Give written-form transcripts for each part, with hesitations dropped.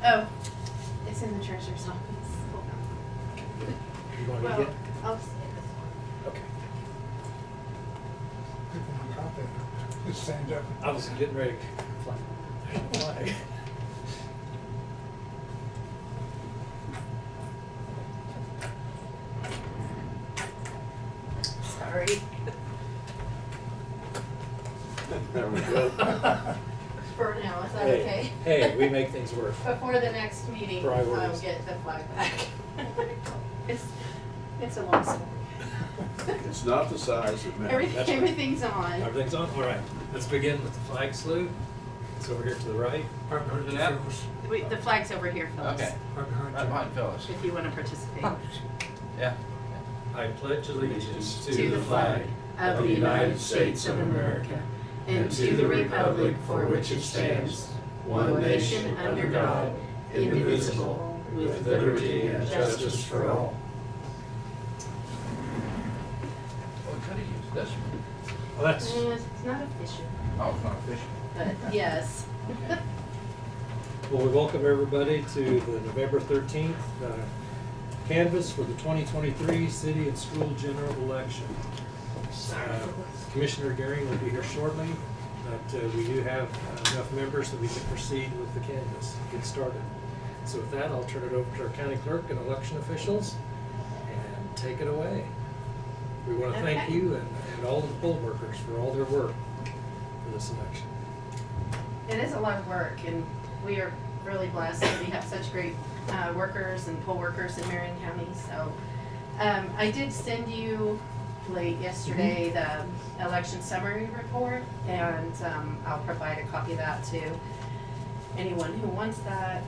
Oh, it's in the treasurer's office. Hold on. You want to Well, get it? I'll just get this one. Okay. People want to cop it. Just stand up. I was getting ready to fly. There's no flag. Sorry. There we go. For now, is that Hey, okay? hey, we make things work. Before the next meeting, I'll Priorities. get the flag back. It's a long story. It's not the size that matters. That's right. Everything's on. Everything's on? All right. Let's begin with the flag salute. It's over here to the right. Right behind Where's you, it at? Phyllis. Wait, the flag's over here, Phyllis. Okay, Right behind right you. behind Phyllis. If you want to participate. Yeah. I pledge allegiance To the flag of the United States of America and to the republic for which it stands, one nation under God, indivisible, with liberty and justice for all. Well, we could have used this one. Well, that's, It's not official, Oh, it's not official. but yes. Okay. well, we welcome everybody to the November 13th canvass for the 2023 City and School General Election. Commissioner Gehring will be here shortly, but we do have enough members that we can proceed with the canvass, get started. So with that, I'll turn it over to our county clerk and election officials and take it away. We want to thank Okay. you and all of the poll workers for all their work for this election. It is a lot of work, and we are really blessed that we have such great workers and poll workers in Marion County. So I did send you late yesterday the election summary report, and I'll provide a copy of that to anyone who wants that.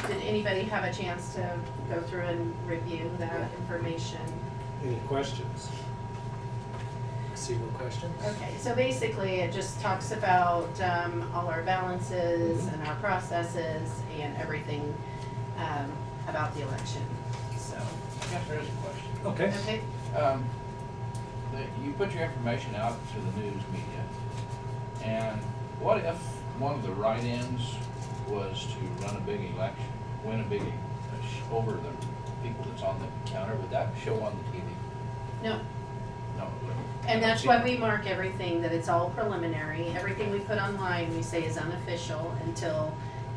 Did anybody have a chance to go through and review that information? Any questions? I see no questions. Okay, so basically it just talks about all our balances and our processes and everything about the election, so. Yes, there is a question. Okay. Okay, You put your information out to the news media, and what if one of the write-ins was to run a big election, win a big, over the people that's on the counter, would that show on the TV? no, No, it wouldn't. and that's why we mark everything, that it's all preliminary. Everything we put online, we say is unofficial until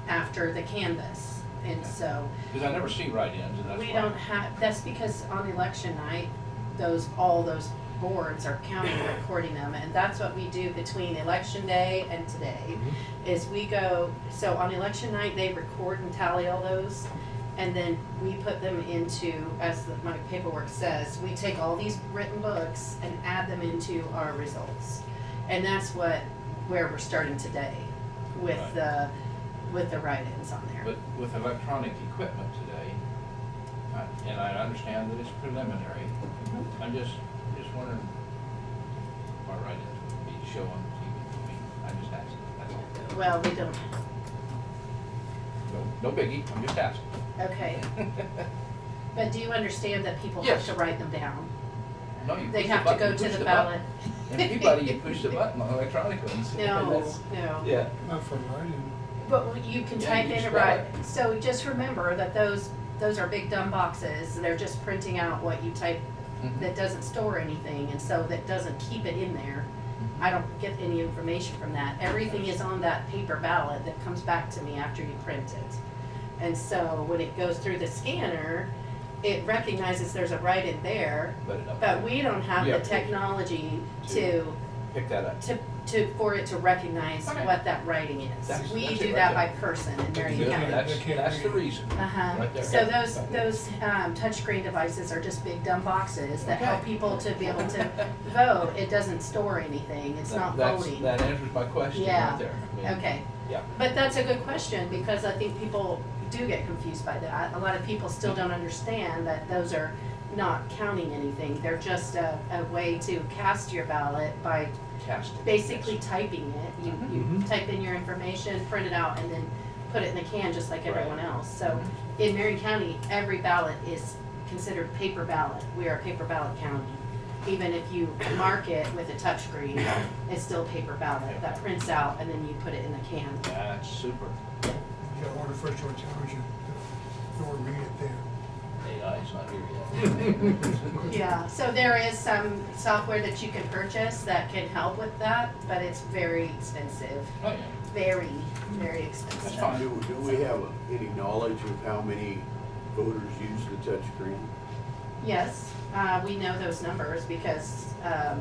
after the canvass. And so, Because I never see write-ins, and that's why. we don't have, that's because on election night, all those boards are counting, recording them, and that's what we do between election day and today, is we go, so on election night, they record and tally all those, and then we put them into, as my paperwork says, we take all these written books and add them into our results. And that's where we're starting today, with Right. the write-ins on there. But with electronic equipment today, and I understand that it's preliminary, I'm just wondering why write-ins would be shown on TV for me. I'm just asking, that's all. Well, we don't, No biggie, I'm just asking. okay, but do you understand that people have Yes. to write them down? No, you They push have the to button, go you to push the button. ballot. And anybody, you push the button on electronic ones. No, That's- no. Yeah. Not for writing. But you can Yeah, type you in can and spell write, it. so just remember that those are big dumb boxes, they're just printing out what you type, Mhm. that doesn't store anything, and so that doesn't keep it in there. I don't get any information from that, everything is on that paper ballot that comes back to me after you print it. And so when it goes through the scanner, it recognizes there's a write-in there, but we don't have Yeah. the technology to Pick that up. for it to recognize Okay. what that writing is. That's We it do right that by there. person in Marion Good, County. that's the reason. Uh-huh. Right there. So those touchscreen devices are just big dumb boxes that help Okay. people to be able to vote. It doesn't store anything, it's not voting. That answers my question Yeah. right there. I mean, Okay, Yeah. but that's a good question, because I think people do get confused by that. A lot of people still don't understand that those are not counting anything. They're just a way to cast your ballot by Casting. basically yes. typing it. You Mhm. type in your information, print it out, and then put it in the can just like everyone Right. else. So in Marion County, every ballot is considered paper ballot. We are a paper ballot county. even if you mark it with a touchscreen, it's still a paper ballot that prints out and then you put it in the can. That's super. You got one of the first one tells you, don't read it then. AI's not here yet. Yeah, so there is some software that you can purchase that can help with that, but it's very expensive. Oh, yeah. Very, very expensive. That's fine. Do we have any knowledge of how many voters use the touchscreen? Yes, we know those numbers because I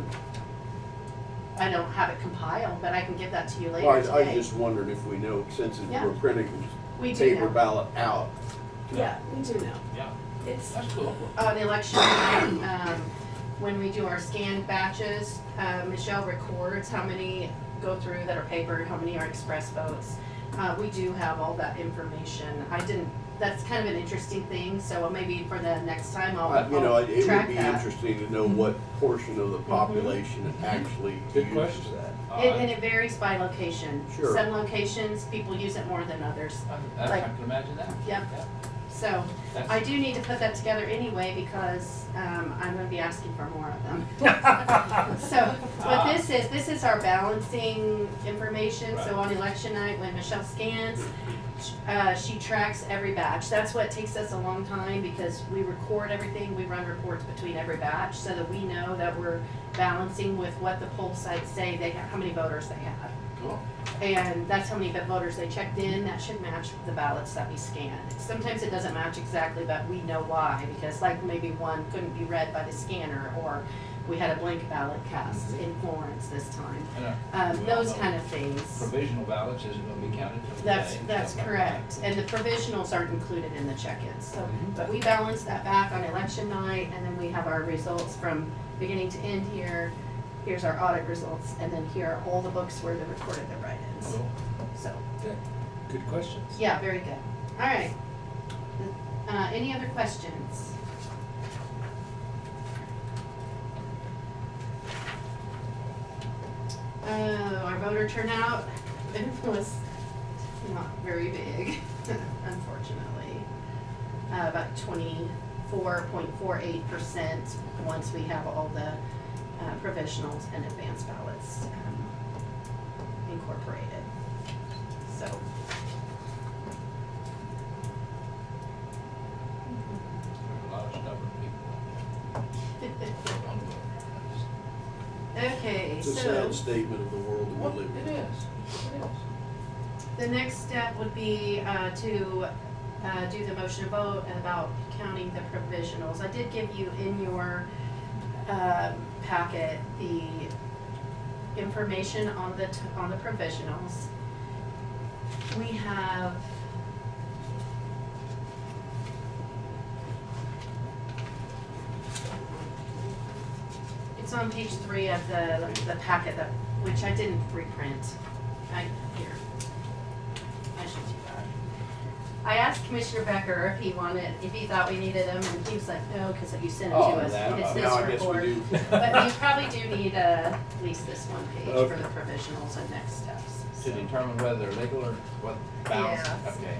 don't have it compiled, but I can give that to you later Well, I today. just wondered if we know, since Yeah. we're printing We do paper know. ballot out. Yeah, we do know. Yeah, It's that's cool. on election night, when we do our scanned batches, Michelle records how many go through that are paper, how many are express votes. We do have all that information. That's kind of an interesting thing, so maybe for the next time I'll You know, it would track be that. interesting to know what portion of the population actually Good uses question. that. And it varies by location. Sure. Some locations, people use it more than others. I like- can imagine that. Yep. Yeah. So That's- I do need to put that together anyway because I'm gonna be asking for more of them. So what this is our balancing information. So on election night, when Michelle scans, she tracks every batch. That's what takes us a long time because we record everything. We run reports between every batch so that we know that we're balancing with what the poll sites say they have, how many voters they have. Cool. And that's how many voters they checked in. That should match the ballots that we scanned. Sometimes it doesn't match exactly, but we know why, because like maybe one couldn't be read by the scanner, or we had a blank ballot cast in Florence this time. And, we all Those know kind of things. Provisional ballots isn't gonna be counted till the day. That's stuff like correct. that. And the provisionals aren't included in the check-ins. So, Mhm. but we balance that back on election night, and then we have our results from beginning to end here. Here's our audit results, and then here are all the books where they recorded the write-ins. Cool. So, Okay, good questions. yeah, very good. All right. Any other questions? Our voter turnout was not very big, unfortunately. About 24.48% once we have all the provisionals and advance ballots incorporated. So. There's a lot of stubborn people. Okay, It's a so sad statement of the world that Well, we live it in. is. It is. the next step would be to do the motion vote about counting the provisionals. I did give you in your packet the information on the provisionals. We have it's on page 3 of the packet that which I didn't reprint. Here. I should do that. I asked Commissioner Becker if he thought we needed them, and he was like, no, because you sent it to Oh, us. that- It's Now I this guess we report. do. But you probably do need at least this one page for Okay. the provisionals and next steps. To determine whether they're legal or what balance. Yes. Okay.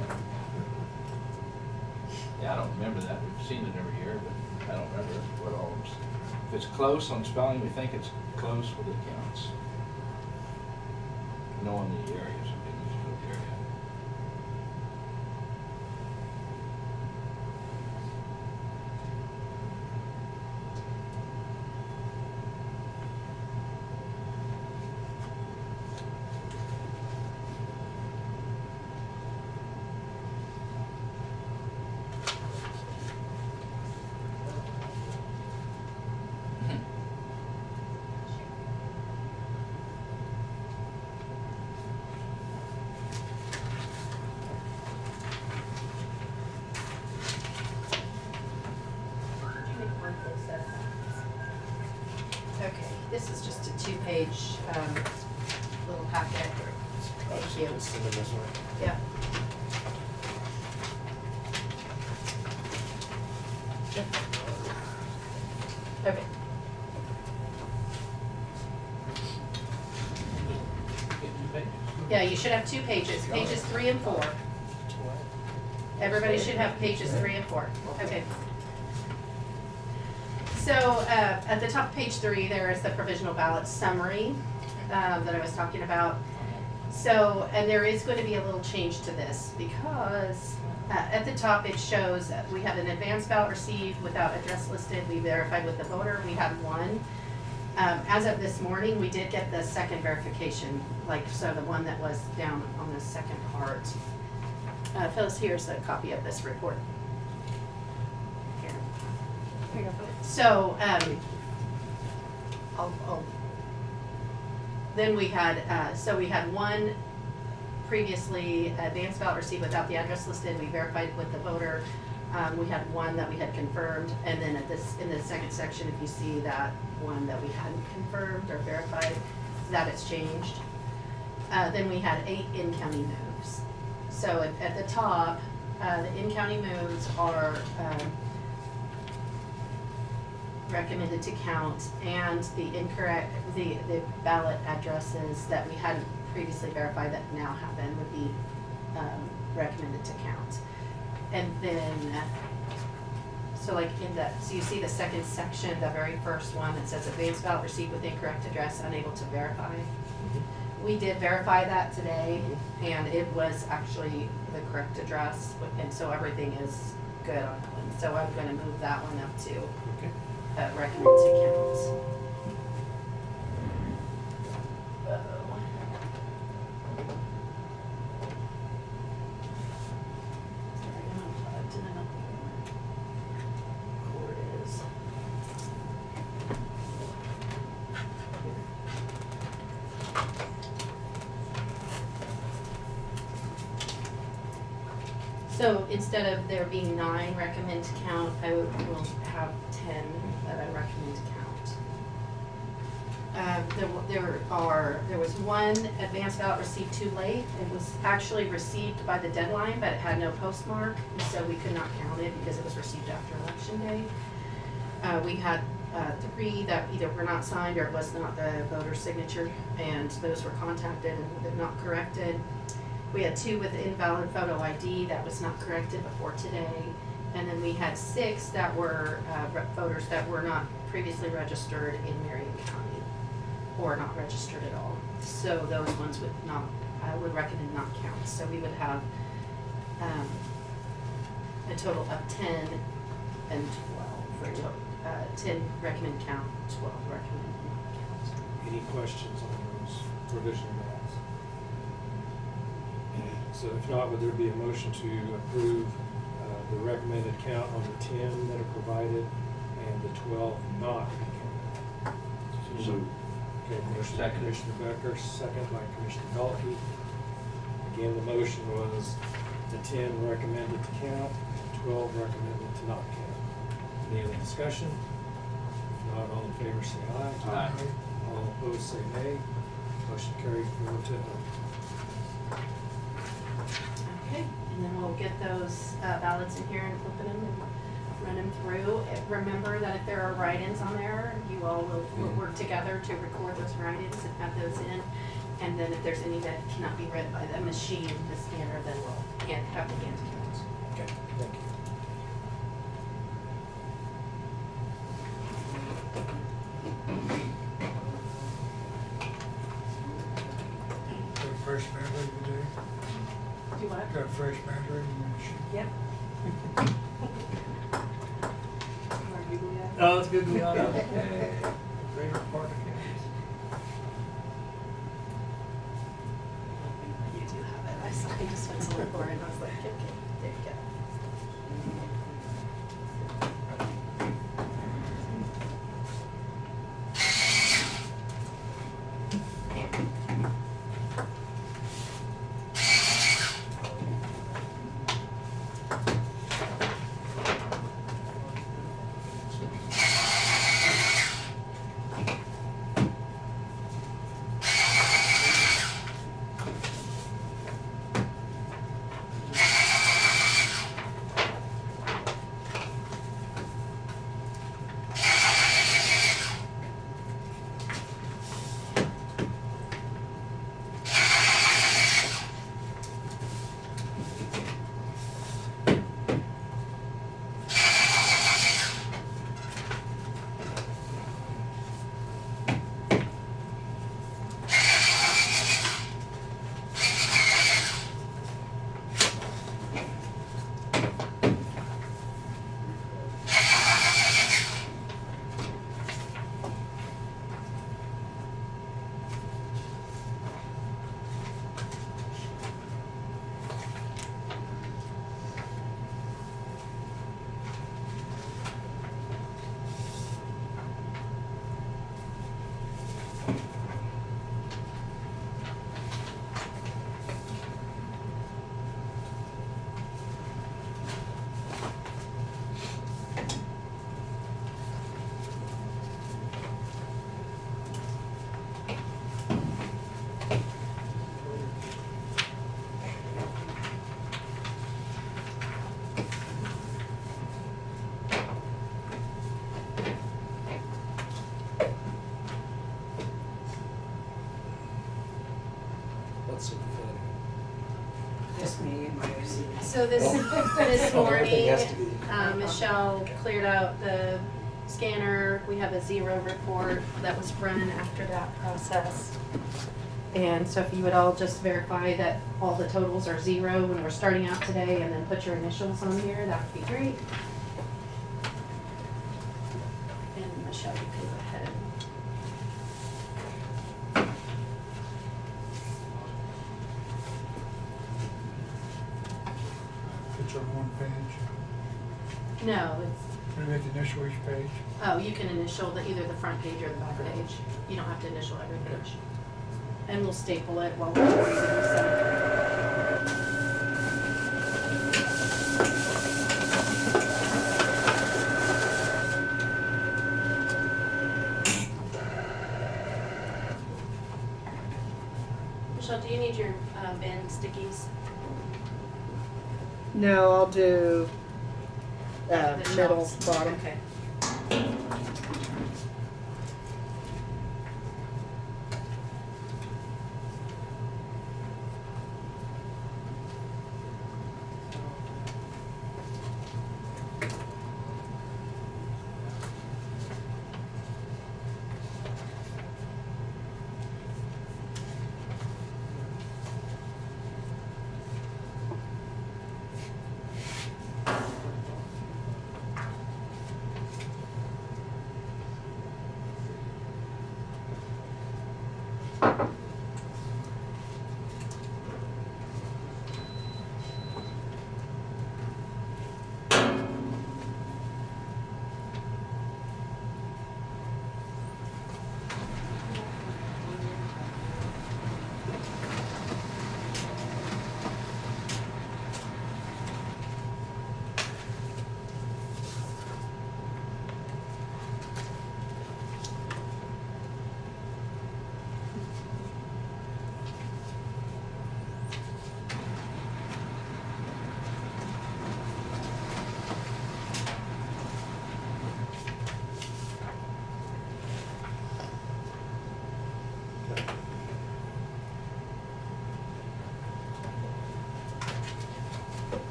Yeah, I don't remember that. We've seen it every year, but I don't remember what all of them. If it's close on spelling, we think it's close with it counts. Knowing the areas, we need to know the area. Okay, this is just a 2-page little packet. Thank you. Just send them this way. Yeah. Okay. Get 2 pages. Yeah, you should have 2 pages, pages 3 and 4. Everybody should have pages 3 and 4. Okay. So at the top of page 3, there is the provisional ballot summary that I was talking about. So, and there is going to be a little change to this because at the top it shows that we have an advance ballot received without address listed. We verified with the voter. We have one. As of this morning, we did get the second verification, so the one that was down on the second part. Phyllis, here's a copy of this report. Here. Here you go, Phyllis. So, then we had, we had one previously advanced ballot received without the address listed. We verified with the voter. We had one that we had confirmed, and then in the second section, if you see that one that we hadn't confirmed or verified, that it's changed. Then we had 8 in-county moves. So at the top, the in-county moves are recommended to count, and the ballot addresses that we hadn't previously verified that now have been would be recommended to count. And then, so you see the second section, the very first one that says advanced ballot received with incorrect address, unable to verify. We did verify that today, and it was actually the correct address, and so everything is good on that one. So I'm gonna move that one up to recommend to count. So instead of there being 9 recommend to count, I will have 10 that I recommend to count. There was one advance ballot received too late. It was actually received by the deadline, but it had no postmark, so we could not count it because it was received after Election Day. We had 3 that either were not signed or it was not the voter's signature, and those were contacted and not corrected. We had 2 with invalid photo ID that was not corrected before today. And then we had 6 that were voters that were not previously registered in Marion County or not registered at all. So those ones would not, I would recommend not count. So we would have a total of 10 and 12 for a total. 10 recommend count, 12 recommend not count. Any questions on those provisional ballots? So if not, would there be a motion to approve the recommended count on the 10 that are provided and the 12 not to be counted? So Okay, motion by Second. Commissioner Becker, second by Commissioner Dalkey. Again, the motion was the 10 recommended to count, 12 recommended to not count. Any other discussion? If not, all in favor say aye. Aye. All opposed say nay. Motion carried 4-0. Okay, and then we'll get those ballots in here and open them and run them through. Remember that if there are write-ins on there, you all will work together to record those write-ins and have those in. And then if there's any that cannot be read by the machine, the scanner, then we'll have the hand counts. Okay, thank you. Got a fresh battery today? Do what? Got a fresh battery in your machine? Yep. Oh, it's good to be on. Favorite part of campus. You do have it. I just went to look for it and I was like, okay, there you go. What's so funny? Just me and my OCD. So this Oh. this Oh, everything morning, has to be- Michelle cleared out the scanner. We have a 0 report that was run after that process. And so if you would all just verify that all the totals are 0 when we're starting out today, and then put your initials on here, that would be great. And Michelle, you can go ahead. It's on one page. No, it's, We make the initial each page. oh, you can initial either the front page or the back page. You don't have to initial every page. And we'll staple it while we're reading, so. Michelle, do you need your bin stickies? No, I'll do The middle, shelves. bottom. Okay.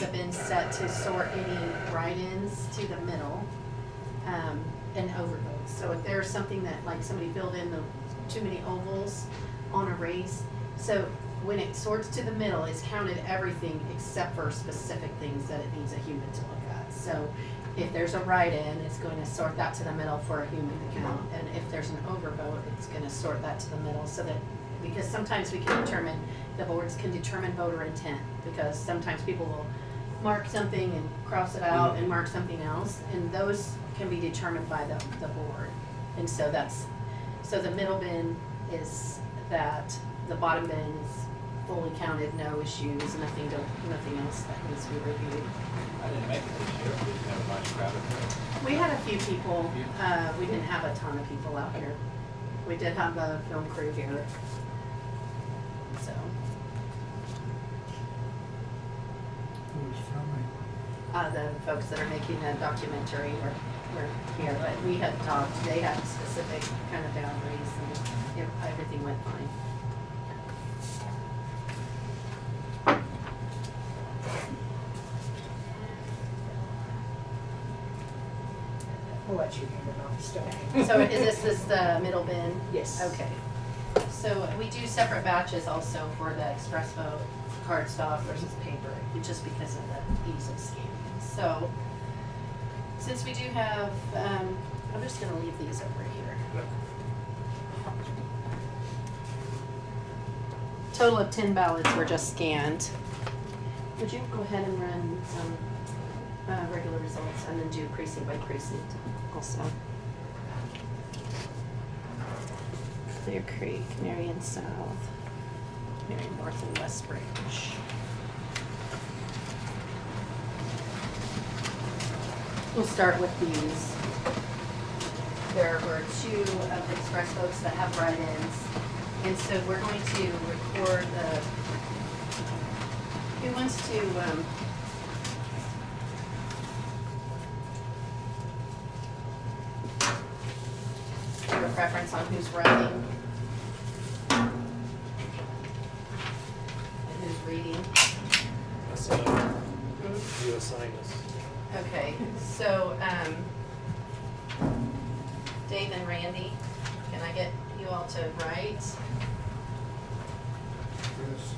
The bin set to sort any write-ins to the middle, and overvotes. So if there's something that, like, somebody filled in too many ovals on a race, so when it sorts to the middle, it's counted everything except for specific things that it needs a human to look at. So if there's a write-in, it's going to sort that to the middle for a human to count, and if there's an overvote, it's going to sort that to the middle, so that, because sometimes we can determine, the boards can determine voter intent, because sometimes people will mark something and cross it out and mark something else, and those can be determined by the board. And so so the middle bin is that, the bottom bin is fully counted, no issues, nothing else that needs to be reviewed. I didn't make it this year, we didn't have a nice crowd up there. We had a few people, we didn't have a ton of people out here. We did have a film crew here, so. Who was filming? The folks that are making the documentary were here, but we had talked, they had specific kind of boundaries, and everything went fine. I'll let you hand it off, Stone. So is this the middle bin? Yes. Okay. So we do separate batches also for the express vote cardstock versus paper, just because of the ease of scanning. So since we do have, I'm just gonna leave these over here. Total of 10 ballots were just scanned. Would you go ahead and run some regular results and then do precinct by precinct also? Clear Creek, Marion South, Marion North, and West Branch. We'll start with these. There were 2 of the express folks that have write-ins, and so we're going to record the, who wants to, have a preference on who's writing and who's reading? Assign, Hmm? you assign us. Okay, so, Dave and Randy, can I get you all to write? Yes.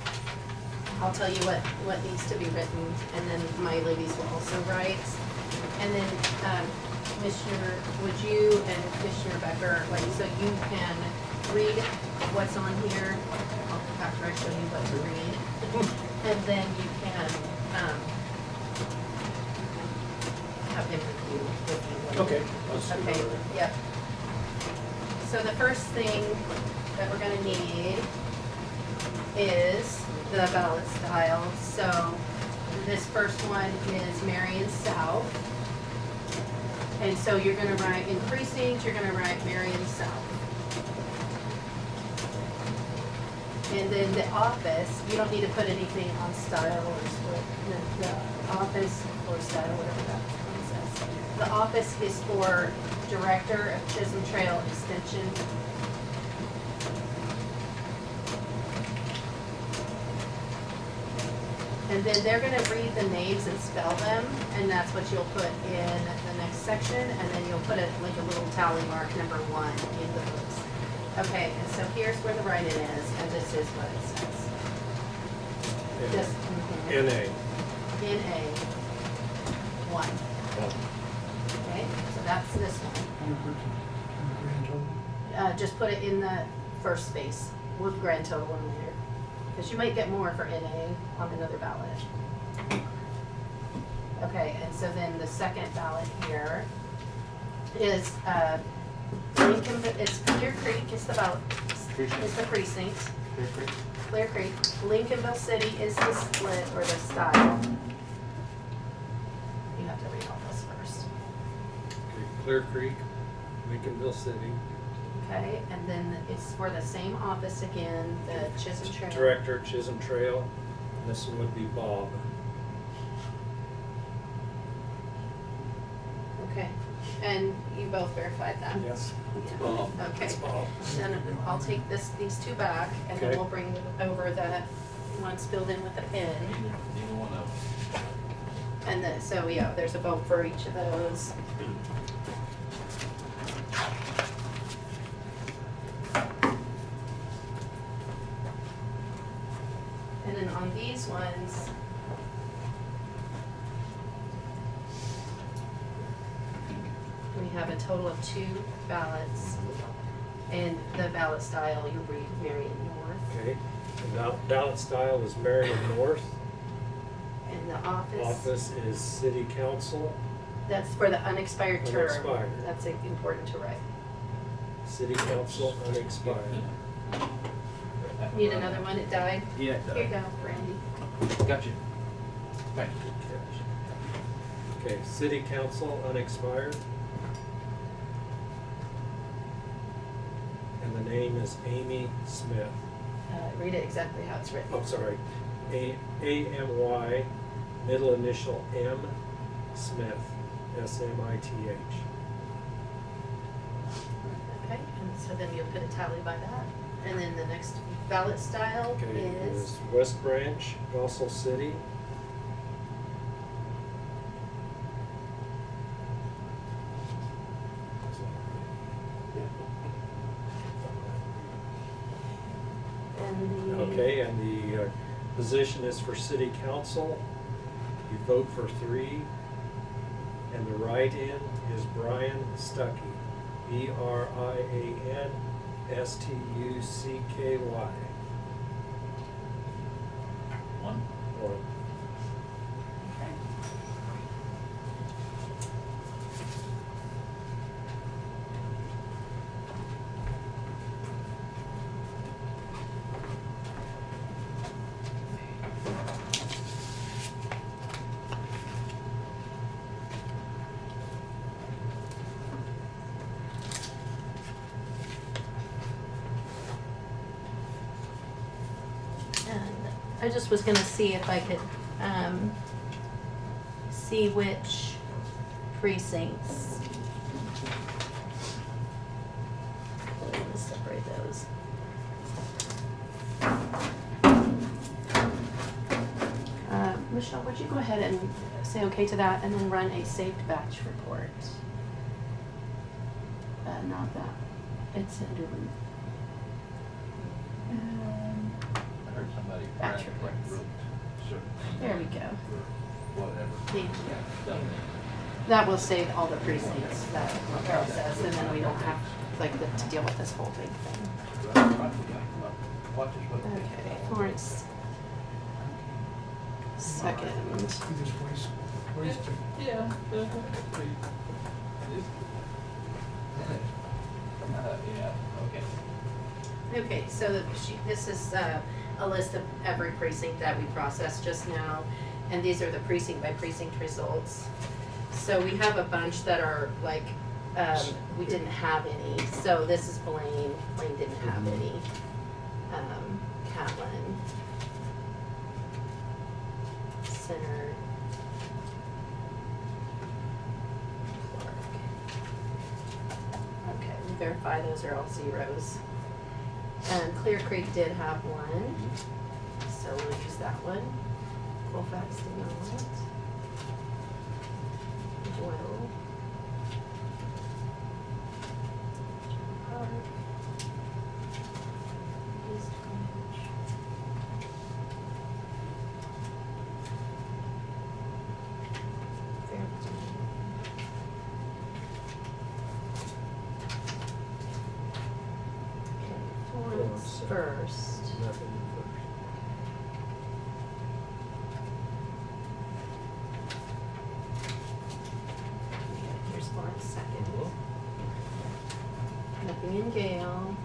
I'll tell you what needs to be written, and then my ladies will also write. And then, Commissioner, would you and Commissioner Becker, like, so you can read what's on here? I'll have to show you what to read. And then you can, have him review with you. Okay. I'll just do Okay, that. yep. So the first thing that we're gonna need is the ballot style. So this first one is Marion South. And so you're gonna write, in precinct, you're gonna write Marion South. And then the office, you don't need to put anything on style or split, the office or style, whatever that one says. The office is for Director of Chisholm Trail Extension. And then they're gonna read the names and spell them, and that's what you'll put in the next section, and then you'll put it like a little tally mark, number 1 in the books. Okay, and so here's where the write-in is, and this is what it says. Just, NA. NA 1. Okay, so that's this one. You put the grand total? Just put it in the first space. We'll grand total one later. Because you might get more for NA on another ballot. Okay, and so then the second ballot here is Lincoln, it's Clear Creek, it's the ballot, it's the precinct. Clear Creek. Lincolnville City is the split or the style. You have to read all this first. Okay, Clear Creek, Lincolnville City. Okay, and then it's for the same office again, the Chisholm Trail. Director, Chisholm Trail. This one would be Bob. Okay, and you both verified that? Yes. It's Bob. Okay, It's Bob. then I'll take these 2 back, and then Okay. we'll bring over the ones filled in with a pin. Neither one of them. And then, so yeah, there's a vote for each of those. And then on these ones, we have a total of 2 ballots. And the ballot style, you read Marion North. Okay. The ballot style is Marion North. And the office, Office is City Council. that's for the unexpired term. Unexpired. That's important to write. City Council unexpired. Need another one? It died? Yeah, it Here you does. go, Brandy. Got you. Thank you. Good catch. Okay, City Council unexpired. And the name is Amy Smith. Read it exactly how it's written. Oh, sorry. A-M-Y, middle initial M, Smith, S-M-I-T-H. Okay, and so then you'll put a tally by that. And then the next ballot style Okay, is, is West Branch, Russell City. and the. Okay, and the position is for City Council. You vote for 3. And the write-in is Brian Stuckey, B-R-I-A-N-S-T-U-C-K-Y. One. Or Okay. I just was gonna see if I could, see which precincts. Let's separate those. Michelle, would you go ahead and say okay to that and then run a saved batch report? Not that, it's under, I heard somebody Batch correctly reports. wrote certain things. There we go. or Whatever. Thank you. Yeah, done That will save all the precincts that process, and then we don't have, like, to deal with this whole big thing. that. Watch is what. Okay, Florence. Second. We just waste it. Yeah. Yeah, okay. Okay, so this is a list of every precinct that we processed just now, and these are the precinct by precinct results. So we have a bunch that are like, we didn't have any, so this is Blaine, Blaine didn't have any. Catlin. Center. Clark. Okay, we verify those are all zeros. And Clear Creek did have one, so we'll use that one. Colfax did not. Doyle. Park. East Greenwich. Fairfield. Okay, Florence first. Nothing first. Okay, here's Florence second. Nothing in Gale.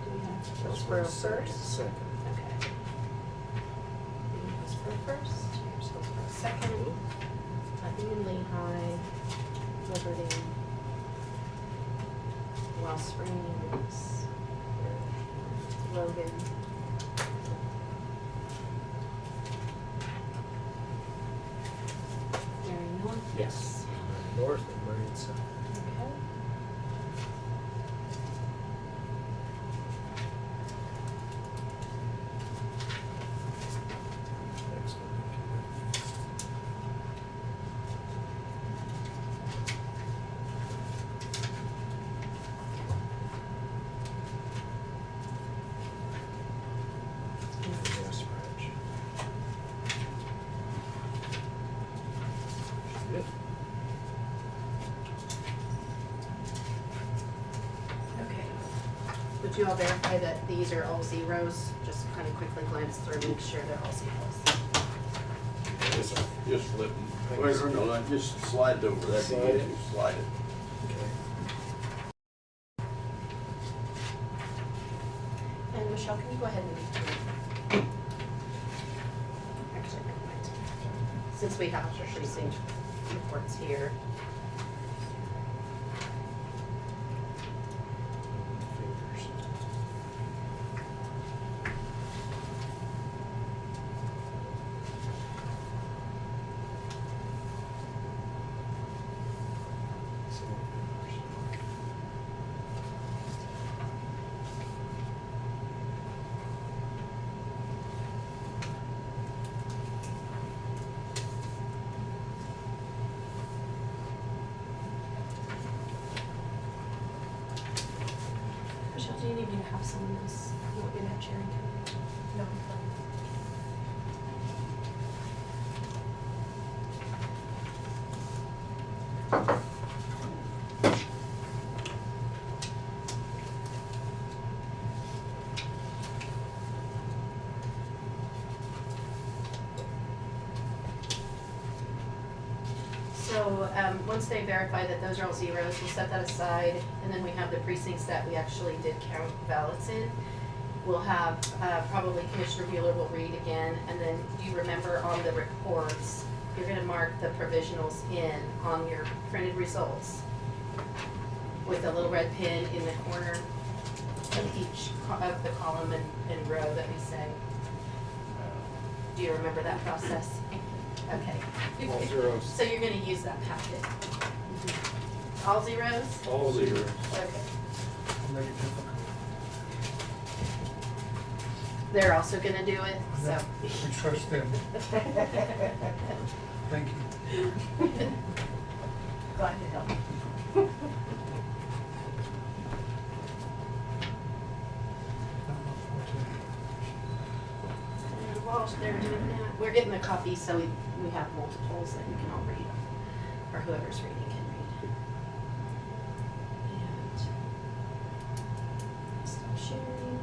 Do we have Hillsborough first? Second. Okay. Hillsborough first, here's Hillsborough second. Nothing in Lehigh, Liberty, Lost Springs, Logan. Marion North? Yes. North and Marion South. Okay. Excellent. Yes, Reg. Good. Okay. Would you all verify that these are all zeros? Just kind of quickly glance through, make sure they're all zeros. Just flip them. Wait, or no, just slide it over, that'd be Slide it. easy, slide it. Okay. And Michelle, can you go ahead and, actually, never mind. Since we have the precinct reports here. Fingers. Small fingers. Michelle, do you need me to have some of this? You want me to have Jerry come? No. So, once they verify that those are all zeros, we'll set that aside, and then we have the precincts that we actually did count ballots in. We'll have, probably Commissioner Bueller will read again, and then do you remember on the reports, you're gonna mark the provisionals in on your printed results. with a little red pin in the corner of each of the column and row that we say. Do you remember that process? Okay. All zeros. So you're gonna use that packet. All zeros? All zeros. Okay. I'll make it difficult. They're also gonna do it, so. We trust them. Thank you. Glad to help. And while they're doing that, we're getting a copy so we have multiples that you can all read, or whoever's reading can read. And stop sharing.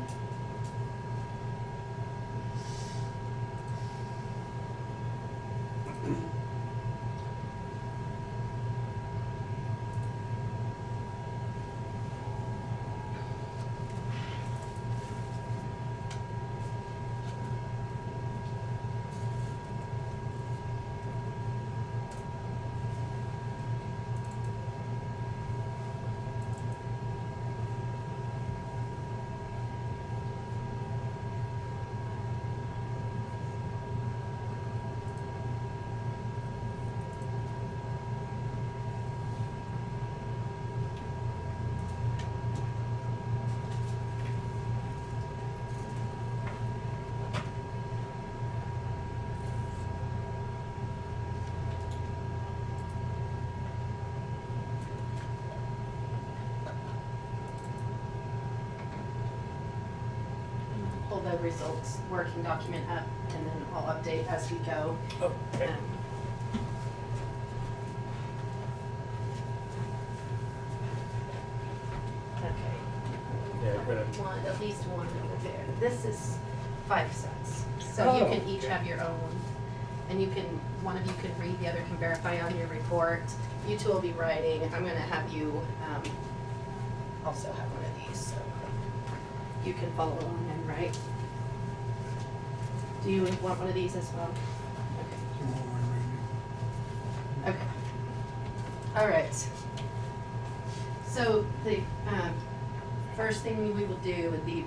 Pull the results working document up, and then I'll update as we go. Okay. Okay. Yeah, go ahead. One, at least one over there. This is 5 cents, so you Oh, can each okay. have your own. And you can, one of you can read, the other can verify on your report. You two will be writing. I'm gonna have you, also have one of these, so you can follow along and write. Do you want one of these as well? Okay. You want one, Randy? Okay. All right. So the first thing we will do would be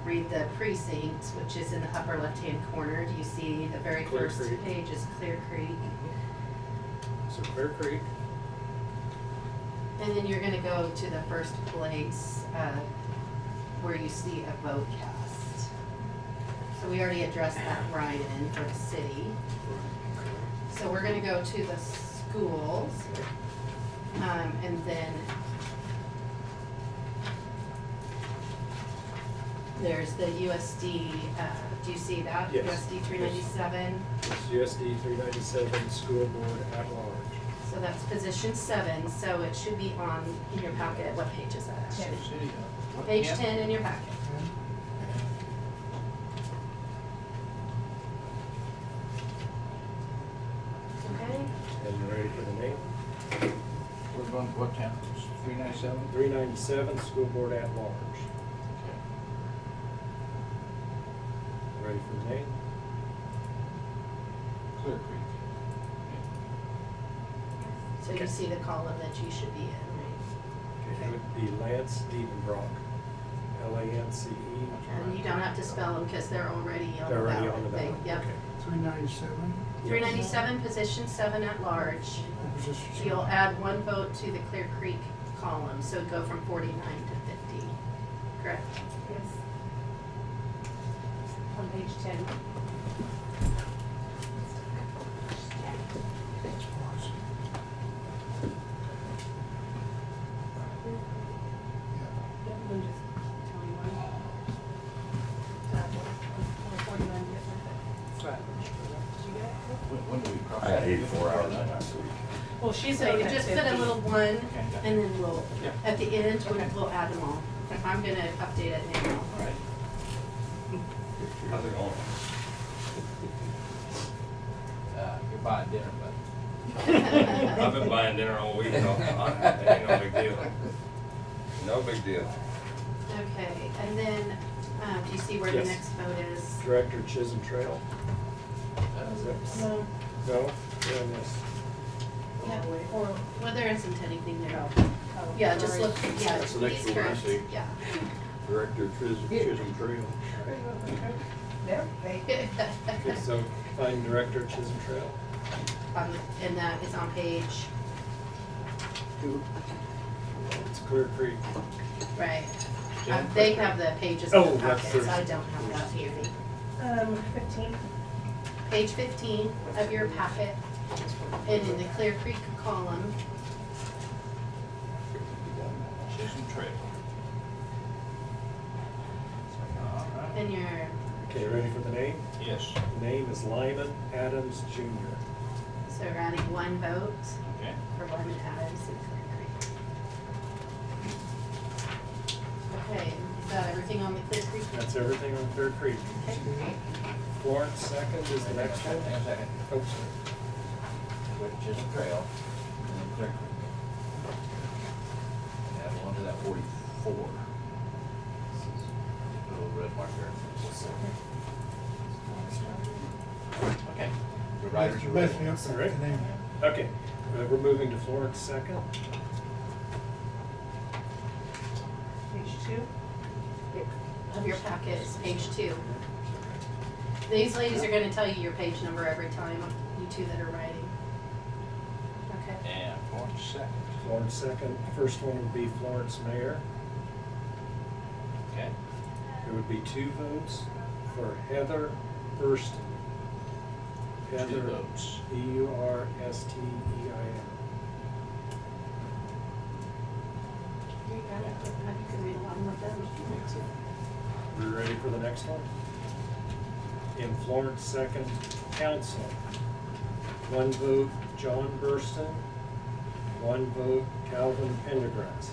read the precinct, which is in the upper left-hand corner. Do you see the very Clear first Creek. page is Clear Creek? So Clear Creek, And then you're gonna go to the first place where you see a vote cast. So we already addressed that write-in for the city. So we're gonna go to the schools, and then there's the USD, do you see that? Yes. USD 397, it's USD 397, school board at large. so that's position 7, so it should be on, in your packet. What page is that? City, what, Page Ken? 10 in your packet. Okay? And you ready for the name? We're going, what town? 397? 397, school board at large. Okay. Ready for the name? Clear Creek. So you see the column that you should be in, right? Okay, it would be Lance Diepenbrock, Lance. And you don't have to spell them because they're already on the They're already ballot on the thing. ballot. Yep. Okay. 397. 397, position 7 at large. Position So you'll 7. add 1 vote to the Clear Creek column, so it'd go from 49 to 50, correct? Yes. On page 10. Pause. Yeah. I'm just telling you one. Or 49 different. Did you get it? When do we cross I that? had 84 hours last week. Well, she's So saying you at just put a 50. little 1, and then we'll, Yeah. at the end, Okay. we'll add them all. I'm gonna update it now. All right. How's it going? You're buying dinner, but. I've been buying dinner all week, so it ain't no big deal. No big deal. Okay, and then, do you see where the Yes. next vote is? Director Chisholm Trail. Is that- No. No, yeah, this. Yeah, or, well, there isn't anything there. Oh, Yeah, just sorry. look, yeah, That's the next he's one I correct, see. yeah. Director of Chisholm Trail. There, they, Okay, so find director Chisholm Trail. And that is on page, It's Clear Creek. right. Jen, They Clear have Creek. the pages Oh, in the that's packets, I theirs. don't have that handy. 15. Page 15 of your packet, and in the Clear Creek column, Chisholm Trail. All right. and your, Okay, ready for the name? Yes, The name is Lyman Adams Jr. so we're adding one vote okay. for Lyman Adams in Clear Creek. Okay, is that everything on the Clear Creek? That's everything on Clear Creek. Okay. Florence second is the next one. Hang on a second. Oh, sorry. With Chisholm Trail and then Clear Creek. Add one to that 44. Little red marker. Okay. The writers are ready. Basically, All right. the name. Okay, we're moving to Florence second. Page 2. Of your packet is page 2. These ladies are gonna tell you your page number every time, you two that are writing. Okay. And Florence second. Florence second. First one would be Florence Mayor. Okay. There would be 2 votes for Heather Burston. 2 Heather, votes. Burstein. Here you go. You can read along with them if you want to. We ready for the next one? In Florence second, Council. 1 vote John Burston, 1 vote Calvin Pendergrass.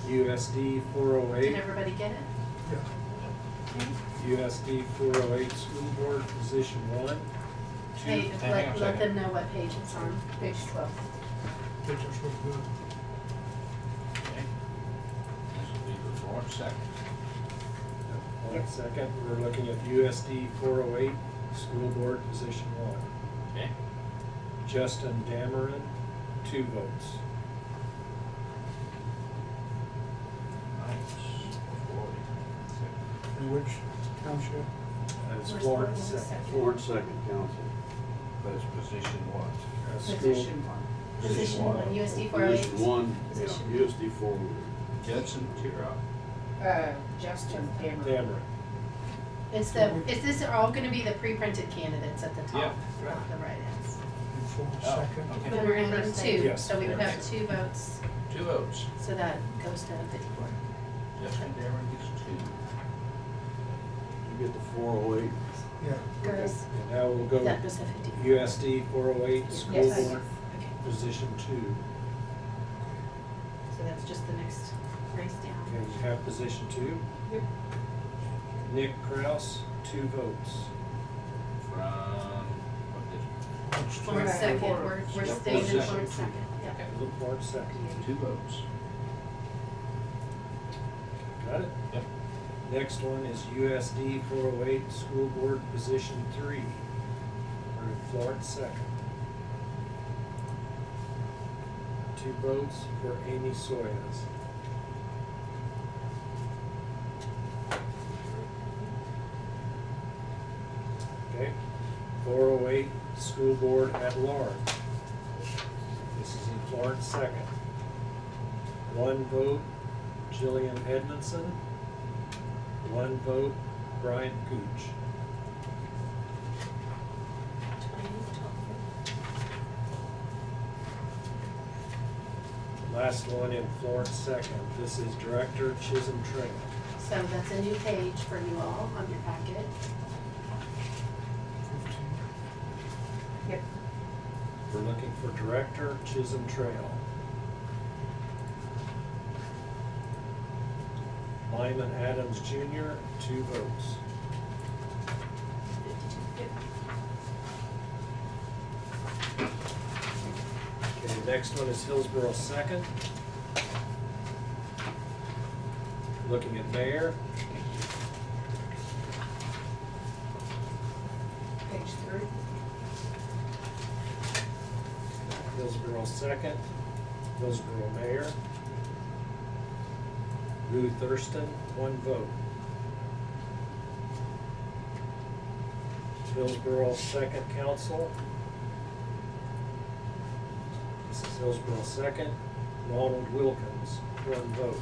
USD 408. Did everybody get it? Yeah. USD 408 School Board, position 1. Hey, hang on a let second. them know what page it's on. Page 12. They just look good. Okay. This will be for Florence second. One second, we're looking at USD 408 School Board, position 1. Okay. Justin Dameron, 2 votes. Nice. 40. In which township? That's Where's Florence Florence second. second? Florence second council. But it's position what? School- Position 1. Position 1, USD 408. Position 1, yeah, Position. USD 408. Judson, you're up. Justin Dameron. Dameron. Is this are all gonna be the pre-printed candidates at the top, Yeah. not the write-ins? In Florence Oh, second? okay. Then we're adding 2, Yes. so we would have 2 votes, 2 votes. so that goes to 54. Justin Dameron gets 2. You get the 408. Yeah. Goes, And now we'll go that goes to 54. USD 408 School Yes. Board, Okay, position 2. so that's just the next race down. Okay, we have position 2. Yep. Nick Kraus, 2 votes. From, what district? Florence second, Florence. we're Yep, staying in Florence Florence second. second, Okay. yeah. Look Florence second. 2 votes. Got it? Yep. Next one is USD 408 School Board, position 3. We're in Florence second. 2 votes for Amy Soyas. Okay, 408 School Board at Large. This is in Florence second. 1 vote Jillian Edmondson, 1 vote Brian Gooch. Last one in Florence second. This is Director Chisholm Trail. So that's a new page for you all on your packet. 15. Yep. We're looking for Director Chisholm Trail. Lyman Adams Jr., 2 votes. Okay, next one is Hillsborough second. Looking at Mayor, Page 3. Hillsborough second. Hillsborough mayor. Lou Thurston, 1 vote. Hillsborough second council. This is Hillsborough second. Ronald Wilkins, 1 vote.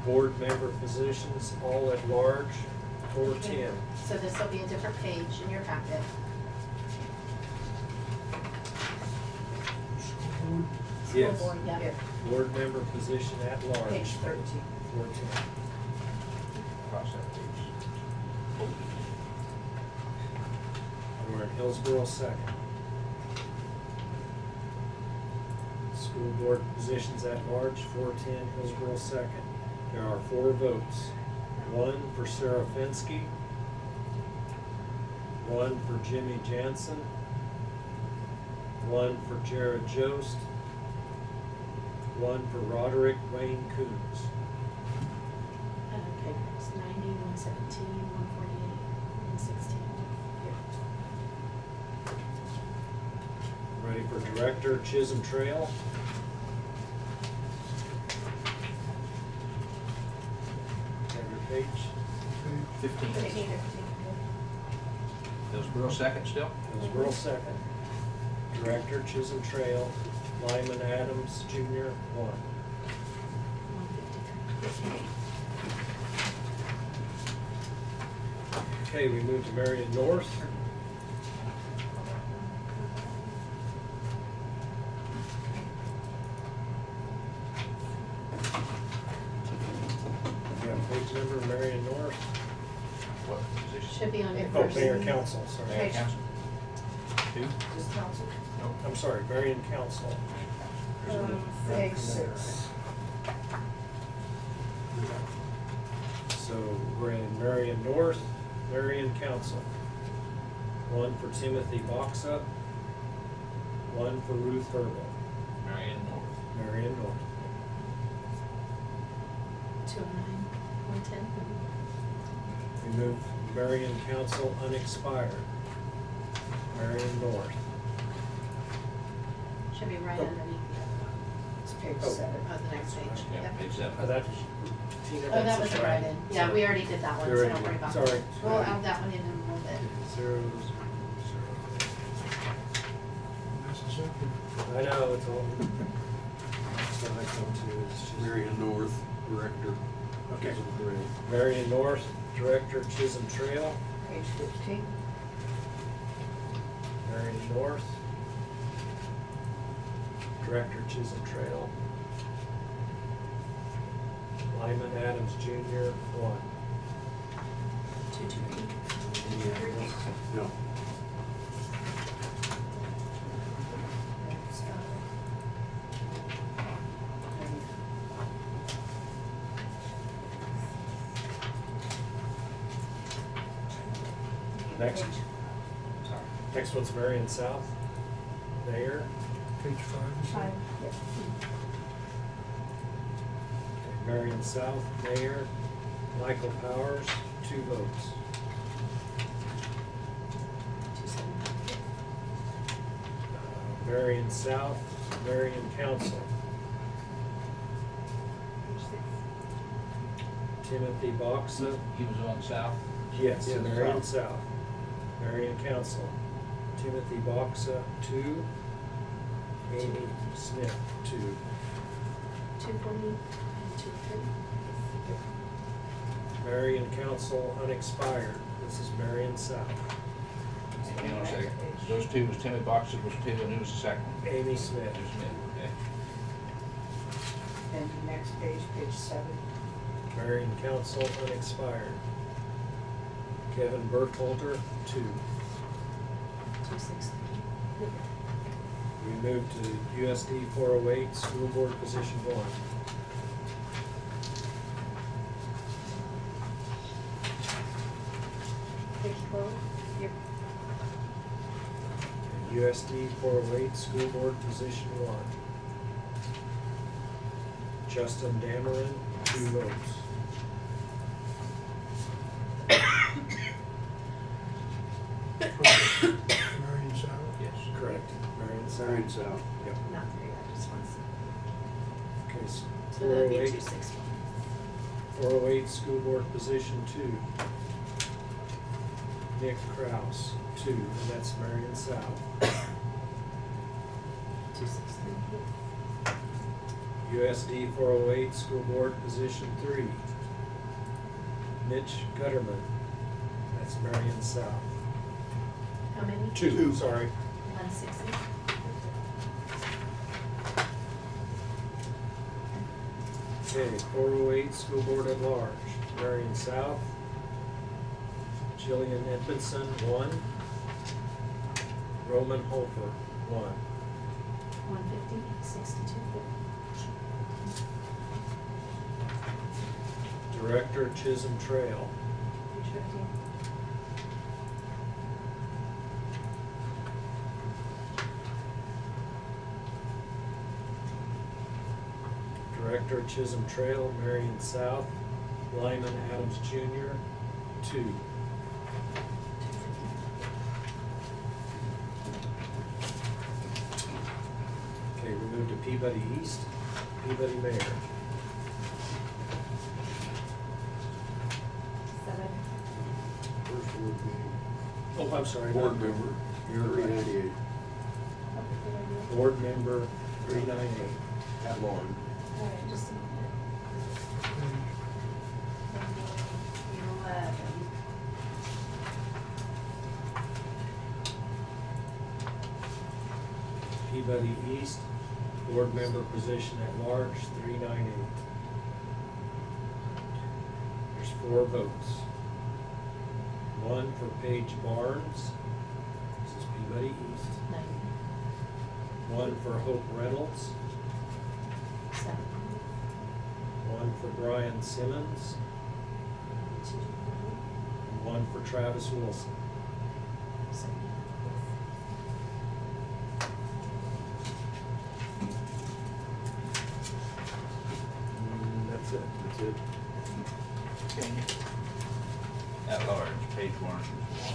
Board member positions, all at large, 410. So this will be a different page in your packet. School board, Yes. School board, yeah. Board member position at large. Page 13. 410. Cross that page. And we're in Hillsborough second. School board positions at large, 410, Hillsborough second. There are 4 votes. 1 for Sarah Fensky. 1 for Jimmy Jansen. 1 for Jared Jost. 1 for Roderick Wayne Coons. Okay, it's 90, 117, 148, 116. Ready for Director, Chisholm Trail. Have your page. okay, 15. Hillsborough second still? Hillsborough second. Director, Chisholm Trail. Lyman Adams Jr., 1. 153. Okay, we move to Marion North. We have page number, Marion North. What position? Should be on your Oh, first. Mayor Council, sorry. Mayor council? 2? Just council. No. I'm sorry, Marion Council. Page 6. So we're in Marion North, Marion Council. 1 for Timothy Boxa. 1 for Ruth Herbel. Marion North. Marion North. 209, 110. We move Marion Council unexpired. Marion North. Should be right Oh. underneath the other one. It's page Oh. 7. Oh, the next page. Yeah, Yep. page 7. That, Tina, Oh, that that's was the a write-in. Yeah, we already did that one, so don't worry about that. Sorry. We'll add that one in a little bit. 0, 0, Mississippi. 0. I know, it's all. That's what I come to, it's just. Marion North, Director. Okay. Chisholm Trail. Marion North, Director, Chisholm Trail. Page 15. Marion North, Director, Chisholm Trail. Lyman Adams Jr., 1. 228. No. Next, Page- next one's Marion South, Mayor. Page 5. is it? 5. Yep. Marion South, Mayor. Michael Powers, 2 votes. 275. Marion South, Marion Council. Timothy Boxa, He was on south? yes, Yeah, Marion South. South. Marion Council. Timothy Boxa, 2. Amy Smith, 2. 240 and 230. Marion Council unexpired. This is Marion South. Hang on a second. Those 2 was Timmy Boxer was 2, and who was the second one? Amy Smith. There's Smith, okay. And the next page, page 7. Marion Council unexpired. Kevin Burkholder, 2. 260. We move to USD 408, School Board Position 1. Page 12. Yep. USD 408, School Board Position 1. Justin Dameron, 2 votes. South. Yep. Not three, I just want to Okay, see. So that'd be 408, 260. 408, school board position 2. Nick Kraus, 2, and that's Marion South. 260. USD 408, school board position 3. Mitch Gutterman, that's Marion South. How many? 2, sorry. 160. Okay, 408, school board at large, Marion South. Jillian Edmondson, 1. Roman Holfer, 1. 150, 62. Director Chisholm Trail, 350. Director Chisholm Trail, Marion South. Lyman Adams Jr., 2. Okay, we move to Peabody East, Peabody Mayor. 7. First board meeting. Oh, I'm sorry. Board member, You're right. 398, Board member, 398. at large. All right, just a minute. 11. Peabody East, board member position at large, 398. There's 4 votes. 1 for Paige Barnes, this is Peabody East. 90. 1 for Hope Reynolds, 7. 1 for Brian Simmons, 2. and 1 for Travis Wilson. 7. That's it. That's it. Okay. At large, Paige Barnes is 1.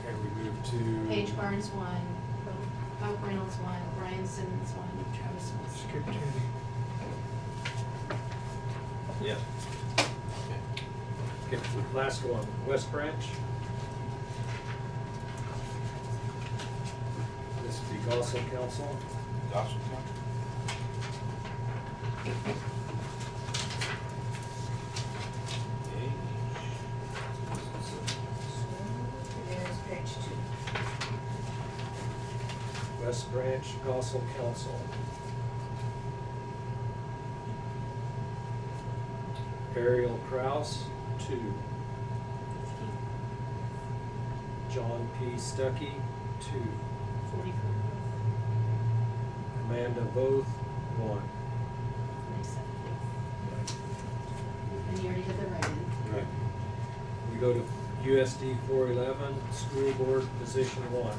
Okay, we move to. Paige Barnes, 1. Hope Reynolds, 1. Brian Simmons, 1. Travis Wilson. Skip Teddy. Yes. Okay. Okay, last one, West Branch. This would be Gossel Council. Gossip County? There's page 2. West Branch Gossel Council. Ariel Kraus, 2. John P. Stuckey, 2. 44. Amanda Voth, 1. 27. And you already did the write-in. Right. We go to USD 411, school board position 1.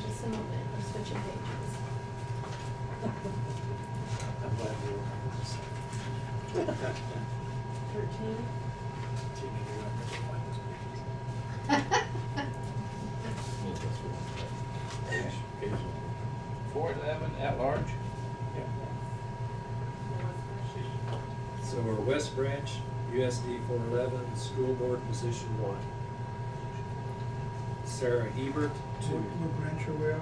Just a moment, I'm switching pages. I'm glad we're on this. 13. Page 411 at large? So we're West Branch, USD 411, school board position 1. Sarah Hebert, 2. What branch are we on?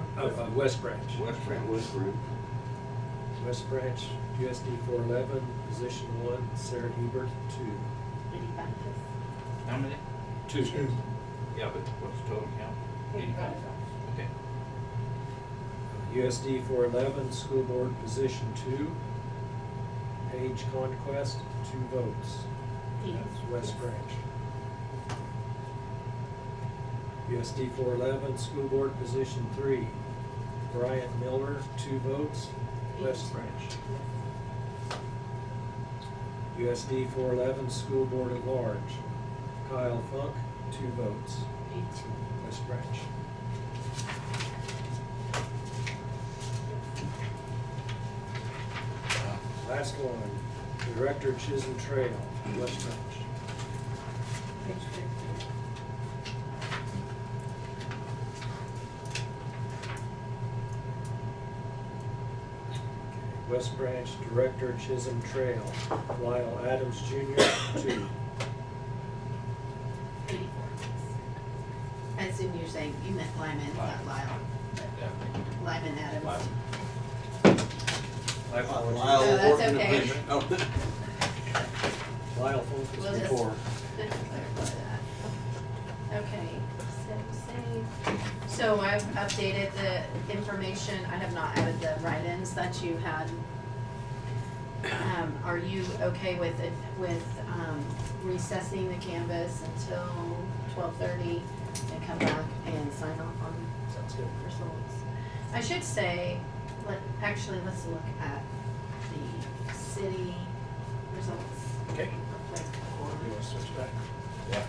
West Branch. West Branch. West Branch. West Branch, USD 411, position 1, Sarah Hebert, 2. 85. How many? 2. Two. Yeah, but what's the total count? 85. Okay. USD 411, school board position 2. Page Conquest, 2 votes. That's West Branch. USD 411, school board position 3. Bryant Miller, 2 votes, West Branch. USD 411, school board at large. Kyle Funk, 2 votes, 82. West Branch. Last one, Director Chisholm Trail, West Branch. Page 13. West Branch Director, Chisholm Trail, Lyle Adams Jr., 2. 84. I assume you're saying, you meant Lyman, not Lyle. Yeah. Lyman Adams. Lyman. My apologies. No, that's Orphan okay. Division. Oh. Lyle phoned We'll us just before. clarify that. Okay, save. So I've updated the information. I have not added the write-ins that you had. Are you okay with it, with recessing the canvas until 12:30 and come back and sign off on Sounds good. results? I should say, let's look at the city results. Okay. real quick before- You want to switch back? Yeah.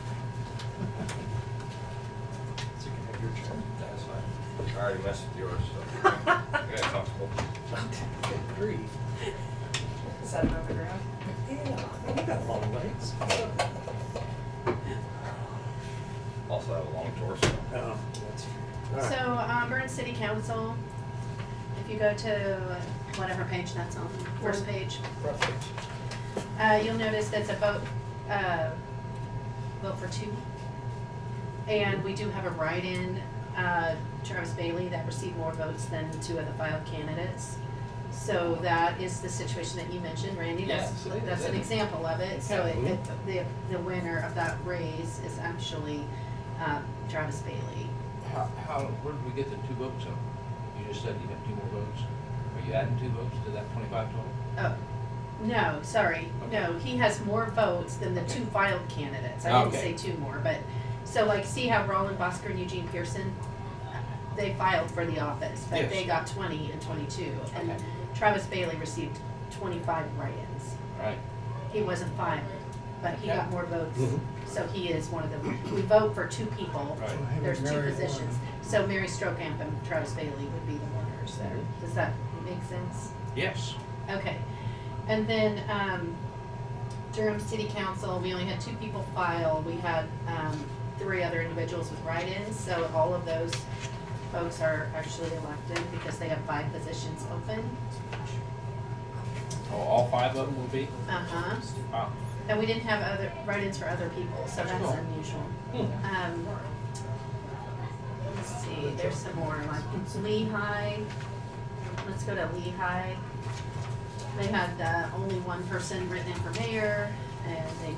So you can have your turn. That's fine. I already messed with yours, so. Yeah, comfortable. Good grief. Is that an overgraph? Yeah, you got long legs. Also have a long torso. Oh, that's true. All right. So, Burn City Council, if you go to whatever page that's on, first page, Perfect. you'll notice that's a vote for 2. And we do have a write-in, Travis Bailey, that received more votes than 2 of the filed candidates. So that is the situation that you mentioned, Randy. Yes, it is. That's an example of it. So Okay. the winner of that race is actually Travis Bailey. Where did we get the 2 votes from? You just said you had 2 more votes. Are you adding 2 votes to that 25 total? Oh, no, sorry. Okay. No, he has more votes than the Okay. 2 filed candidates. I didn't Okay. say 2 more, but, so like, see how Roland Bosker and Eugene Pearson, they filed for the office, but Yes. they got 20 and 22. And Okay. Travis Bailey received 25 write-ins. Right. He wasn't filed, but he Okay. got more votes, Mhm. so he is one of the, we vote for 2 people. Right. So him There's and 2 Mary positions. Warren. So Mary Strokamp and Travis Bailey would be the winners there. Does that make sense? Yes. Okay, and then, Durham City Council, we only had 2 people file, we had, 3 other individuals with write-ins, so all of those folks are actually elected because they have 5 positions open. Oh, all 5 of them will be? Uh-huh, Wow. and we didn't have other write-ins for other people, so That's that's cool. unusual. Let's see, there's some more, like Lehigh, let's go to Lehigh. They had only 1 person written in for mayor, and they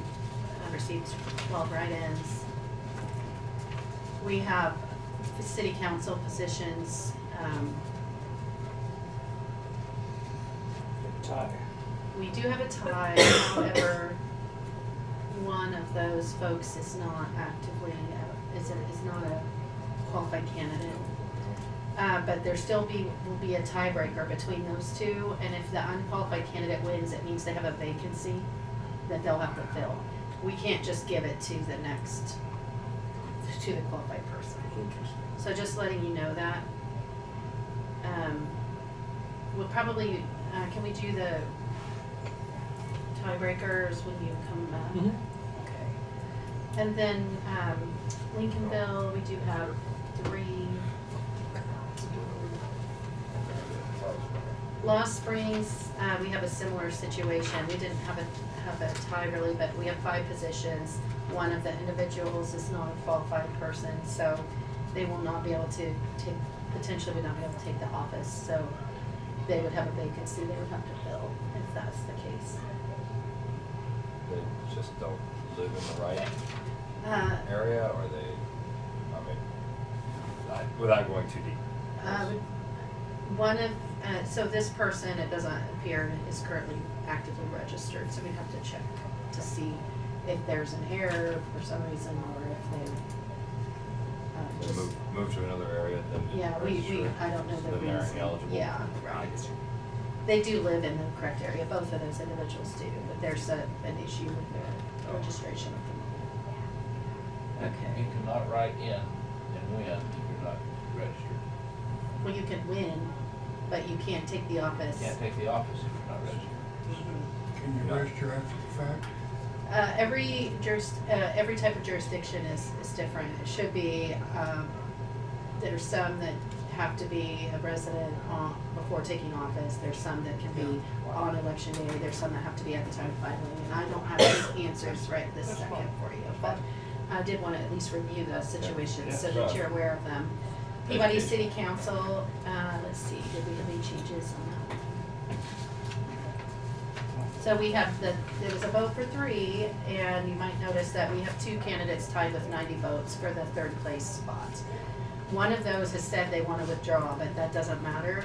received 12 write-ins. We have city council positions, Tie. we do have a tie, however, one of those folks is not actively, is not a qualified candidate. But there still will be a tiebreaker between those 2, and if the unqualified candidate wins, it means they have a vacancy that they'll have to fill. We can't just give it to the qualified person. So just letting you know that. We'll probably, can we do the tiebreakers when you come back? Mhm. Okay. And then, Lincolnville, we do have 3. Lost Springs, we have a similar situation. We didn't have a tie really, but we have 5 positions. One of the individuals is not a qualified person, so they will not be able to potentially would not be able to take the office. So they would have a vacancy they would have to fill if that's the case. They just don't live in the right Uh, area, or they, I mean, without going too deep. One of, so this person, it doesn't appear, is currently actively registered, so we'd have to check to see if there's an error for some reason, or if they, They just, move to another area, then yeah, we, register, I don't know the then they're reason. ineligible. Yeah, right. They do live in the correct area, both of those individuals do, but there's an issue with their registration at the moment. Okay. You cannot write in and win if you're not registered. Well, you can win, but you can't take the office. You can't take the office if you're not registered. Can you register after the fact? Every type of jurisdiction is different. It should be, there's some that have to be a resident before taking office. There's some that can be on election day. There's some that have to be at the time of filing. And I don't have these answers right this second for you, but I did want to at least review the situations so that you're aware of them. Peabody City Council, let's see, did we have any changes on that? So we have there was a vote for 3, and you might notice that we have 2 candidates tied with 90 votes for the 3rd place spot. One of those has said they want to withdraw, but that doesn't matter.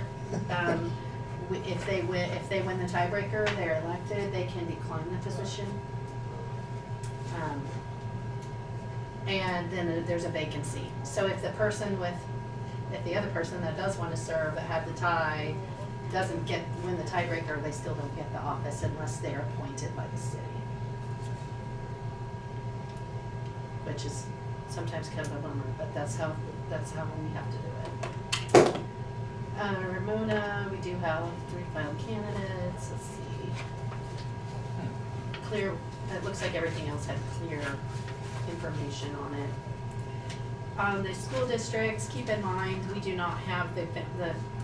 If they win the tiebreaker, they're elected, they can decline the position. And then there's a vacancy. So if the other person that does want to serve that had the tie doesn't win the tiebreaker, they still don't get the office unless they're appointed by the city. Which is sometimes kind of a bummer, but that's how we have to do it. Ramona, we do have 3 filed candidates. Let's see. Clear. It looks like everything else had clear information on it. The school districts, keep in mind, we do not have the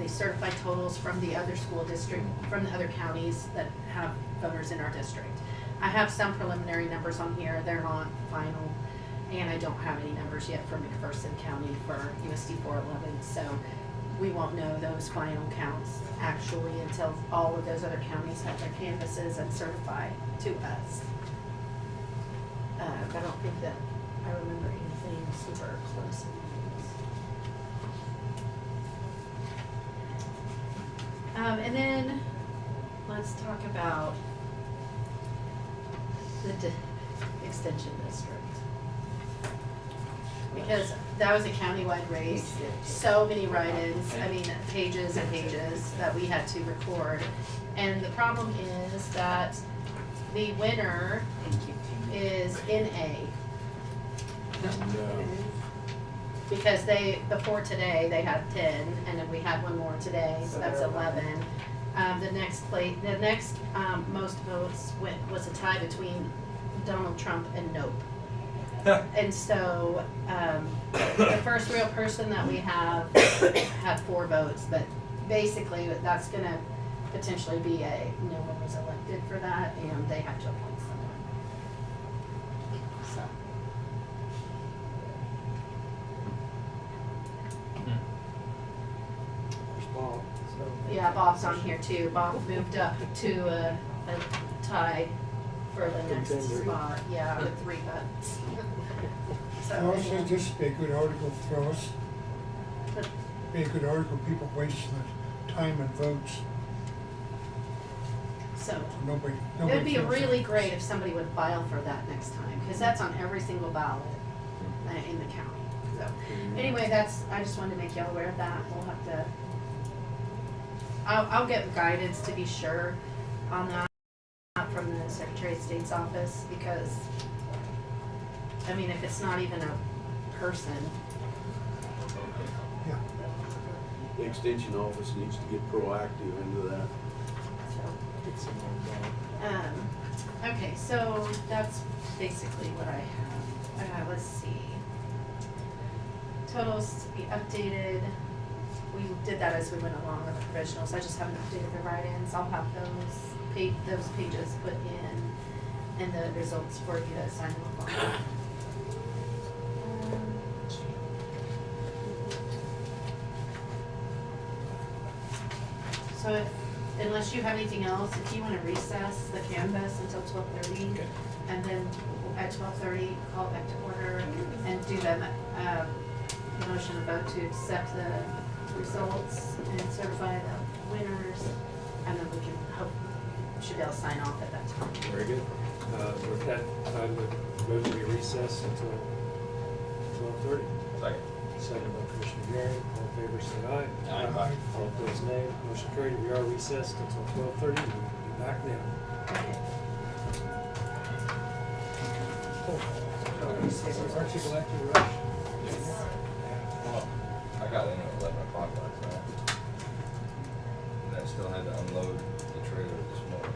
certified totals from the other school district, from the other counties that have voters in our district. I have some preliminary numbers on here. They're not final. And I don't have any numbers yet for McPherson County for USD 411. So we won't know those final counts actually until all of those other counties have their canvases and certify to us. I don't think that I remember anything super close in these. And then let's talk about the extension district. Because that was a countywide race, so many write-ins, I mean, pages and pages that we had to record. And the problem is that the winner is in A. Because before today, they had 10, and then we had one more today, so that's 11. The next most votes was a tie between Donald Trump and Nope. And so, the first real person that we have had 4 votes, but basically that's gonna potentially be no one was elected for that, and they have to appoint someone. So. There's Bob. Yeah, Bob's on here too. Bob moved up to a tie for the next Contender. spot, yeah, with 3 votes. So, Also, this would be a good article for us. Be a good article, people wasting their time and votes. so Nobody it would be feels really it. great if somebody would file for that next time, because that's on every single ballot in the county. So, anyway, I just wanted to make y'all aware of that. We'll have to, I'll get guidance to be sure on that from the Secretary of State's office, because, I mean, if it's not even a person, Yeah. The extension office needs to get proactive into that. Get some more Bob. okay, so that's basically what I have. Let's see. Totals to be updated. We did that as we went along with the provisionals. I just haven't updated the write-ins. I'll have those pages put in and the results for you to sign off on. So unless you have anything else, if you want to recess the canvas until 12:30, Okay. and then at 12:30, call it back to order and do the motion and vote to accept the results and certify the winners, and then we should be able to sign off at that time. Very good. With that, I would move to be recessed until 12:30. Second. Second by Commissioner Gary. All in favor, say aye. Aye. All opposed, nay. Motion carried. We are recessed until 12:30. We'll be back then. Okay. Aren't you glad you rushed? Well, I got in at 11 o'clock last night. And I still had to unload the trailer this morning.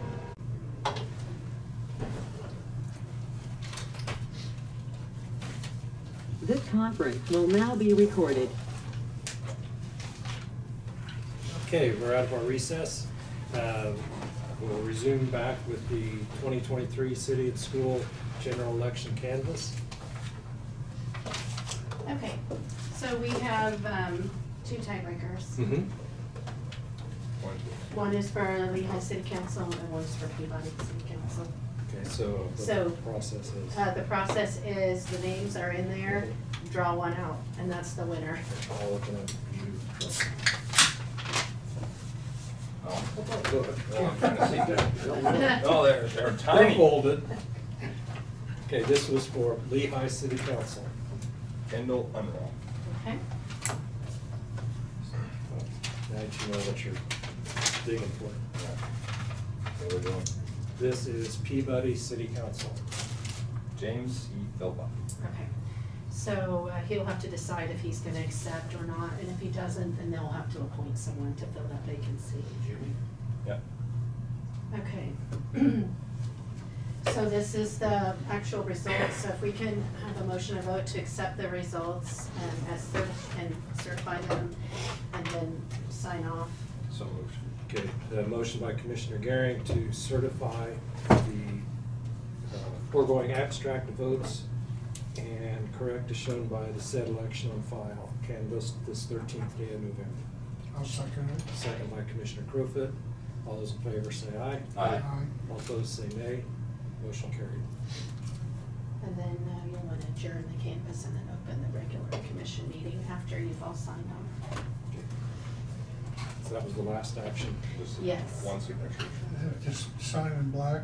This conference will now be recorded. Okay, we're out of our recess. We'll resume back with the 2023 City and School General Election canvass. Okay, so we have two tiebreakers. Mm-hmm. One is for Lehigh City Council and one is for Peabody City Council. Okay, so So, the process is. The process is the names are in there, draw one out, and that's the winner. All looking at you. Oh, I'm trying to see that. Oh, they're tiny. Folded. Okay, this was for Lehigh City Council. Kendall Unruh. Okay, Now that you know what you're digging for. What are we doing? This is Peabody City Council. James E. Philpott. okay. So he'll have to decide if he's gonna accept or not, and if he doesn't, then they'll have to appoint someone to fill that vacancy. Yeah. Okay. So this is the actual results, so if we can have a motion and vote to accept the results and certify them, and then sign off. So moved. Okay, the motion by Commissioner Gehring to certify the foregoing abstract of votes and correct as shown by the said election on file, canvassed this 13th day of November. I'll second it. Second by Commissioner Crowfoot. All those in favor say aye. Aye. All opposed say nay. Motion carried. And then you'll want to adjourn the canvas and then open the regular commission meeting after you've all signed off. Okay. So that was the last action. Just Yes. one signature. Just sign in black,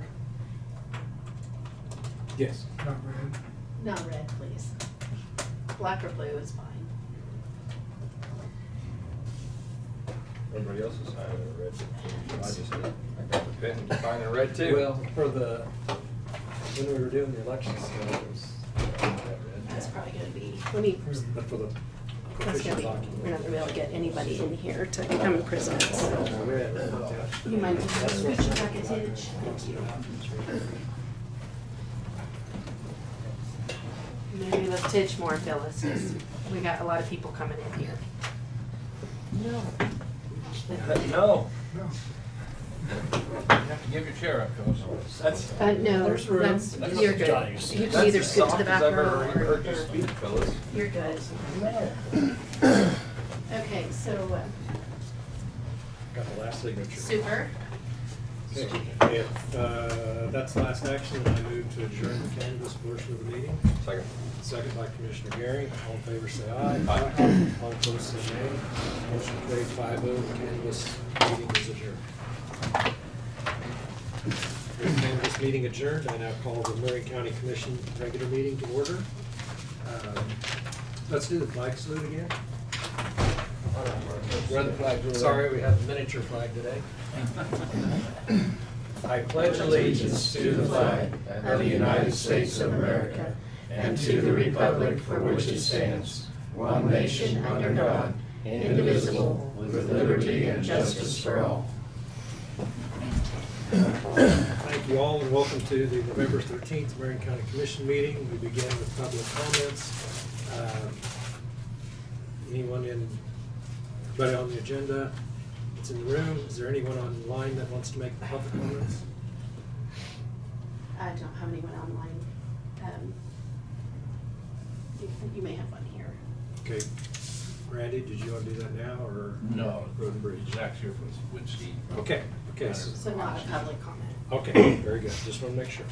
Yes. not red. Not red, please. Black or blue is fine. Everybody else is signing in red. I just did. I got the pen to sign in red too. Well, for the, when we were doing the elections, it was red. That's probably gonna be, let me, But for the that's official gonna be, document. we're not gonna be able to get anybody in here to come and present, so. Red. You mind just reaching back a hinge? Maybe let's tidge more, Phyllis, 'cause we got a lot of people coming in here. No. No. You have to give your chair up, Phyllis. That's. No, There's room. that's, That's you're what good. Johnny's- You can either scoot to the back row That's the softest I've ever heard you or, speak, Phyllis. you're good. Okay, so, Got the last signature. super. Okay, if that's the last action, then I move to adjourn the canvas portion of the meeting. Second. Second by Commissioner Gehring. All in favor say aye. Aye. All opposed say nay. Motion carried 5-0. The canvas meeting is adjourned. With the canvas meeting adjourned, I now call the Marion County Commission regular meeting to order. Let's do the flag salute again. Where the flags are. Sorry, we have a miniature flag today. I pledge allegiance to the flag of the United States of America, and to the republic for which it stands, one nation under God, indivisible, with liberty and justice for all. Thank you all and welcome to the November 13th Marion County Commission meeting. We begin with public comments. Anybody on the agenda that's in the room? Is there anyone online that wants to make public comments? I don't have anyone online. You may have one here. Okay. Randy, did you want to do that now or? No, Road and Bridge, Zach's here with Steve. Okay, okay. So not a public comment. Okay, very good. Just want to make sure.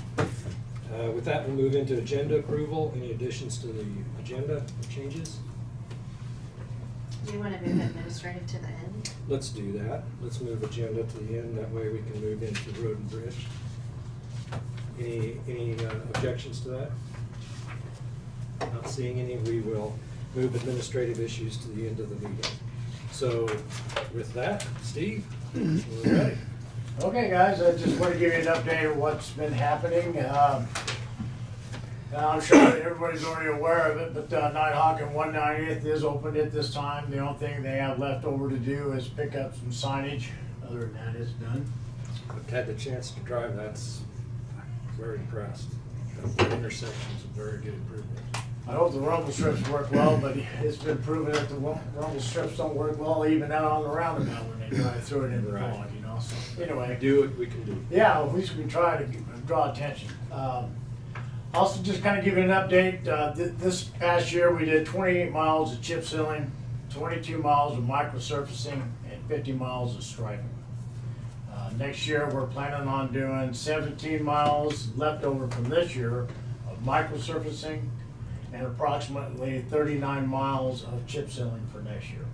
With that, we'll move into agenda approval. Any additions to the agenda or changes? Do you want to move administrative to the end? Let's do that. Let's move agenda to the end. That way we can move into road and bridge. Any objections to that? Not seeing any, we will move administrative issues to the end of the meeting. So with that, Steve, we're ready. Okay, guys, I just want to give you an update of what's been happening. I'm sure everybody's already aware of it, but Nighthawk and 190th is opened at this time. The only thing they have left over to do is pick up some signage. Other than that, it's done. I've had the chance to drive, that's very impressed. That intersection's a very good improvement. I hope the rumble strips work well, but it's been proven that the rumble strips don't work well even out on the roundabout when they drive through it in the Right. fog, you know, so, anyway. Do what we can do. Yeah, at least we try to draw attention. Also, just kind of give you an update, this past year, we did 28 miles of chip sealing, 22 miles of microsurfacing, and 50 miles of striping. Next year, we're planning on doing 17 miles left over from this year of microsurfacing and approximately 39 miles of chip sealing for next year.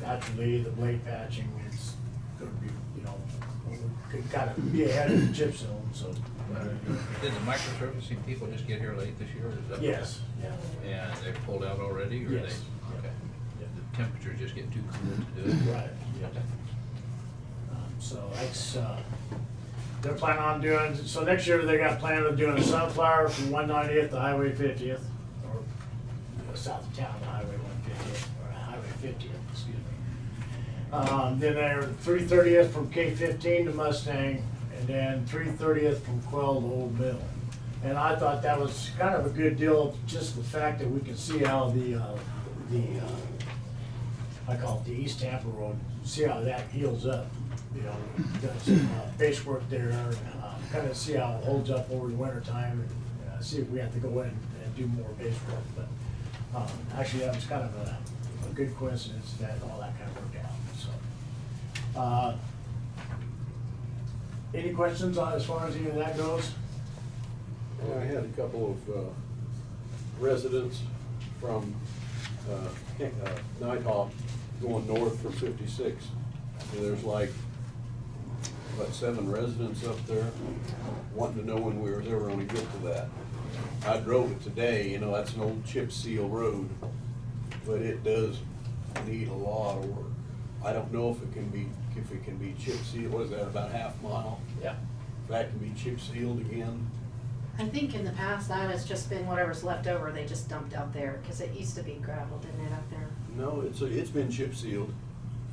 Naturally, the blade patching is gonna be, you know, could kind of be ahead of the chip sealing, so. Did the microsurfacing people just get here late this year? Or is that? Yes, yeah. And they pulled out already, or Yes. they? Okay. Yeah. The temperatures just get too cool to do it? Right, yeah. Okay. So that's, they're planning on doing, so next year they got planned on doing Sunflower from 190th to Highway 50th, or south of town to Highway 150th, or Highway 50th, excuse me. Then they're 330th from K-15 to Mustang, and then 330th from Quell to Old Mill. And I thought that was kind of a good deal, just the fact that we can see how I call it the East Tampa Road, see how that heals up. You know, done some base work there, kind of see how it holds up over the winter time, and see if we have to go in and do more base work. But actually, that was kind of a good coincidence that all that kind of worked out. So, any questions on as far as any of that goes? Well, I had a couple of residents from Nighthawk going north from 56. And there's like, what, 7 residents up there wanting to know when we were ever gonna get to that. I drove it today, you know, that's an old chip seal road, but it does need a lot of work. I don't know if it can be chip sealed, what is that, about half mile? Yeah. If that can be chip sealed again. I think in the past that has just been whatever's left over, they just dumped out there, because it used to be gravel, didn't it, out there? No, it's been chip sealed.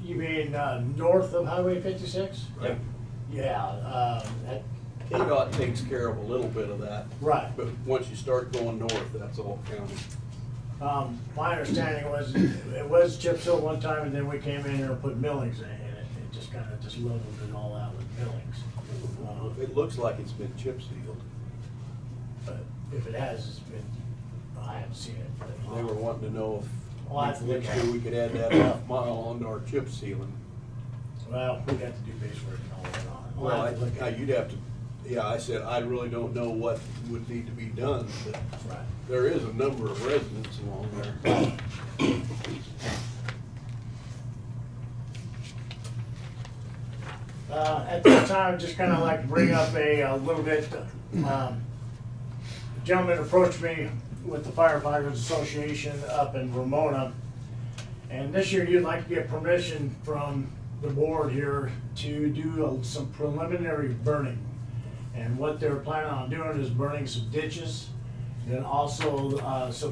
You mean north of Highway 56? Right. Yeah, KDOT takes care of a little bit of that. right. But once you start going north, that's all county. My understanding was it was chip seal one time, and then we came in here and put millings in it. It just kind of just leveled it all out with millings. It looks like it's been chip sealed. But if it has, it's been, I haven't seen it. But, They were wanting to know I'll have if to look next at year it. we could add that half mile onto our chip sealing. Well, we'd have to do base work and all that on it. I'll Well, have to look at it. you'd have to, yeah, I said, I really don't know what would need to be done, but Right. there is a number of residents along there. At this time, just kind of like to bring up a little bit, a gentleman approached me with the Firefighters Association up in Ramona. And this year, you'd like to get permission from the board here to do some preliminary burning. And what they're planning on doing is burning some ditches, and also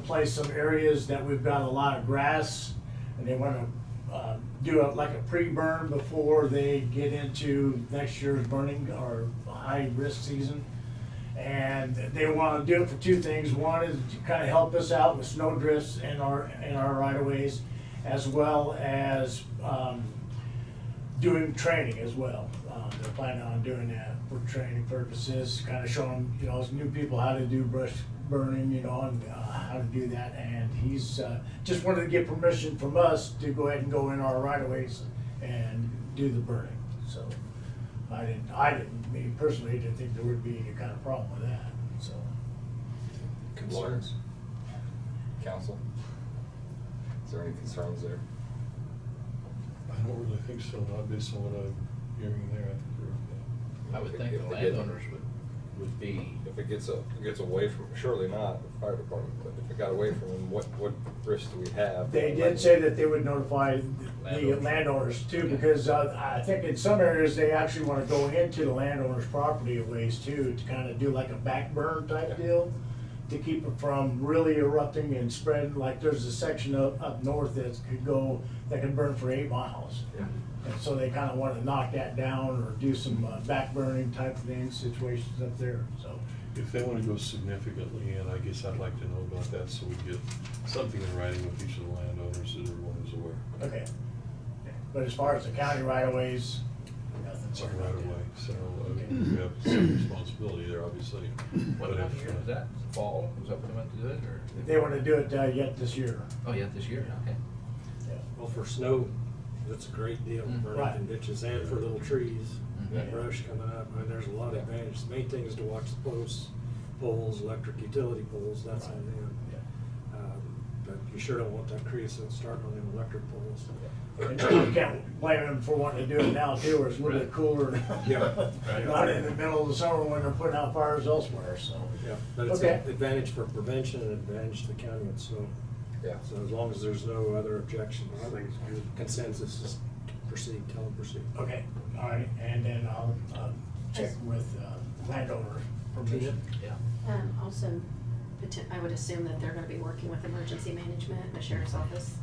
place some areas that we've got a lot of grass, and they want to do like a pre-burn before they get into next year's burning or high-risk season. And they want to do it for 2 things. One is to kind of help us out with snow drifts in our right-of-ways, as well as doing training as well. They're planning on doing that for training purposes, kind of showing, you know, new people how to do brush burning, you know, and how to do that. And he's just wanted to get permission from us to go ahead and go in our right-of-ways and do the burning. So me personally, didn't think there would be any kind of problem with that, so. Concerns? Council? Is there any concerns there? I don't really think so, not based on what I'm hearing there. I think we're okay. I would think the landowners would be, If it gets away from, surely not the fire department, but if it got away from them, what risk do we have? They did say that they would notify the landowners too, because I think in some areas, they actually want to go into the landowner's property a ways too, to kind of do like a back burn type deal, to keep it from really erupting and spreading. Like there's a section up north that can burn for 8 miles. Yeah. And so they kinda wanna knock that down or do some back burning type of things, situations up there, so. If they wanna go significantly in, I guess I'd like to know about that, so we get something in writing with each of the landowners that everyone is aware. Okay. But as far as the county right of ways, It's nothing. right away, so we have some responsibility there, obviously. What But time if, of year was that? Fall? Was that when they went to do it, or? They wanna do it yet this year. Oh, yeah, this year, okay. Yeah. Well, for snow, that's a great deal, burning Right. in ditches, and for little trees, that Mhm. brush coming up, I mean, there's a lot of advantages. The main thing is to watch the posts, poles, electric utility poles, that's on them. But you sure don't want that creosote starting on them electric poles. And you can't blame them for wanting to do it now too, where it's a little bit cooler. Yeah. Not in the middle of the summer when they're putting out fires elsewhere, so. Yeah, but it's Okay. an advantage for prevention and advantage to the county and snow. Yeah. So as long as there's no other objections, I think it's good. Consensus is proceed, tell them proceed. Okay, all right, and then I'll check with landowner permission. Yeah. Also, I would assume that they're gonna be working with emergency management, the sheriff's office.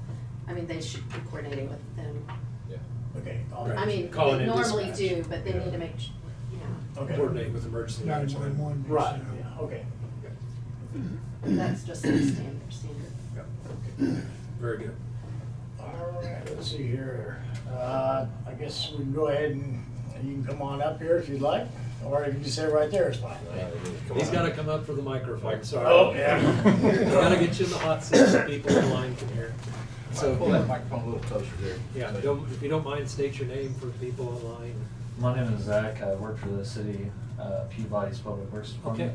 I mean, they should be coordinating with them. Yeah. Okay. I'll- Right. I mean, Calling they in normally dispatch. do, but they Yeah. need to make, Okay. Coordinate with emergency management. 911. Right, yeah, okay. that's just the standard. Yep. Very good. All right, let's see here. I guess we can go ahead and you can come on up here if you'd like, or if you can sit right there, it's fine. He's gotta come up for the microphone, sorry. Oh, yeah. Gotta get you in the hot seat so people in line can hear. So So, pull that microphone a little closer there. yeah, So- if you don't mind, state your name for people online. My name is Zach. I work for the city, Peabody's Public Works Department.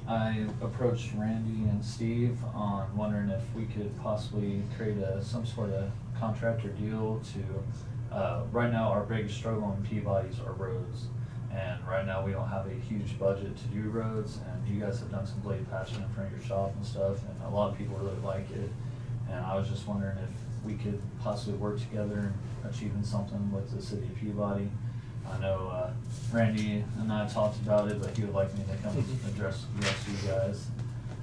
I approached Randy and Steve on wondering if we could possibly create some sort of contract or deal to, right now, our big struggle in Peabody's are roads. And right now, we don't have a huge budget to do roads, and you guys have done some blade patching in front of your shop and stuff, and a lot of people really like it. And I was just wondering if we could possibly work together in achieving something with the city of Peabody. I know Randy and I talked about it, but he would like me to come address you guys,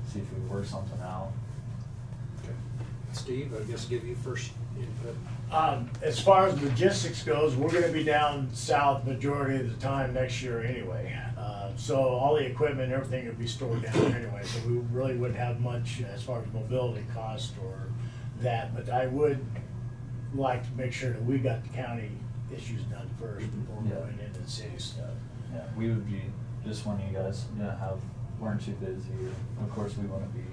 see if we work something out. Okay. Steve, I guess give you first input. As far as logistics goes, we're gonna be down south majority of the time next year anyway. So all the equipment and everything would be stored down there anyway, so we really wouldn't have much as far as mobility cost or that. But I would like to make sure that we got the county issues done first before Yeah. going into the city stuff. Yeah, we would be just wanting you guys, weren't too busy. Of course, we want to be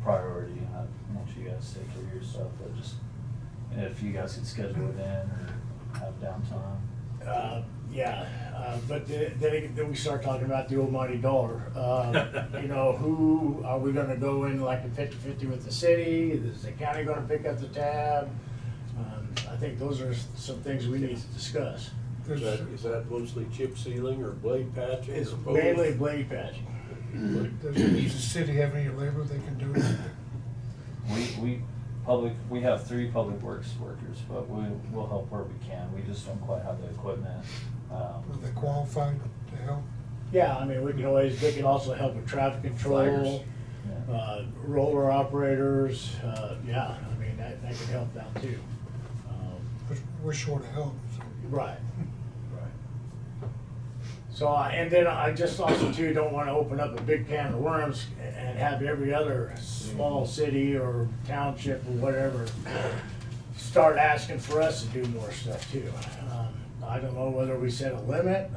priority. I want you guys to take care of your stuff, but just if you guys could schedule it in or have downtime. But then we start talking about the almighty dollar. You know, who, are we gonna go in like a 50-50 with the city? Is the county gonna pick up the tab? I think those are some things we need to discuss. Is that mostly chip sealing or blade patching? It's or both? mainly blade patching. Does the city have any labor they can do it? We have 3 public works workers, but we'll help where we can. We just don't quite have the equipment. Are they qualified to help? Yeah, I mean, they can also help with traffic control, Yeah. roller operators, yeah, I mean, that can help out too. But we're short of help, so. Right. So, and then I just also too don't wanna open up a big can of worms and have every other small city or township or whatever start asking for us to do more stuff too. I don't know whether we set a limit,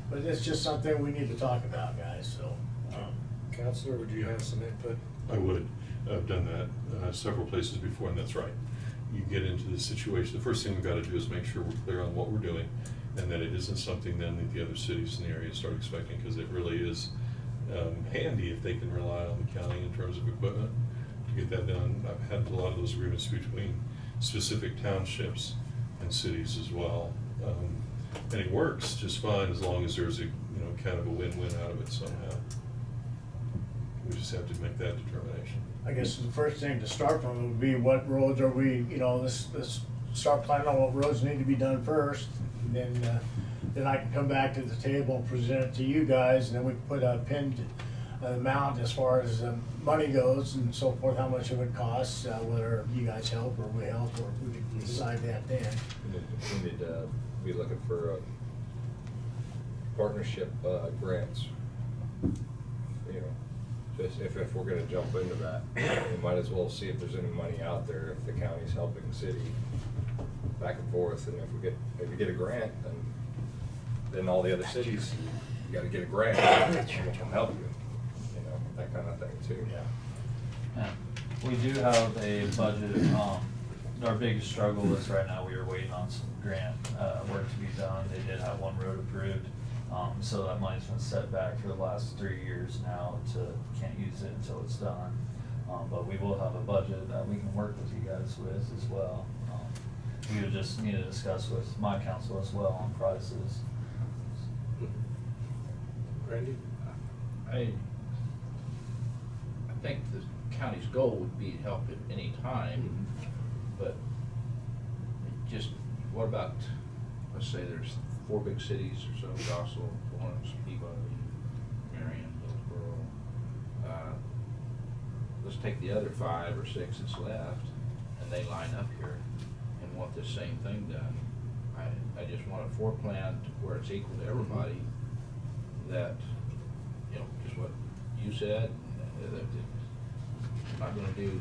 but it's just something we need to talk about, guys, so. Counselor, would you have some input? I would. I've done that several places before, and that's right. You get into the situation, the first thing we've got to do is make sure we're clear on what we're doing, and that it isn't something then that the other cities in the area start expecting, because it really is handy if they can rely on the county in terms of equipment to get that done. I've had a lot of those agreements between specific townships and cities as well. And it works just fine as long as there's a, kind of a win-win out of it somehow. We just have to make that determination. I guess the first thing to start from would be what roads are we, let's start planning on what roads need to be done first. And then I can come back to the table and present it to you guys, and then we can put a amount as far as money goes and so forth, how much it would cost, whether you guys help or we help, or we can decide that then. We need to be looking for partnership grants. You know, just if we're gonna jump into that, we might as well see if there's any money out there, if the county's helping the city back and forth, and if we get a grant, then all the other cities, you gotta get a grant, which will help you know, that kind of thing too. Yeah. We do have a budget, our biggest struggle is right now, we are waiting on some grant, work to be done. They did have one road approved, so that money's been set back for the last 3 years now can't use it until it's done. But we will have a budget that we can work with you guys with as well. We would just need to discuss with my council as well on prices. Randy? I think the county's goal would be to help at any time, but just, what about, let's say there's 4 big cities or so, Gossel, Florence, Peabody, Marion, Hillsborough. Let's take the other 5 or 6 that's left, and they line up here and want this same thing done. I just want a floor plan to where it's equal to everybody, that, you know, just what you said, that I'm not gonna do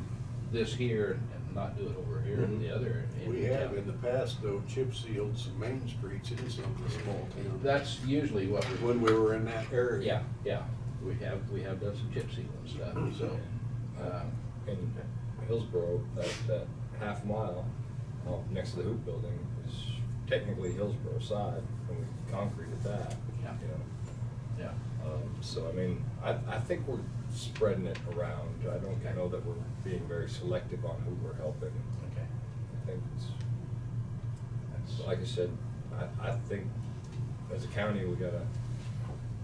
this here and not do it over here and the other. We have in the past, though, chip sealed some main streets in some of the small towns. That's usually what we. When we were in that area. Yeah, we have done some chip seal and stuff, so. In Hillsborough, that half mile next to the hoop building is technically Hillsborough side, and we concreted that. Yeah. You know? Yeah. So, I mean, I think we're spreading it around. I don't know that we're being very selective on who we're helping. Okay. I think like I said, I think as a county, we gotta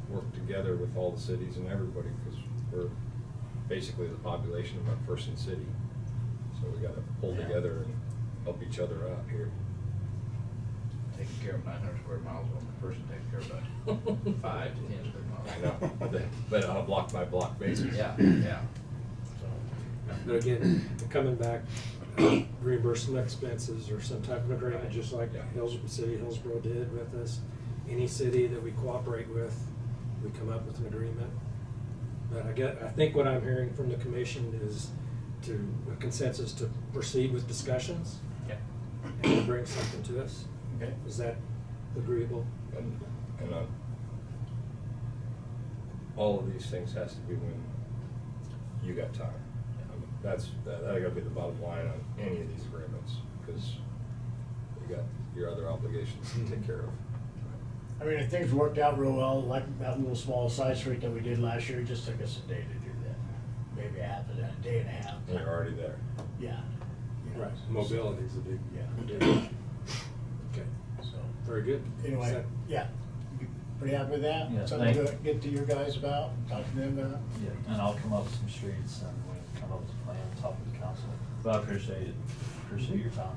work together with all the cities and everybody, because we're basically the population of McPherson City. So we gotta pull together and help each other out here. Taking care of 900 square miles, one person takes care of about 5 to 10 square miles. I know, but on a block by block basis. Yeah. But again, coming back, reimburse some expenses or some type of agreement, just like City Hillsborough did with us. Any city that we cooperate with, we come up with an agreement. But I think what I'm hearing from the commission is a consensus to proceed with discussions. Okay. And to bring something to us. Okay. Is that agreeable? And all of these things has to be when you got time. I mean, that gotta be the bottom line on any of these agreements, because you got your other obligations to take care of. I mean, if things worked out real well, like that little small side street that we did last year, it just took us a day to do that. Maybe a day and a half. And you're already there. Yeah. You know, Right, mobility is a big Yeah. difference. Okay, So, very good. anyway, Is that- yeah. You pretty happy with that? Yeah, Something thank- to get to your guys about, talk to them about? Yeah, and I'll come up with some streets and we can come up with a plan on top of the council. But I appreciate it, appreciate your time.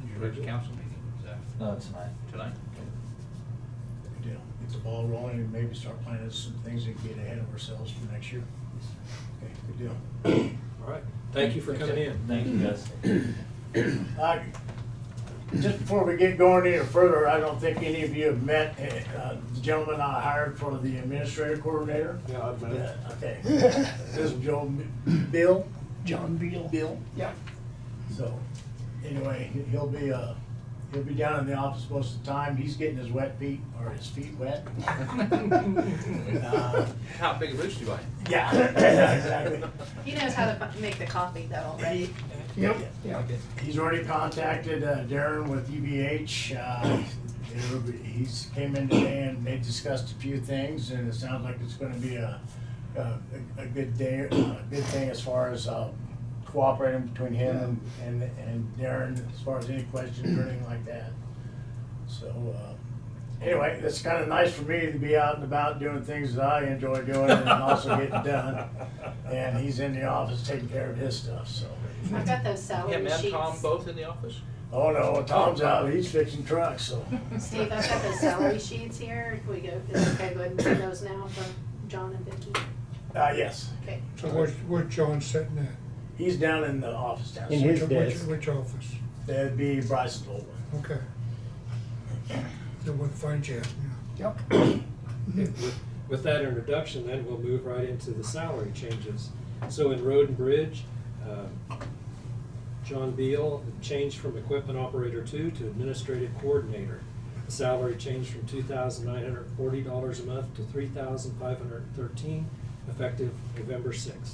Your next council meeting, is that Tonight. tonight? Good deal. Get the ball rolling and maybe start planning some things and get ahead of ourselves for next year. Okay, good deal. All right, thank you for coming in. Thank you, guys. Just before we get going any further, I don't think any of you have met the gentleman I hired for the administrative coordinator. Yeah, I've met him. Okay. This is Bill. John Beal. Bill. Yeah. So, anyway, he'll be down in the office most of the time. He's getting his his feet wet. How big a bridge do you buy? Yeah, exactly. He knows how to make the coffee though already. Yep. He's already contacted Darren with EBH. He's came in today and they discussed a few things, and it sounds like it's gonna be a good day, a good thing as far as cooperating between him and Darren as far as any questions or anything like that. So, anyway, it's kind of nice for me to be out and about doing things that I enjoy doing and also getting done. And he's in the office taking care of his stuff, so. I've got those salary Him and sheets. Tom both in the office? Oh, no, Tom's out, he's fixing trucks, so. Steve, I've got those salary sheets here. Can we go, is it okay, go ahead and do those now for John and Vicky? Yes. Okay. So where's John sitting at? He's down in the office In downstairs. his desk. Which office? That'd be Bryson's old one. Okay. Then we'll find you. Yeah. Yep. With that introduction, then we'll move right into the salary changes. So in Road and Bridge, John Beal changed from Equipment Operator 2 to Administrative Coordinator. The salary changed from $2,940 a month to $3,513, effective November 6th.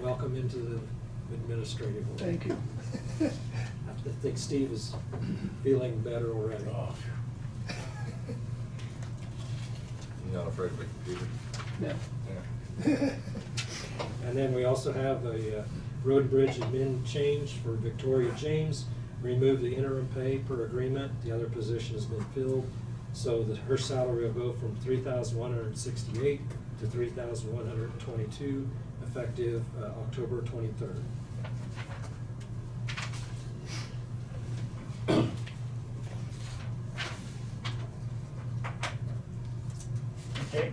Welcome into the administrative world. Thank you. I think Steve is feeling better already. Oh. You're not afraid of a computer? No. Yeah. And then we also have a road and bridge admin change for Victoria James. Remove the interim pay per agreement. The other position has been filled. So that her salary will go from $3,168 to $3,122, effective October 23rd. Okay.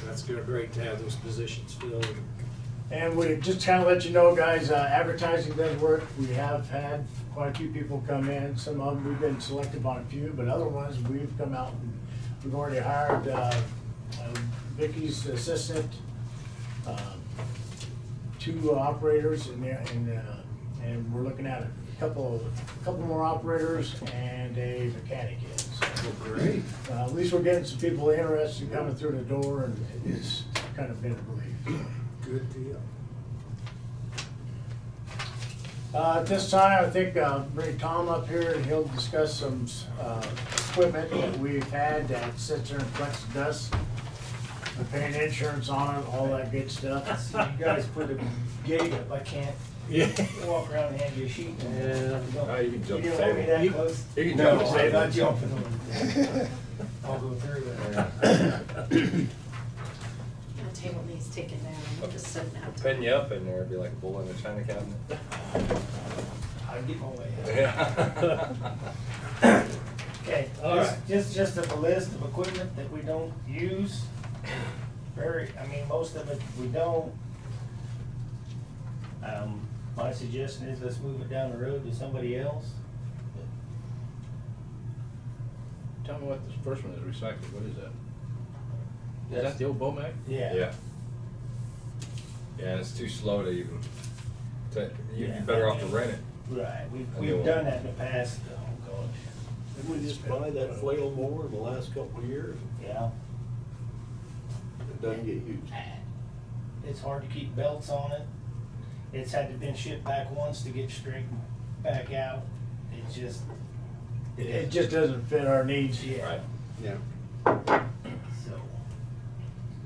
That's great to have those positions filled. And we just kind of let you know, guys, advertising does work. We have had quite a few people come in. Some of them, we've been selective on a few, but other ones, we've come out and we've already hired Vicky's assistant, 2 operators, and we're looking at a couple more operators and a mechanic in. So, Great. at least we're getting some people interested in coming through the door, and it's kind of been a relief. Good deal. At this time, I think I'll bring Tom up here and he'll discuss some equipment that we've had that sits there and collects dust. We're paying insurance on it, all that good stuff. So you guys put a gate up, I can't Yeah. walk around and hand you a sheet. Yeah. Oh, you can jump You the didn't want me that table. close? You can No, jump the I'm table. not jumping over. I'll go through that. The table needs taken down, I'm just sitting out. Pin you up in there, it'd be like a bull in a china cabinet. I'll get my way out. Yeah. Okay, All right. just a list of equipment that we don't use. Most of it we don't. My suggestion is let's move it down the road to somebody else. Tell me what this first one is, recycled, what is that? Is That's- that the old Bomac? Yeah. Yeah. Yeah, and it's too slow to even, you'd Yeah, be better I off to mean- rent it. Right, A new we've one. done that in the past, oh gosh. Didn't we just buy that flail mower in the last couple of years? Yeah. It doesn't get used. It's hard to keep belts on it. It's had to been shipped back once to get straightened back out. It just. It just doesn't fit our needs. Yeah. Right. Yeah. So.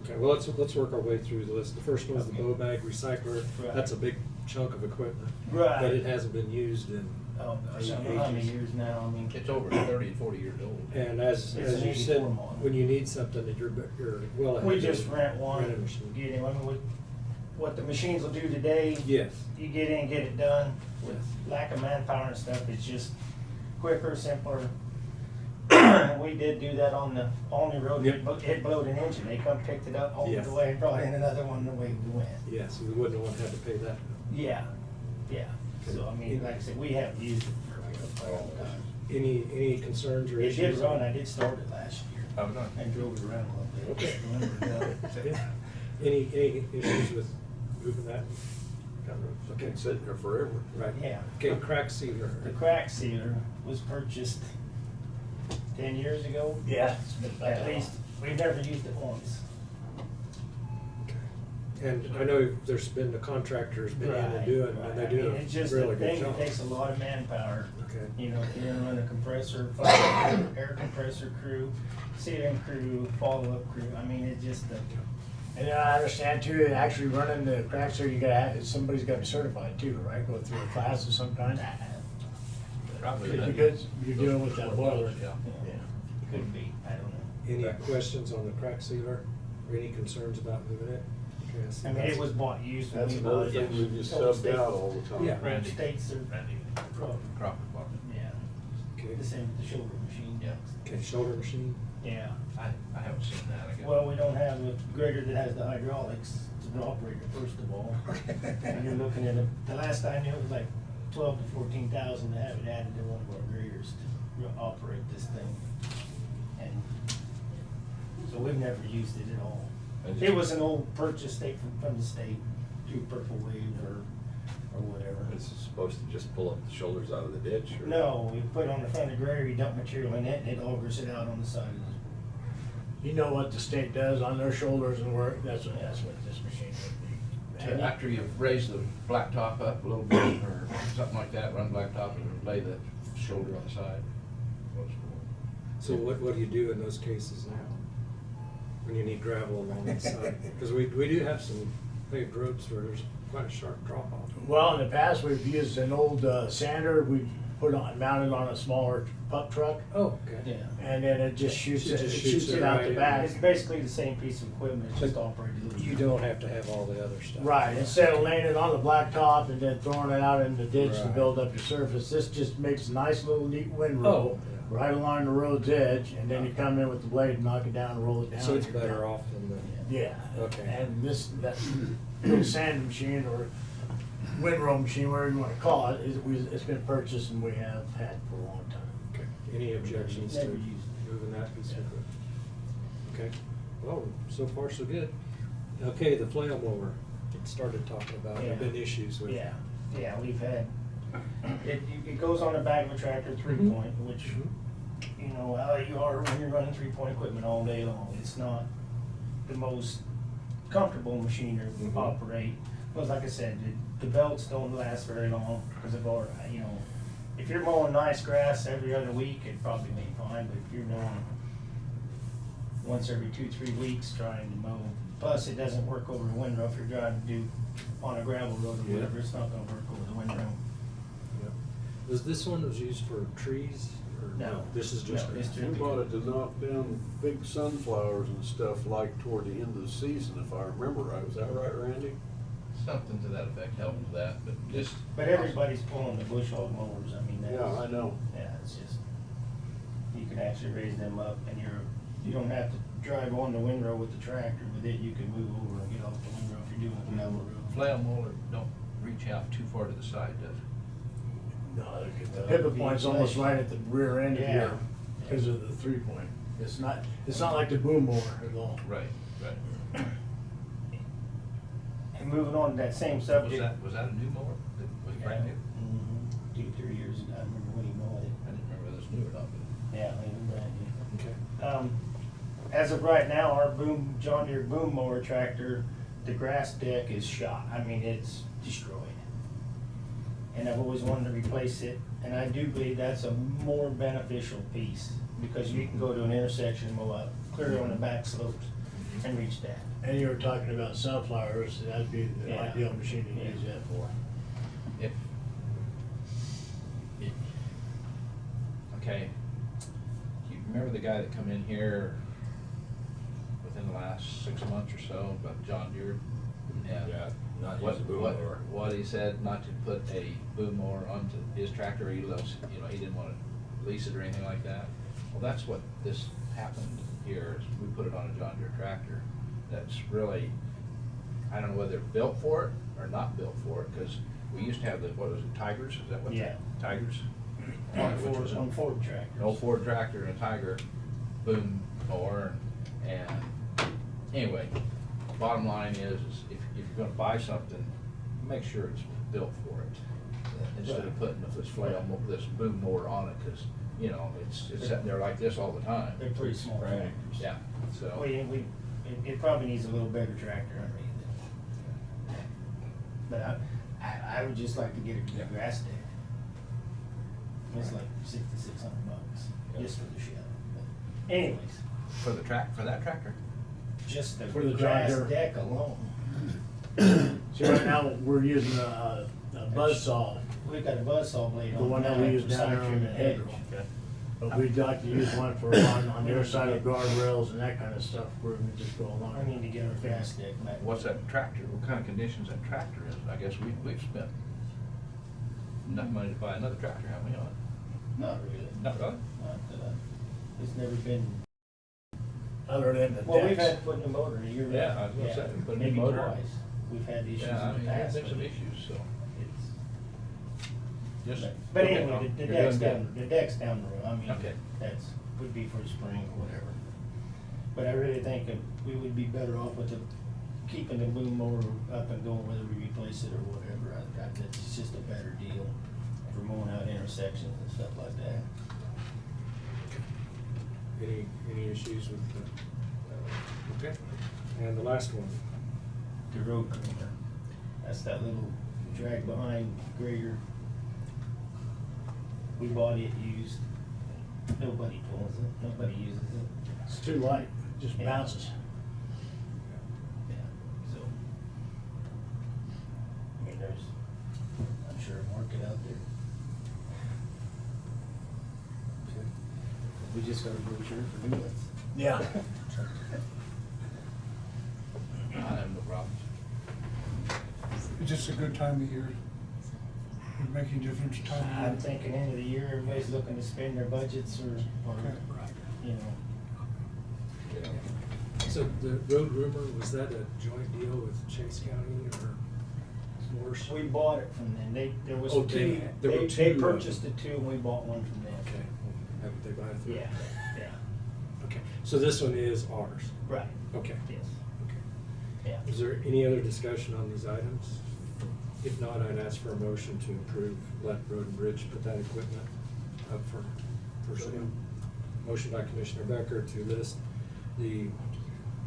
Okay, well, let's work our way through the list. The first one is the Okay. bow bag recycler. Right. That's a big chunk of equipment. Right. But it hasn't been used in Oh, I don't know how many ages. years now, It's over 30, 40 years old. And as It's an you said, 84 model. when you need something that you're well ahead. We of just it, rent one, rent a machine. get in, what the machines will do today. Yes. You get in, get it done. With Yes. lack of manpower and stuff, it's just quicker, simpler. We did do that on the Olney Road, Yep. it blowed an engine, they come picked it up, hauled it Yes. away, and brought in another one the way we went. Yes, we wouldn't have had to pay that. Yeah, yeah, so I mean, like I said, we haven't used it for a long time. Any concerns or It issues? did run, I did start it last year. Have it done. And drove it around a little bit. Okay. Remember, Yeah. Any issues with moving that? down the road? Okay, Been sitting there forever. right. Yeah. Okay, crack sealer. The crack sealer was purchased 10 years ago. Yeah. It's been about At that least, we've never used it once. And I know there's been the contractors been in and doing, and they I do mean, a it's just really a good thing job. that takes a lot of manpower. Okay. You know, if you're gonna run a compressor, fire, air compressor crew, sealing crew, follow-up crew, I mean, it just, And I understand too, that actually running the crack sealer, you gotta have, somebody's gotta be certified too, right? Go through a class of some kind. Probably not. Because you're dealing with that boiler. Yeah. could be, I don't know. Any questions on the crack sealer, or any concerns about moving it? Okay, see, I mean, it that's- was bought used. when That's we another bought thing it. we just Total subbed state- out all the time. Yeah. Randy. States are, Randy Crawford bought it. yeah, Okay. the same with the shoulder machine. Yeah. Okay. Okay, shoulder machine. Yeah. I haven't seen that, I guess. Well, we don't have a grader that has the hydraulics to operate it, first of all. And you're looking at the last I knew, it was like 12 to 14,000 to have it added to one of our graders to operate this thing. And so we've never used it at all. It was an old purchase from the state through Purple Wave or whatever. It's supposed to just pull up the shoulders out of the ditch, or? No, we put it on the front of the grader, you dump material in it, and it augers it out on the side of the. You know what the state does on their shoulders and work, that's what this machine would be. So after you've raised the blacktop up a little bit, or something like that, run blacktop and lay the shoulder on the side. So what do you do in those cases now? When you need gravel along the side? Because we do have some paved roads where there's quite a sharp drop off. Well, in the past, we've used an old sander, we mounted on a smaller pup truck, Oh, okay. Yeah. and then it just shoots it, shoots it out the right back. It's basically the same piece of equipment, it's just operated a little You don't have to have all the other stuff. Right, instead of laying it on the blacktop and then throwing it out in the ditch to Right. build up your surface, this just makes a nice little neat windrow Oh, right along the road's edge, and then you come in with the blade and knock it down and roll it down. So it's and you're better done. off than the. Yeah. Okay. And that little sand machine or windrow machine, whatever you wanna call it, it's been purchased and we have had for a long time. Okay. Any objections to Never used it. moving that piece of equipment? Okay, well, so far so good. Okay, the flail mower, it started talking about, there have been issues with. Yeah, we've had, it goes on the back of a tractor, Mhm. 3-point, which, you know, how you are when you're running 3-point equipment all day long. It's not the most comfortable machinery to Mhm. operate. But like I said, the belts don't last very long, because of our, you know, if you're mowing nice grass every other week, it'd probably be fine, but if you're mowing once every 2-3 weeks trying to mow, plus it doesn't work over the windrow if you're driving to do on a gravel road or Yeah. whatever, it's not gonna work over the windrow. Yeah. Was this one was used for trees or? No. This is just. No, it's You bought it to knock down big sunflowers and stuff like toward the end of the season, if I remember right. Was that right, Randy? Something to that effect, help with that, but just. But everybody's pulling the bush hog mowers, I mean, that's. Yeah, I know. Yeah, it's just, you can actually raise them up and you don't have to drive on the windrow with the tractor. With it, you can move over and get off the windrow if you're doing a gravel road. Flail mower don't reach out too far to the side, does it? No, the pivot point's almost right at the rear end of Yeah. here, because of the 3-point. It's not like the boom mower at all. Right, right. And moving on to that same Was subject. that a new mower? Was it brand new? Mhm. 2-3 years ago, I remember when he mowed it. I didn't remember whether it was new or not, but. Yeah, it was brand new. Okay. As of right now, our John Deere boom mower tractor, the grass deck is shot. I mean, it's destroyed. And I've always wanted to replace it, and I do believe that's a more beneficial piece, because you can go to an intersection and mow up, clear on the back slopes, and reach that. And you were talking about sunflowers, that'd be the Yeah. ideal machine to use that for. If, okay, you remember the guy that come in here within the last 6 months or so about John Deere? And Yeah, not what- use a boom what- mower. What he said, not to put a boom mower onto his tractor, he loves, you know, he didn't wanna lease it or anything like that. Well, that's what this happened here, is we put it on a John Deere tractor. That's really, I don't know whether they're built for it or not built for it, cause we used to have the, what was it, Tigers, is that what? Yeah. Tigers? On Which was on Ford tractors. an old Ford tractor and a Tiger boom mower, and anyway, bottom line is if you're gonna buy something, make sure it's built for it. Instead of putting this boom mower on it, cause, you know, it's sitting there like this all the time. They're pretty small Right. tractors. Yeah, so. It probably needs a little better tractor underneath it. But I would just like to get a grass deck. It's like $6,600 just for the shed. But anyways, For that tractor? just the For the grass John Deere. deck alone. See, right now, we're using a buzzsaw, We've got a buzzsaw blade the on. one that we use down there on the hedge. But we'd like to use one for on the other side of guardrails and that kind of stuff, where we can just go along. I need to get our grass deck back. What's that tractor, what kind of conditions that tractor is? I guess we've spent enough money to buy another tractor, haven't we, on it? Not really. Not really? Not that it's it's never been, Other than the well, we've decks. had to put in a motor, you're right. Yeah, I was gonna say, put a new maybe motor. twice. We've had issues in Yeah, I the mean, past. there's some but issues, so. it's- Just. But okay, anyway, Tom, the you're deck's doing down, the deck's down the road, I mean, Okay. that's, would be for spring or whatever. But I really think that we would be better off with keeping the boom mower up and going, whether we replace it or whatever. It's just a better deal for mowing out intersections and stuff like that. Any issues with the, okay, and the last one? The road cleaner, that's that little drag behind grader. We bought it used, nobody pulls it, nobody uses it. It's too light, it just Yeah. bounces. Yeah, so. I mean, there's, I'm sure a market out there. We just got a brochure for new ones. Yeah. I have no problems. It's just a good time of year. Would make any difference time of year. I'm thinking end of the year, everybody's looking to spend their budgets or, Okay. you know. Yeah. So the road rumor, was that a joint deal with Chase County or Morse? We bought it from them, there was Oh, two, there were they two of them. purchased the two and we bought one from them. Okay, haven't they buy it through? Yeah, yeah, Okay, so this one is ours? right, Okay. yes, Okay. yeah. Is there any other discussion on these items? If not, I'd ask for a motion to approve, let Road and Bridge put that equipment up for sale. Motion by Commissioner Becker to list the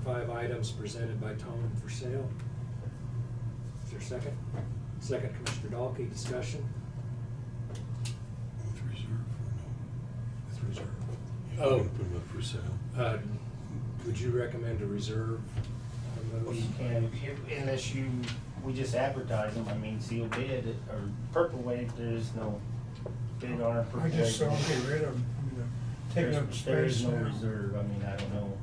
5 items presented by Tom for sale. Is there a second? Second, Commissioner Dalkey, discussion? With reserve or no? With reserve. Yeah, Oh. we're gonna put them up for sale. Would you recommend a reserve on Well, those? you can, unless we just advertise them, I mean, sealed bid, or Purple Wave, there's no bid on it. I just saw get rid of them. I mean, taking up space now. There is no reserve, I mean, I don't know,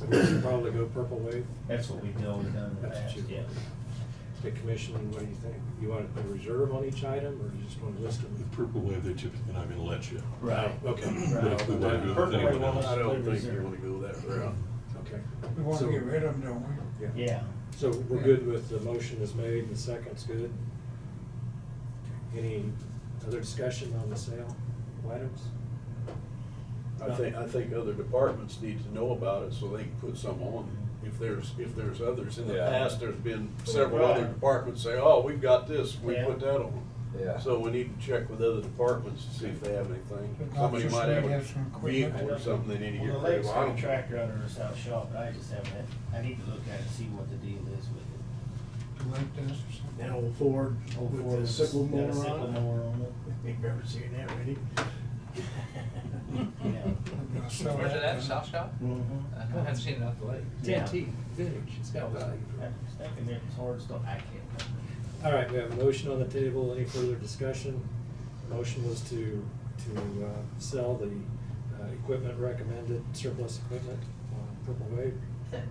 We should probably go Purple Wave. that's what we've always done in the That's past, what you- yeah. The commission, what do you think? You want to put a reserve on each item, or you just want to list them? The purple wave, they're typically not gonna let you. Right. Okay. But if we wanna do Purple anything Wave else. won't I don't put a think you reserve. wanna go that route. Okay. We want So- to get rid of them, don't we? Yeah. So we're good with the motion is made, and the second's good? Any other discussion on the sale items? I think other departments need to know about it so they can put some on. If there's others, in the Yeah. past, there's been several other Right. departments say, oh, we've got this, we Yeah. put that on. Yeah. So we need to check with other departments to see if they have anything. But not Somebody just might we have have some a equipment. vehicle or something they need to get Well, the rid lake's of. I got a don't- tractor out of our south shop, but I just haven't, I need to look at it and see what the deal is with it. The lake does or something. That old Ford Old with Ford the sickle got a mower sickle on it. mower on it. You've ever seen that, really? Yeah. I'm gonna sell Where's it that at, to- South Shop? Mhm. I haven't seen it out the lake. It's Yeah. antique, vintage, it's got value. I was thinking it's hard stuff, I can't remember. All right, we have a motion on the table. Any further discussion? Motion was to sell the equipment recommended, surplus equipment on Purple Wave.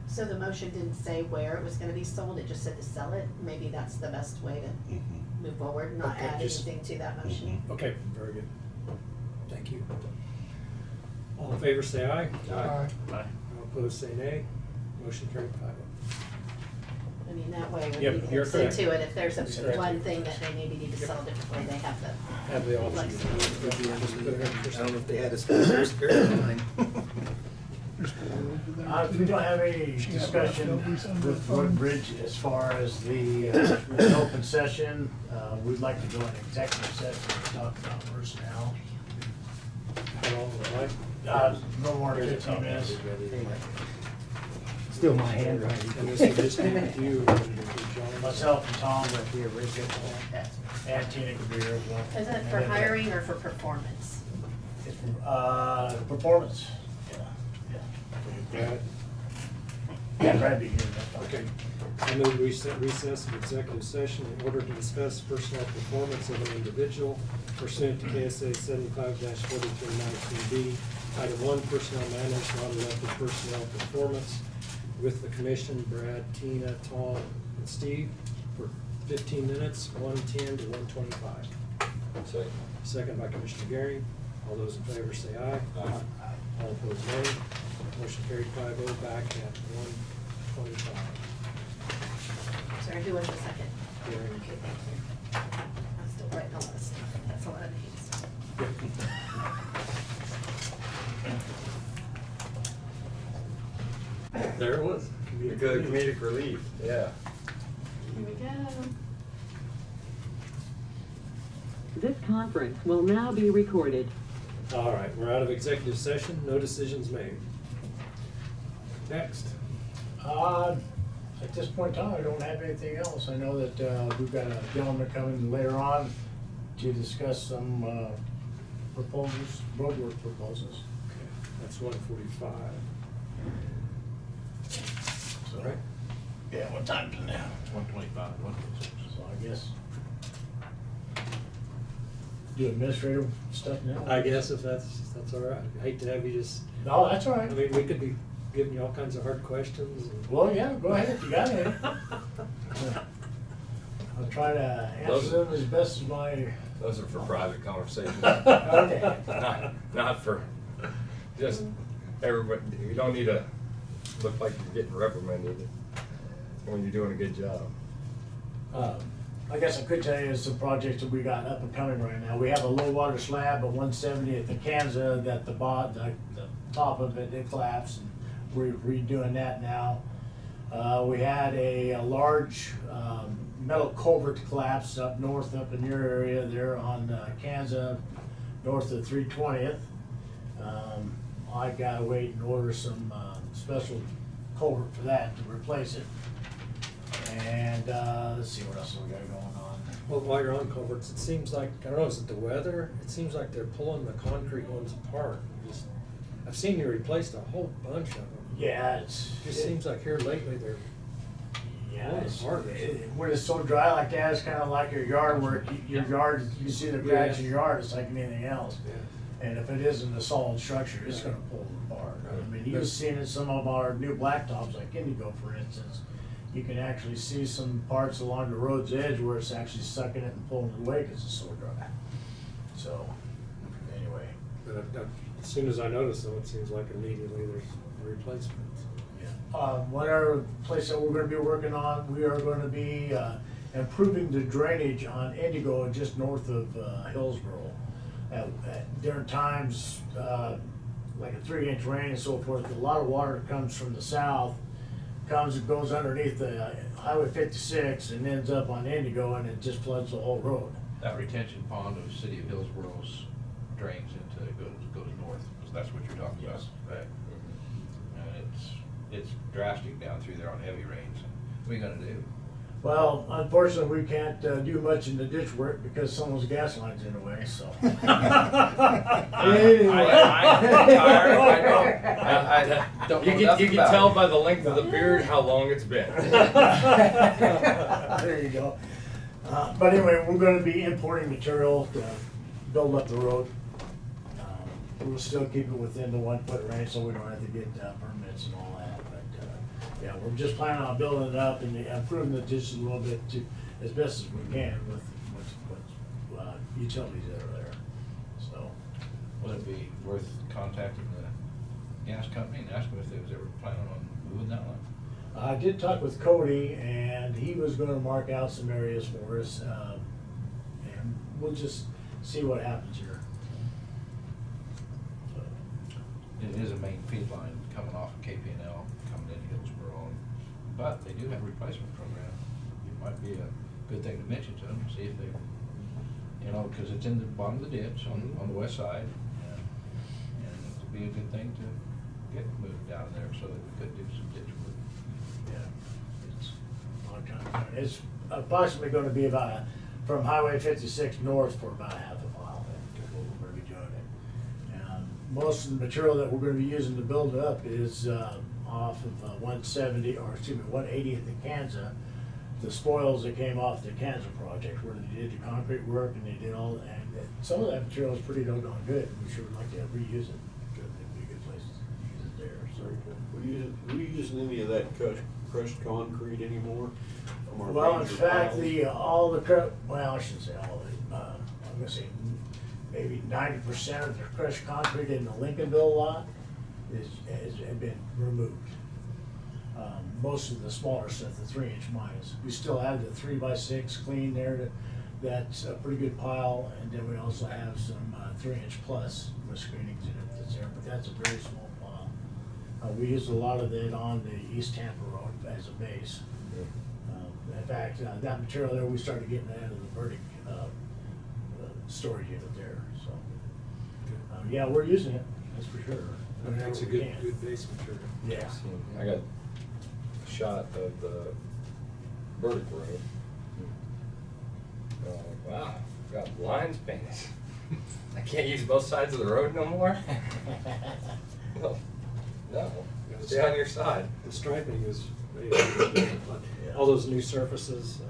So the motion didn't say where it was gonna be sold, it just said to sell it? Maybe that's the best way to Mhm. move forward, not Okay, add just- anything to that motion. Mhm. Okay, very good. Thank you. All in favor, say aye. Aye. Aye. All opposed, say nay. Motion carried 5-0. I mean, that way, when Yep, we you're see correct. to it, if there's That's a correct. one thing that they maybe need to sell differently, they have the. Have the option. flexibility. I don't know if they had a special spirit in mind. If we don't have any discussion with Woodbridge as far as the open session, we'd like to go into executive session to talk about personnel. How long would it No more than 15 minutes. Still my handwriting. And this would just be with you and with John? Myself and Tom with the original, and Tina Kabir as well. Is it for And then, hiring or for performance? It's for, performance, yeah. Brad? Yeah, Brad be here, that's fine. Okay. I move recess of executive session in order to discuss personal performance of an individual pursuant to KSA 75-4319B. Item 1, personnel matters, non-elected personnel performance with the commission, Brad, Tina, Tom, and Steve for 15 minutes, 1:10 to 1:25. Second. Second by Commissioner Gary. All those in favor say aye. Aye. All Opposed, nay. Motion carried 5-0, back at 1:25. Sorry, who was the second? Gary. Okay, thank you. I'm still writing on this. That's a lot of names. There it was. Good comedic relief, yeah. Here we go. This conference will now be recorded. All right, we're out of executive session, no decisions made. Next. At this point in time, I don't have anything else. I know that we've got a gentleman coming later on to discuss some proposals, roadwork proposals. Okay, that's 1:45. So, Right. yeah, what time is it now? 125, 126. So I guess do administrative stuff now. I guess if that's all right. I hate to have you just, No, that's all I right. mean, we could be giving you all kinds of hard questions. And Well, yeah, go ahead if you got any. I'll try to answer them as best as my. Those are for private conversations. Okay. Not for, just everybody, you don't need to look like you're getting reprimanded when you're doing a good job. I guess I could tell you some projects that we got up and coming right now. We have a low water slab at 170 at the Kansas that the top of it collapsed, and we're redoing that now. We had a large metal culvert collapse up north, up in your area there on Kansas, north of 320th. I gotta wait and order some special culvert for that to replace it. And let's see what else we got going on. well, while you're on culverts, it seems like, I don't know, is it the weather? It seems like they're pulling the concrete ones apart. I've seen you replaced a whole bunch of them. Yeah, It just seems like here lately they're yeah, pulling apart. when it's so dry like that, it's kind of like your yard work. Your yard, you see the cracks in your yard, it's like anything else. Yeah. And if it isn't a solid structure, it's gonna pull it apart. I mean, you've seen it, some of our new blacktops, like Indigo, for instance. You can actually see some parts along the road's edge where it's actually sucking it and pulling it away because it's so dry. So, anyway. But as soon as I notice them, it seems like immediately there's replacements. One other place that we're gonna be working on, we are gonna be improving the drainage on Indigo just north of Hillsborough. During times, like a 3-inch rain and so forth, a lot of water comes from the south, comes and goes underneath the Highway 56 and ends up on Indigo, and it just floods the whole road. That retention pond of City of Hillsborough's drains into, goes north, because that's what you're talking about. Yes. Right. And it's drastic down through there on heavy rains. What are you gonna do? Well, unfortunately, we can't do much in the ditch work because someone's gas line's in the way, so. I don't You know can, enough you can about tell it. by the length of the beard how long it's been. There you go. But anyway, we're gonna be importing material to build up the road. We'll still keep it within the 1 foot range so we don't have to get permits and all that, but, yeah, we're just planning on building it up and improving the ditches a little bit to, as best as we can with utilities that are there, so. Would it be worth contacting the gas company and asking if they was ever planning on moving that one? I did talk with Cody, and he was gonna mark out some areas for us, and we'll just see what happens here. So, It is a main feed line coming off of KP&L, coming into Hillsborough, but they do have a replacement program. It might be a good thing to mention to them, see if they, because it's in the bottom of the ditch on the west side, and it would be a good thing to get moved down there so that we could do some ditch work. yeah, it's a long time coming. It's approximately gonna be about, from Highway 56 north for about half a mile, we're gonna be doing it. And most of the material that we're gonna be using to build it up is off of 170, or excuse me, 180th in Kansas. The spoils that came off the Kansas project, where they did the concrete work and they did all, and some of that material is pretty doggone good. We sure would like to reuse it. It'd be a good place to use it there, so. We using any of that crushed concrete anymore? from our Well, in major fact, piles? well, I shouldn't say all of it, I'm gonna say maybe 90% of the crushed concrete in the Lincolnville lot had been removed. Most of the smaller stuff, the 3-inch mines. We still have the 3x6 clean there, that's a pretty good pile, and then we also have some 3-inch plus with screenings in it that's there, but that's a very small pile. We use a lot of it on the East Tampa Road as a base. In fact, that material there, we started getting out of the Burdick storage unit there, so. Yeah, we're using it, that's for sure. That makes a Whenever we good, can. good base material. Yeah. I got a shot of the Burdick road. Wow, got lines painted. I can't use both sides of the road no more? Well, no, stay on your side. The striping is different. All those new surfaces,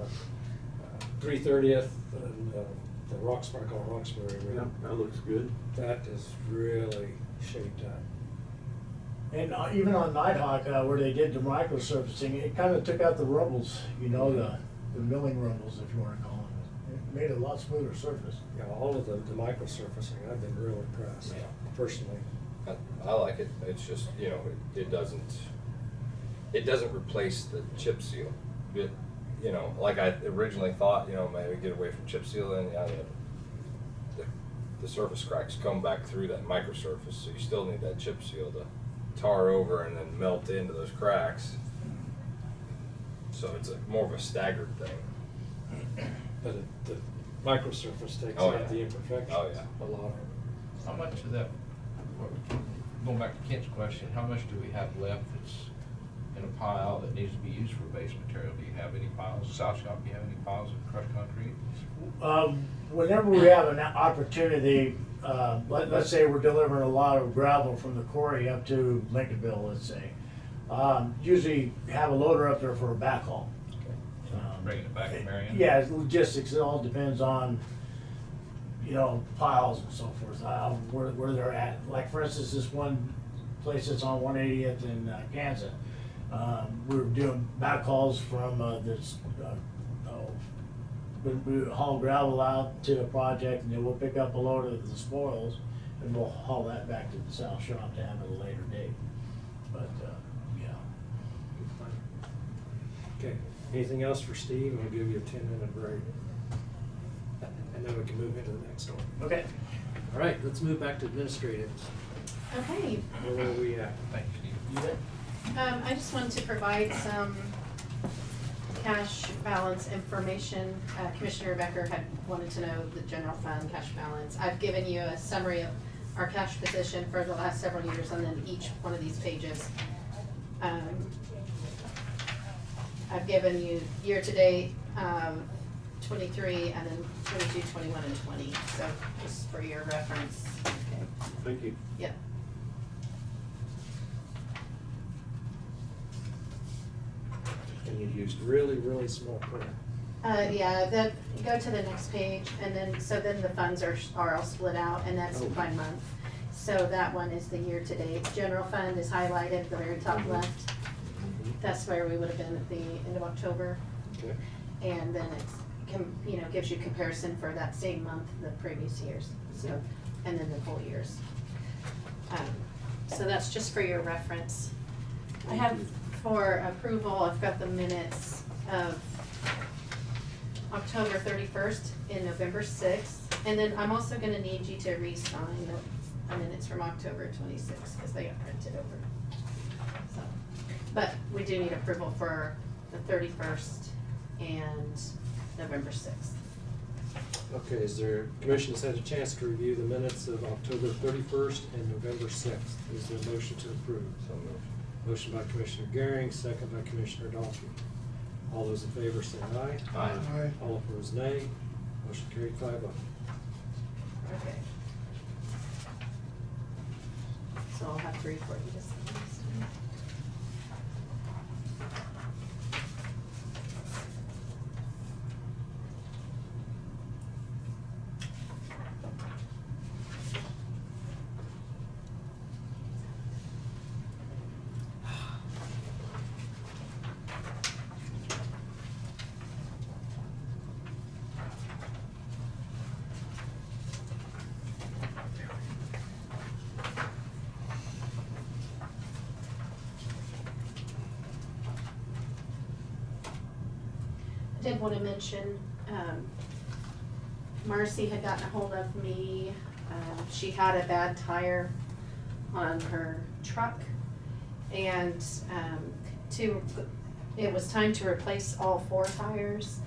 330th and the Roxbury, called Roxbury Road. That looks good. That is really shaped up. And even on Nighthawk, where they did the microsurfacing, it kind of took out the rumbles, you know, the milling rumbles, if you want to call them. It made it a lot smoother surface. Yeah, all of the microsurfacing, I've been real impressed, Yeah. personally. I like it, it's just, you know, it doesn't replace the chip seal. It, you know, like I originally thought, you know, maybe get away from chip seal, and yeah, the surface cracks come back through that microsurface, so you still need that chip seal to tar over and then melt into those cracks. So it's more of a staggered thing. But the microsurface takes Oh, out yeah. the imperfections. Oh, yeah. A lot of it. How much of that, going back to Kent's question, how much do we have left that's in a pile that needs to be used for base material? Do you have any piles? South Shop, do you have any piles of crushed concrete? Whenever we have an opportunity, let's say we're delivering a lot of gravel from the quarry up to Lincolnville, let's say. Usually have a loader up there for a backhaul. Bringing it back to Marion? Yeah, it's logistics, it all depends on, you know, piles and so forth, where they're at. Like for instance, this one place that's on 180th in Kansas, we were doing backhauls from we haul gravel out to a project, and then we'll pick up a load of the spoils, and we'll haul that back to the South Shop to have at a later date. But, yeah. Okay, anything else for Steve? I'll give you a 10-minute break. And then we can move into the next one. Okay. All right, let's move back to administrative. Okay. Where were we at? Thank you, Steve. You bet. I just wanted to provide some cash balance information. Commissioner Becker had wanted to know the general fund cash balance. I've given you a summary of our cash position for the last several years on then each one of these pages. I've given you year-to-date 23, and then 22, 21, and 20. So just for your reference. Okay. Thank you. Yep. And you used really, really small print. Yeah, go to the next page, and then, so then the funds are all split out, and that's Oh. by month. So that one is the year-to-date. General fund is highlighted at the very top left. That's where we would have been at the end of October. Okay. And then it's, gives you comparison for that same month, the previous years, so, and then the full years. So that's just for your reference. I have for approval, I've got the minutes of October 31st and November 6th. And then I'm also gonna need you to re-sign the minutes from October 26th, because they got printed over. So, but we do need approval for the 31st and November 6th. Okay, is there, commission has had a chance to review the minutes of October 31st and November 6th. Is there a motion to approve? So moved. Motion by Commissioner Gehring, second by Commissioner Daltrey. All those in favor say aye. Aye. Aye. All opposed, nay. Motion carried 5-0. Okay. So I'll have to report you to sign this. did want to mention, Marcy had gotten a hold of me. She had a bad tire on her truck, and it was time to replace all 4 tires.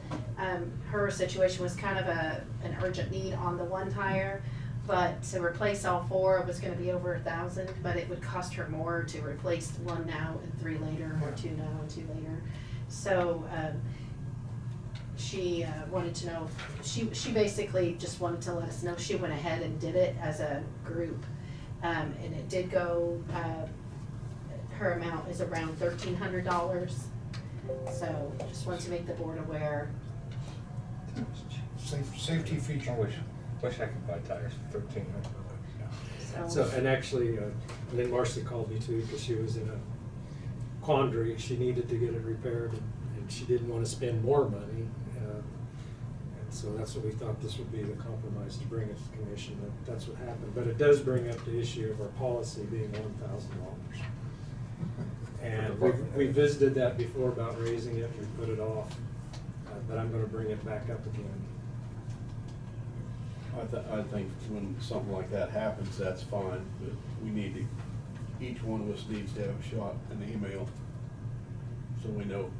Her situation was kind of an urgent need on the one tire, but to replace all 4 was gonna be over $1,000, but it would cost her more to replace 1 now and 3 later, or 2 now and 2 later. So, she wanted to know, she basically just wanted to let us know she went ahead and did it as a group. And it did go, her amount is around $1,300. So just wanted to make the board aware. Safety I feature. wish I could buy tires for $1,300. So, and actually, I think Marcy called me too, because she was in a quandary. She needed to get it repaired, and she didn't want to spend more money. And so that's what we thought this would be the compromise, to bring it to the commission, that's what happened. But it does bring up the issue of our policy being $1,000. And we visited that before about raising it, we put it off, but I'm gonna bring it back up again. I think when something like that happens, that's fine, but we need to, each one of us needs to have a shot in the email, so we know.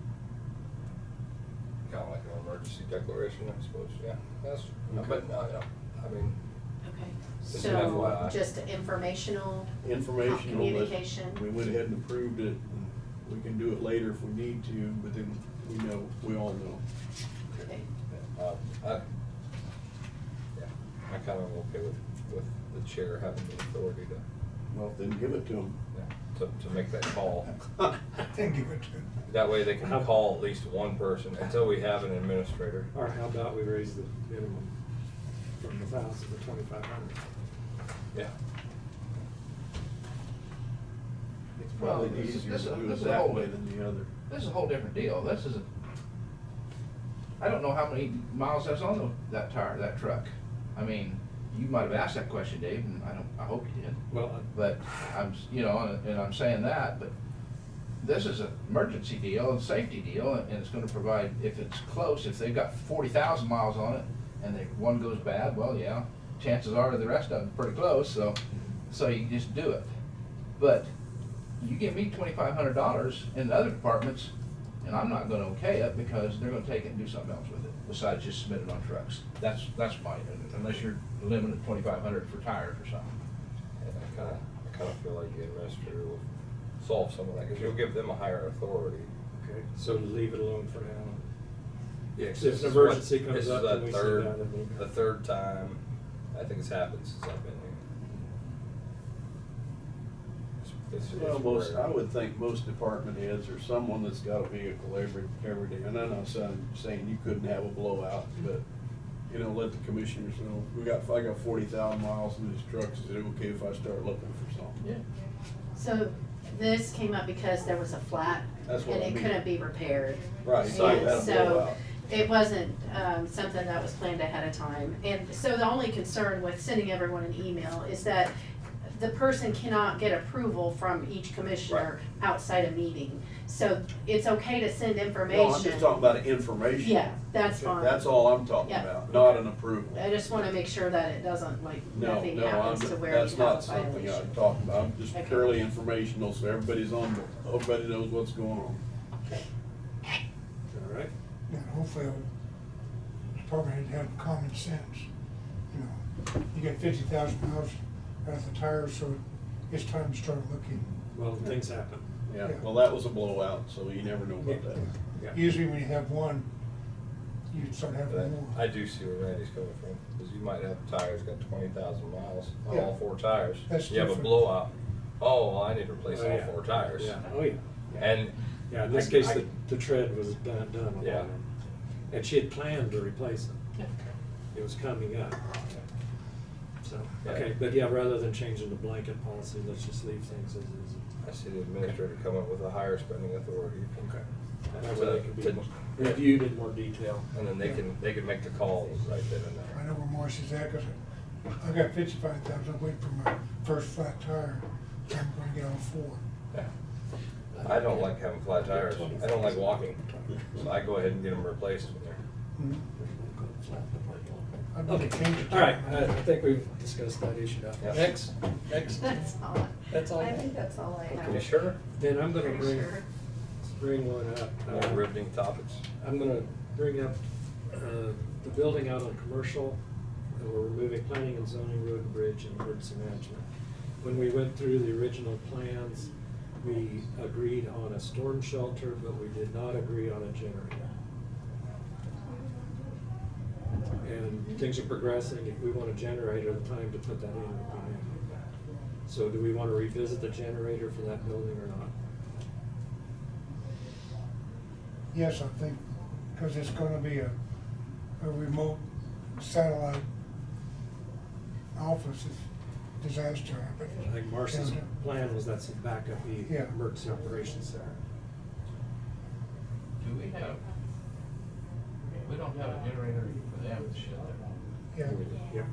Kind of like an emergency declaration, I suppose, yeah. That's, but, no, I mean, Okay, Just an so FYI. just informational Communication. communication. We went ahead and approved it, and we can do it later if we need to, but then we all know. Okay. I kind of am okay with the chair having the authority to, Well, then give it to them. yeah, to make that call. Then give it to them. That way they can call at least one person until we have an administrator. Or how about we raise the minimum from 1,000 to 2,500? Yeah. It's probably Well, easier this to is- do this it is a that whole- way than the other. This is a whole different deal. This is I don't know how many miles that's on that tire, that truck. I mean, you might have asked that question, Dave, and I hope you did. Well, But and I'm saying that, but this is an emergency deal and safety deal, and it's gonna provide, if it's close, if they've got 40,000 miles on it, and one goes bad, well, yeah, chances are the rest of them are pretty close, so you just do it. But you give me $2,500 in the other departments, and I'm not gonna okay it, because they're gonna take it and do something else with it, besides just submit it on trucks. That's my, unless you're limited 2,500 for tires or something. And I kind of feel like the administrator will solve some of that, because you'll give them a higher authority. okay, so leave it alone for now. Yeah, If an emergency comes up, then we send This out is an email. the third time I think it's happened since I've been here. It's Well, I rare. would think most department heads or someone that's got a vehicle every day, and I'm not saying you couldn't have a blowout, but, let the commissioners know, I got 40,000 miles in this truck, is it okay if I start looking for something? Yeah. So this came up because there was a flat That's what and I it mean. couldn't be repaired. Right, so And that'll so blow out. it wasn't something that was planned ahead of time. And so the only concern with sending everyone an email is that the person cannot get approval from each commissioner outside a meeting. So it's okay to send information. No, I'm just talking about information. Yeah, that's fine. That's all I'm talking Yeah. about, not an approval. I just wanna make sure that it doesn't, nothing No, happens to where you have that's a not something violation. I'm talking about, I'm just Okay. purely informational, so everybody knows what's going on. All right? Yeah, hopefully, department head have common sense. You get 50,000 miles out of the tires, so it's time to start looking. Well, things happen. Yeah, Yeah. well, that was a blowout, so you never know about that. Yeah. Usually when you have one, you start But having more. I do see where Randy's coming from, because you might have tires got 20,000 miles on Yeah. all 4 tires. That's You have a different. blowout, oh, well, I need to replace Oh, all yeah. 4 tires. Yeah, oh, yeah. And. Yeah, in this case, the tread was done on Yeah. them. And she had planned to replace them. It was coming up. So, Yeah. okay, but yeah, rather than changing the blanket policy, let's just leave things as is. I see the administrator come up with a higher spending authority. Okay. And That way they can be to- reviewed in more detail. And then they can make the calls right then and I there. know where Marcy's at, cause I got 55,000, I'm waiting for my first flat tire, I'm gonna get all 4. Yeah. I don't like having flat tires. I don't like walking. So I go ahead and get them replaced when they're. Mhm. I'd like Okay, to change it. all right, I think we've discussed that issue now. Yep. Next. That's all. That's all? I think that's all I have. You sure? Then I'm gonna Pretty sure. bring one up. More riveting topics. I'm gonna bring up, the building out on Commercial, and we're removing planning and zoning, road and bridge, and emergency management. When we went through the original plans, we agreed on a storm shelter, but we did not agree on a generator. And things are progressing. If we want a generator, the time to put that in would be now. So do we want to revisit the generator for that building or not? Yes, I think, because it's gonna be a remote satellite office if disaster happens. I think Marcy's And, plan was that's a backup, the Yeah. emergency operations center. Do we have, we don't have a generator for the ambulance shed there. Yeah, Yep.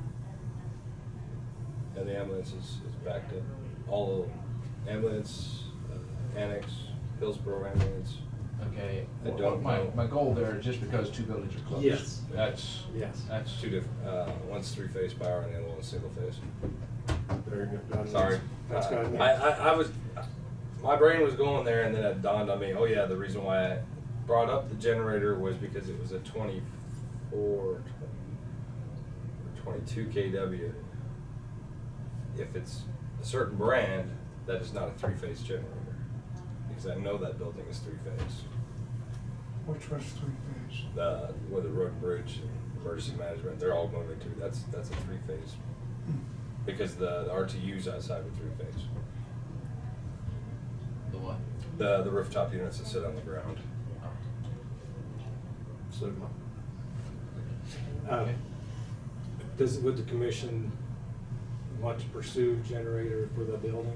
And the ambulance is backed up. All the ambulance, annex, Hillsborough ambulance. Okay, I don't my know. goal there is just because two buildings are closed. Yes. That's Yes. Two different, one's three-phase power and the other one's single-phase. Very good. Sorry. That's good. I was, my brain was going there and then it dawned on me, oh yeah, the reason why I brought up the generator was because it was a 22 kW. If it's a certain brand, that is not a three-phase generator. Because I know that building is three-phase. which was 3 phase. With the road and bridge, emergency management, they're all moving to, that's a three-phase. Because the RTU's outside with three-phase. the what? The rooftop units that sit on the ground. So, would the commission want to pursue generator for the building?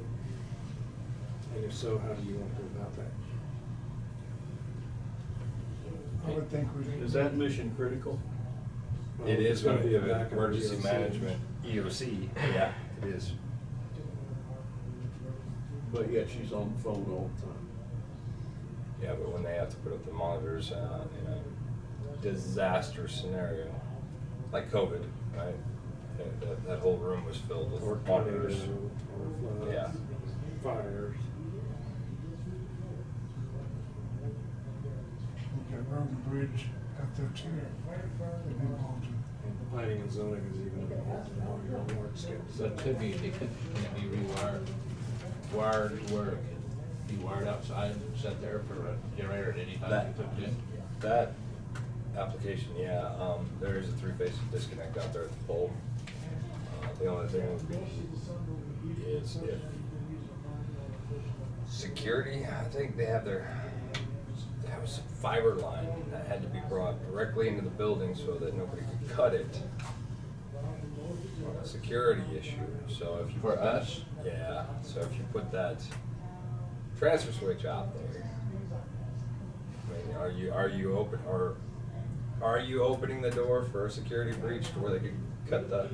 And if so, how do you want to go about that? I would think we Is that mission critical? Well, It it's is gonna be a an backup emergency EOC. management, EOC, yeah, it is. But yet she's on the phone all the time. Yeah, but when they have to put up the monitors, in a disaster scenario, like COVID, right? That whole room was filled with Or monitors. tornado, or floods, Yeah. fires. we've got road and bridge out there too. They've been involved in. And planning and zoning is even involved in all your award skips. So it could be, can it be rewired, wired to where it can be wired outside and set there for a generator at any time That- you put it in? That application, yeah, there is a three-phase disconnect out there at the pole. The only thing would be is if security, I think they have there was some fiber line that had to be brought directly into the building so that nobody could cut it. A security issue, so if you. For us? Yeah, so if you put that transfer switch out there, I mean, are you open, or are you opening the door for a security breach to where they could cut the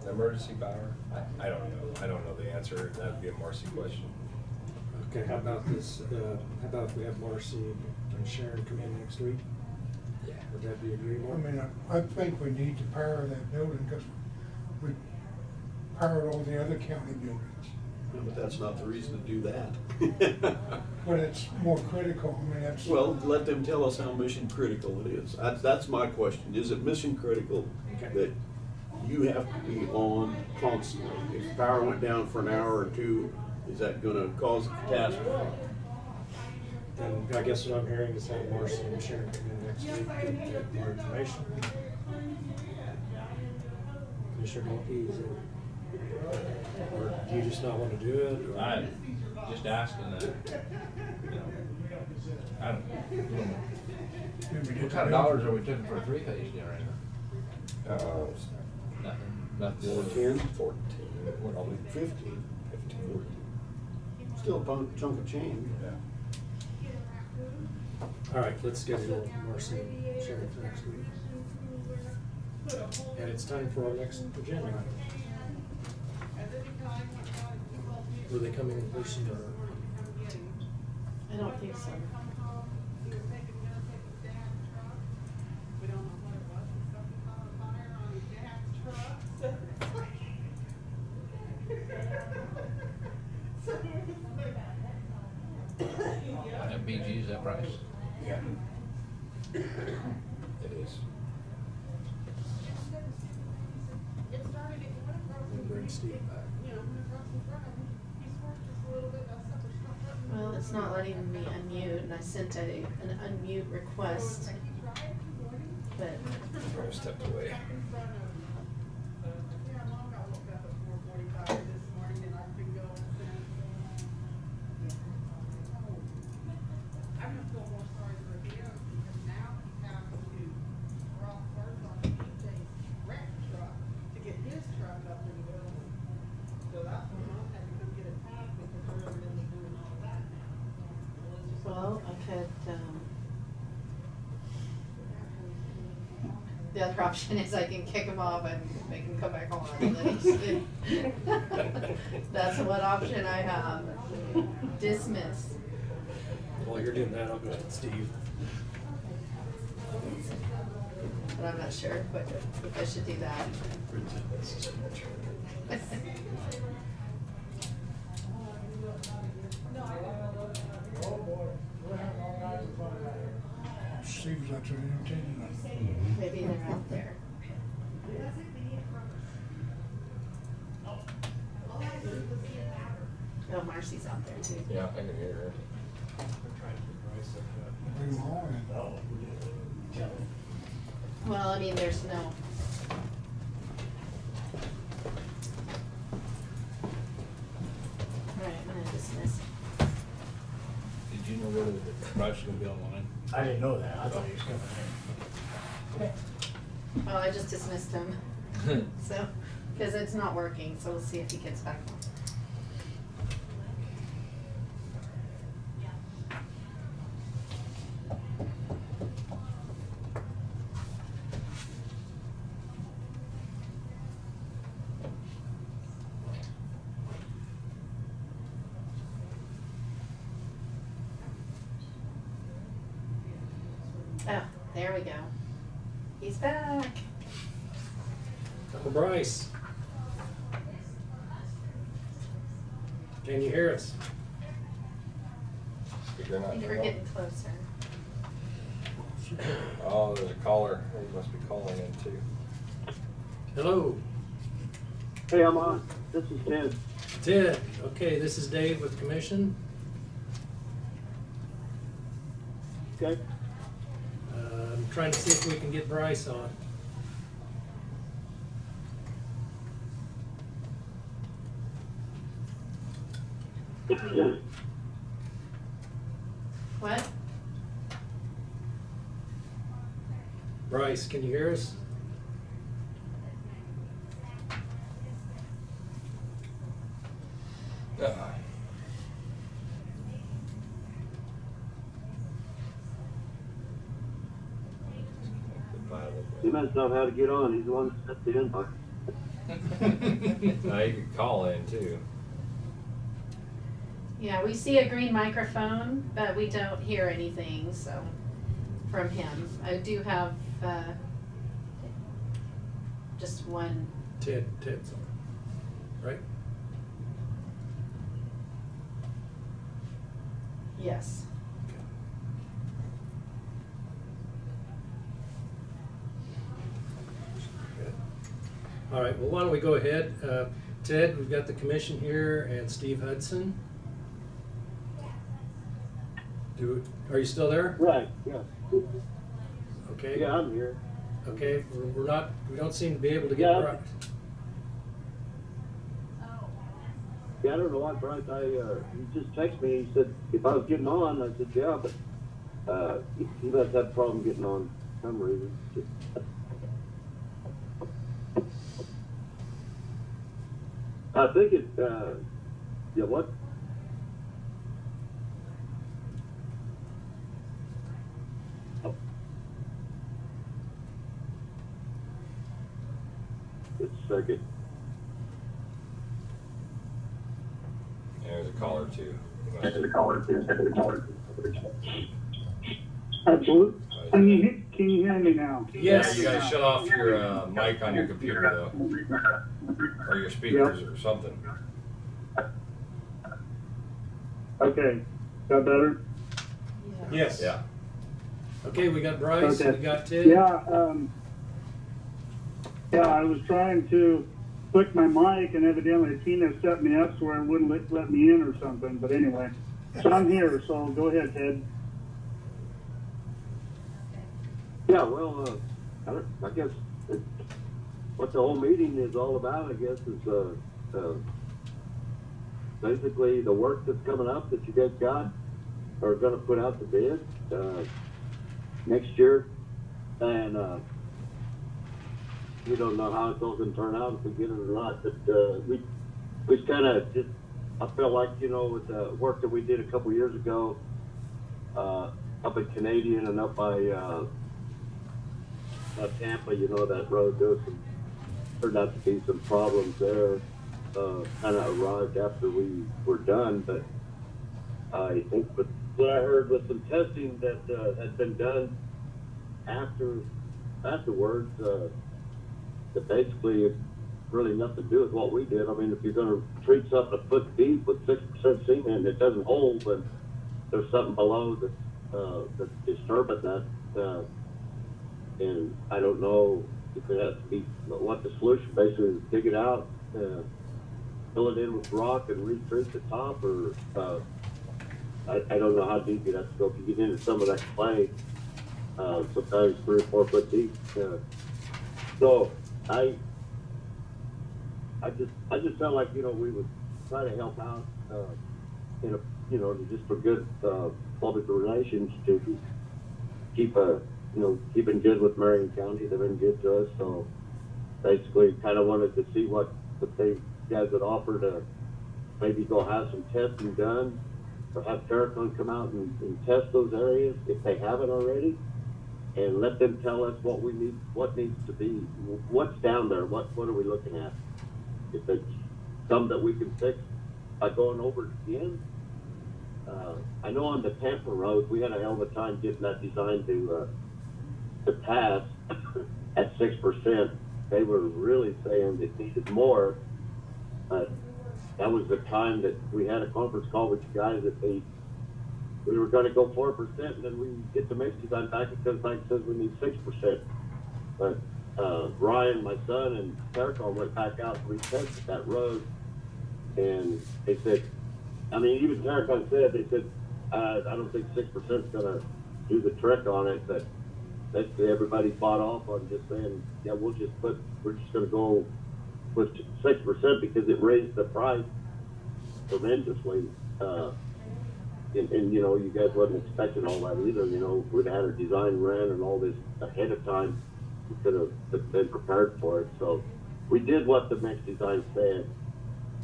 emergency power? I don't know. I don't know the answer. That'd be a Marcy question. Okay, how about this, how about if we have Marcy and Sharon come in next week? Yeah. Would that be agreeable? I mean, I think we need to power that building because we powered all the other county buildings. Yeah, but that's not the reason to do that. But it's more critical, I mean, that's. Well, let them tell us how mission critical it is. That's my question. Is it mission critical Okay. that you have to be on constantly? If power went down for an hour or two, is that gonna cause a catastrophe? And I guess what I'm hearing is have Marcy and Sharon come in next week, get more information. Commissioner Galkey, is it, or do you just not want to do it? or- I'm just asking that, you know, I don't know. What kind of dollars are we taking for a three-phase generator? Nothing. 14? 14. Probably 15. 15. Still a chunk of change. Yeah. All right, let's schedule Marcy and Sharon for next week. And it's time for our next agenda item. Were they coming in person or? I don't think so. That BG's that price? Yeah. It is. We'll bring Steve back. Well, it's not letting me unmute, and I sent an unmute request, but Probably stepped away. well, I could, the other option is I can kick him off and make him come back on, and then he's, that's what option I have. Dismiss. While you're doing that, I'll go to Steve. But I'm not sure if I should do that. Steve's out there entertaining us. Maybe they're out there. Oh, Marcy's out there too. Yeah, I can hear her. Bring them all in. Well, I mean, there's no. Alright, I'm gonna dismiss. Did you know whether the price was gonna be online? I didn't know that, I thought he was coming in. Well, I just dismissed him, so, because it's not working, so we'll see if he gets back on. Oh, there we go. He's back. Uncle Bryce. Can you hear us? You're I not think we're there. getting closer. Oh, there's a caller. He must be calling in too. Hello, Hey, I'm on. This is Ted. Ted. Okay, this is Dave with Commission. Okay. I'm trying to see if we can get Bryce on. What? Bryce, can you hear us? He must know how to get on. He's the one that set the invite. Now you could call in too. Yeah, we see a green microphone, but we don't hear anything, so, from him. I do have, just one. Ted's on, right? Yes. Good. All right, well, why don't we go ahead? Ted, we've got the commission here and Steve Hudson. Are you still there? Right, yeah. Okay. Yeah, I'm here. Okay, we don't seem to be able to get Yeah. Bryce. Yeah, I don't know why, Bryce. He just texted me. He said if I was getting on. I said, yeah, but he must have a problem getting on for some reason. I think it, yeah, what? Oh. Just a second. Yeah, there's a caller too. He Absolutely. Can you hear me now? Yeah, you gotta shut off your mic on your computer though, or your speakers or something. Okay, is that better? Yes. Yeah. Okay, we got Bryce, Okay. we got Ted. Yeah, I was trying to click my mic and evidently Tina set me up so it wouldn't let me in or something, but anyway. So I'm here, so go ahead, Ted. Yeah, well, I guess what the whole meeting is all about, I guess, is basically the work that's coming up that you guys got are going to put out the bid next year, and we don't know how it's all going to turn out, if we get it or not, but we kind of just, I felt like, you know, with the work that we did a couple years ago up at Canadian and up by Tampa, you know, that road, turned out to be some problems there, kind of arrived after we were done, but I think what I heard was some testing that had been done afterwards, that basically it's really nothing to do with what we did. I mean, if you're going to treat something a foot deep with 6% cement and it doesn't hold, then there's something below that's disturbing that. And I don't know if it has to be what the solution basically is, dig it out, fill it in with rock and retreat the top, or I don't know how deep you have to go. If you get into some of that clay, sometimes 3 or 4 foot deep. So I just felt like, you know, we would try to help out in a, you know, just for good public relations to keep keeping good with Marion County. They've been good to us, so basically kind of wanted to see what they guys would offer to maybe go have some testing done, or have Terracon come out and test those areas if they haven't already, and let them tell us what we need, what needs to be, what's down there, what are we looking at. If it's some that we can fix by going over it again. I know on the Tampa road, we had a hell of a time getting that design to pass at 6%. They were really saying it needed more. That was the time that we had a conference call with you guys that we were going to go 4%, and then we get the mix design back because Mike says we need 6%. But Ryan, my son, and Terracon went back out and retested that road, and they said, I mean, even Terracon said, they said, I don't think 6% is going to do the trick on it, but basically everybody bought off on just saying, yeah, we're just going to go with 6% because it raised the price tremendously. And you know, you guys wasn't expecting all that either. You know, we'd had our design ran and all this ahead of time. We could have been prepared for it. So we did what the mix design said.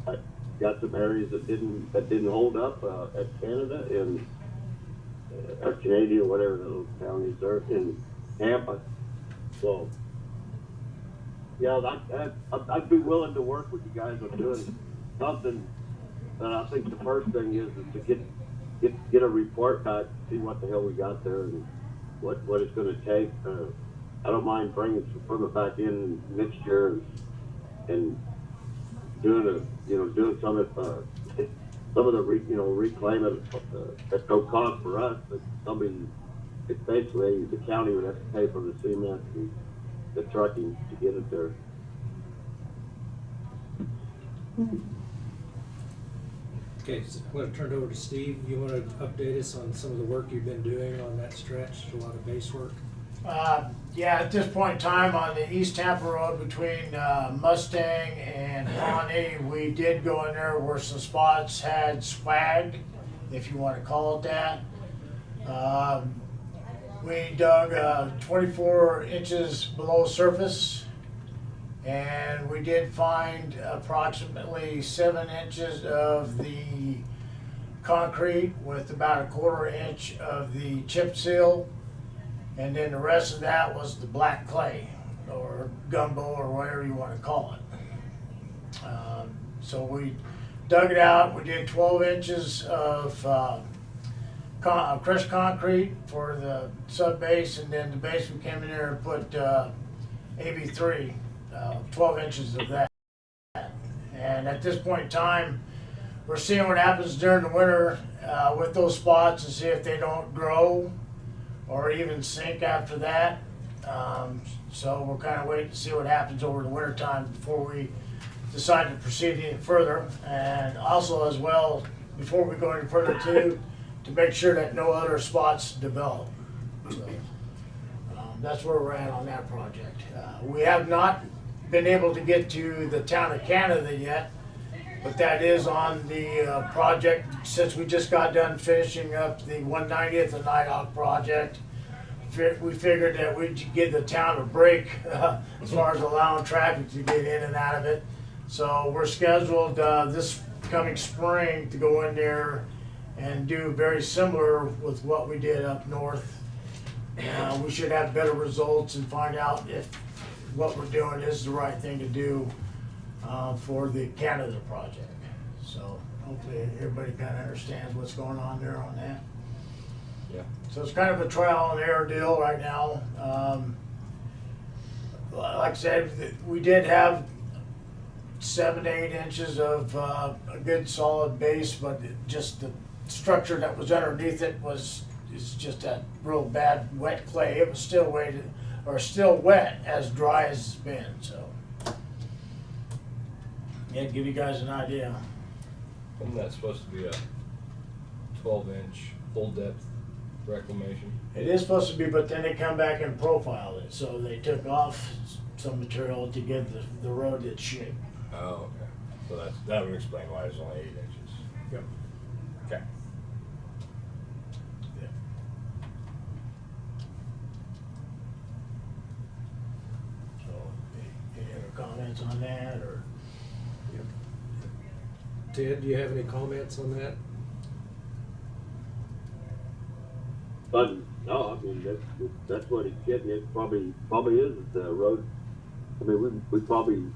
I got some areas that didn't hold up at Canada and or Canadian, whatever the little counties are in Tampa. So yeah, I'd be willing to work with you guys on doing something. But I think the first thing is to get a report back, see what the hell we got there and what it's going to take. I don't mind bringing some equipment back in next year and doing some of the reclaiming at no cost for us, but it's basically the county would have to pay for the cement and the trucking to get it there. Okay, so I'm going to turn it over to Steve. You want to update us on some of the work you've been doing on that stretch? A lot of base work. Yeah, at this point in time on the East Tampa Road between Mustang and Pawnee, we did go in there where some spots had swag, if you want to call it that. We dug 24 inches below surface, and we did find approximately 7 inches of the concrete with about 1/4 inch of the chip seal. And then the rest of that was the black clay, or gumbo, or whatever you want to call it. So we dug it out. We did 12 inches of crushed concrete for the sub base, and then the base we came in there and put AB3, 12 inches of that. And at this point in time, we're seeing what happens during the winter with those spots and see if they don't grow or even sink after that. So we're kind of waiting to see what happens over the winter time before we decide to proceed any further. And also as well, before we go any further too, to make sure that no other spots develop. So, that's where we're at on that project. We have not been able to get to the town of Canada yet, but that is on the project since we just got done finishing up the 190th and Nighthawk project. We figured that we'd give the town a break as far as allowing traffic to get in and out of it. So we're scheduled this coming spring to go in there and do very similar with what we did up north. We should have better results and find out if what we're doing is the right thing to do for the Canada project. So hopefully everybody kind of understands what's going on there on that. Yeah. So it's kind of a trial and error deal right now. Like I said, we did have 7 to 8 inches of a good solid base, but just the structure that was underneath it is just that real bad wet clay. It was still weighted or still wet, as dry as it's been. So yeah, to give you guys an idea. Isn't that supposed to be a 12-inch full depth reclamation? It is supposed to be, but then they come back and profiled it, so they took off some material to give the road its shape. Oh, okay. So that would explain why it's only 8 inches. Yep. Okay. Yeah. So, any other comments on that, or? Ted, do you have any comments on that? But no, I mean that's what he's getting. It probably is the road. I mean we probably.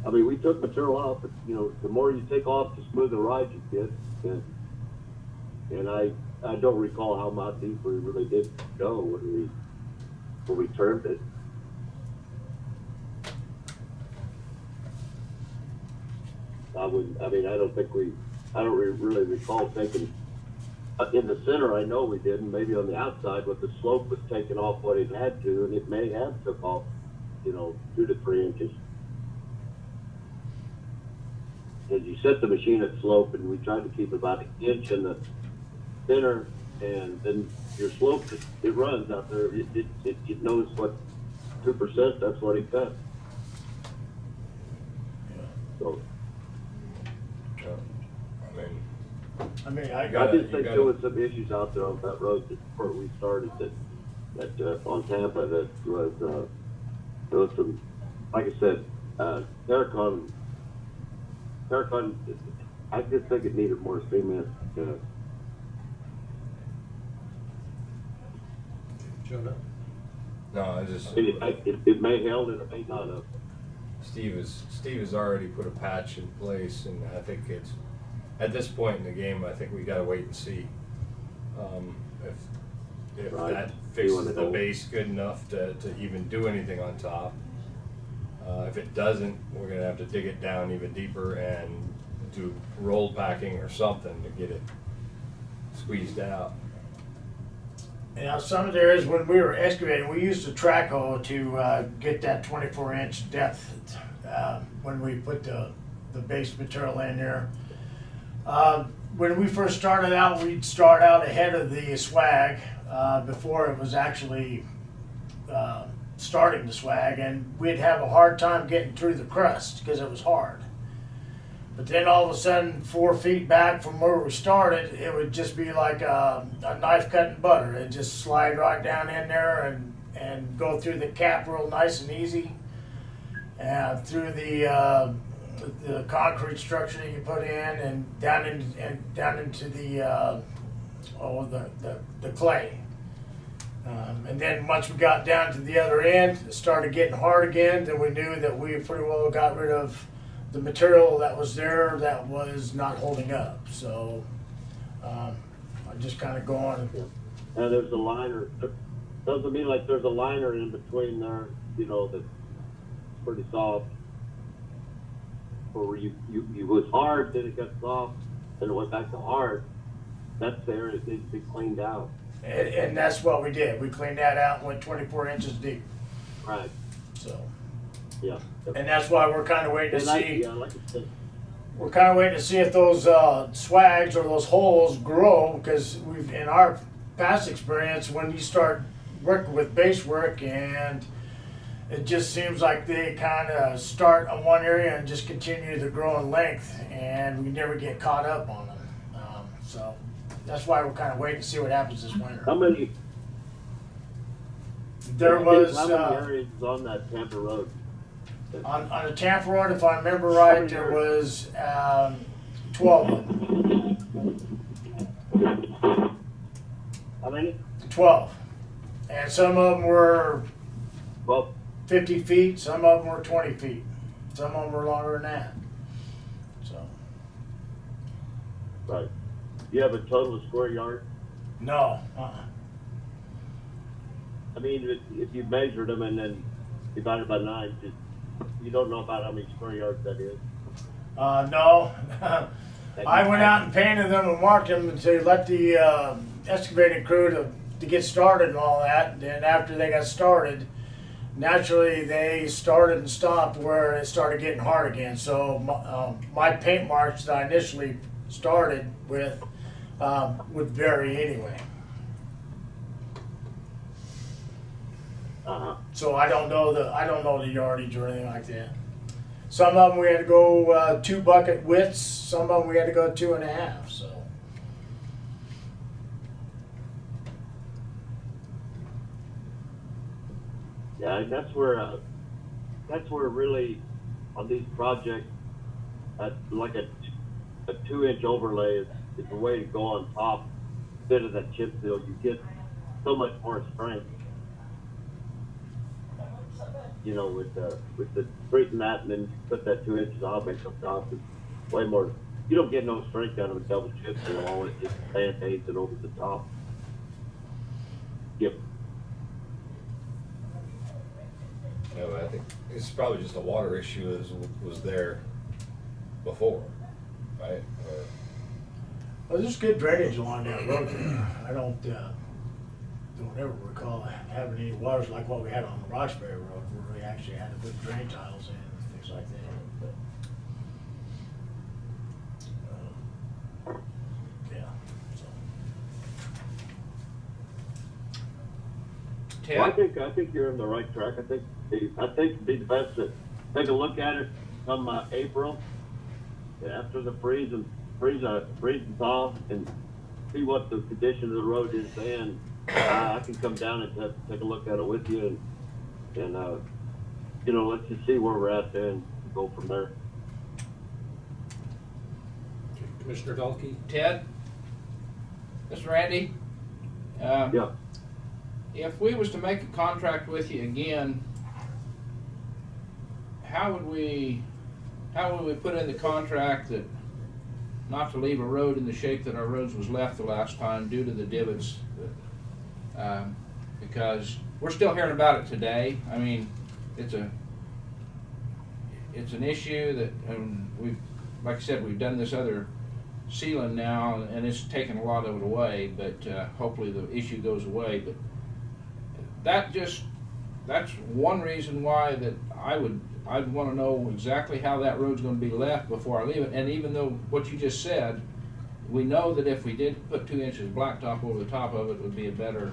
I mean we took material off, but you know the more you take off, the smoother ride you get. And I don't recall how much deep we really did go when we turned it. I don't really recall taking. In the center, I know we didn't. Maybe on the outside, but the slope was taking off what it had to, and it may have took off, 2 to 3 inches. As you set the machine at slope, and we tried to keep about 1 inch in the center, and then your slope, it runs out there. It knows what 2%. That's what it cut. So. I just think there was some issues out there on that road before we started that on Tampa that was there was some, like I said, Terracon. I just think it needed more cement. Jonah? No, I just. It may held and it may not have. Steve has already put a patch in place, and I think it's. At this point in the game, I think we gotta wait and see if Right. that fixes the base good enough to even do anything on top. If it doesn't, we're gonna have to dig it down even deeper and do roll packing or something to get it squeezed out. Now, some of there is when we were excavating, we used a track hoe to get that 24-inch depth when we put the base material in there. When we first started out, we'd start out ahead of the swag before it was actually starting the swag, and we'd have a hard time getting through the crust because it was hard. But then all of a sudden, 4 feet back from where we started, it would just be like a knife cutting butter. It'd just slide right down in there and go through the cap real nice and easy, through the concrete structure that you put in, and down into the clay. And then once we got down to the other end, it started getting hard again. Then we knew that we pretty well got rid of the material that was there that was not holding up, so, I'm just kinda going. And there's a liner, doesn't mean like there's a liner in between there, you know, that's pretty soft. Or where you was hard, then it got soft, then it went back to hard. That's the area that needs to be cleaned out. And that's what we did, we cleaned that out and went 24 inches deep, Right, so. yeah. And that's why we're kinda waiting to And see. yeah, like I said, We're kind of waiting to see if those swags or those holes grow, because we've, in our past experience, when you start working with base work, and it just seems like they kind of start on one area and just continue to grow in length, and we never get caught up on them. So that's why we're kind of waiting to see what happens this winter. how many? There was How many areas is on that Tampa Road? on the Tampa Road, if I remember right, there was 12 of them. How many? 12. And some of them were Well, 50 feet, some of them were 20 feet. Some of them were longer than that. So, right. You have a total square yard? no. I mean, if you measured them and then divided by 9, you don't know about how many square yards that is? No. I went out and painted them and marked them to let the excavating crew to get started and all that. And then after they got started, naturally they started and stopped where it started getting hard again. So my paint marks that I initially started with would vary anyway. So I don't know the yardage or anything like that. Some of them we had to go 2 bucket widths. Some of them we had to go 2.5. So. Yeah, and that's where really on these projects, like a 2-inch overlay is the way to go on top instead of that chip seal. You get so much more strength. You know, with the straighten that and then put that 2 inches off and on top, it's way more. You don't get no strength out of a double chip seal. All it just band-aids it over the top. Yep. No, I think it's probably just a water issue was there before, right? Well, there's good drainage along that road there. I don't ever recall having any waters like what we had on the Roxbury Road, where we actually had to put drain tiles in and things like that. But, yeah. So. Well, I think you're in the right track. I think it'd be the best to take a look at it come April, after the freeze and thaw, and see what the condition of the road is then. I can come down and take a look at it with you, and you know, let's just see where we're at there and go from there. Okay, Commissioner Dalkey? Ted? This is Randy. Yeah. If we was to make a contract with you again, how would we put in the contract that not to leave a road in the shape that our roads was left the last time due to the divots? Because we're still hearing about it today. I mean, it's an issue that, we've, like I said, we've done this other sealing now, and it's taken a lot of it away. But hopefully the issue goes away. But that's one reason why that I'd want to know exactly how that road's going to be left before I leave it. And even though what you just said, we know that if we did put 2 inches blacktop over the top of it, would be a better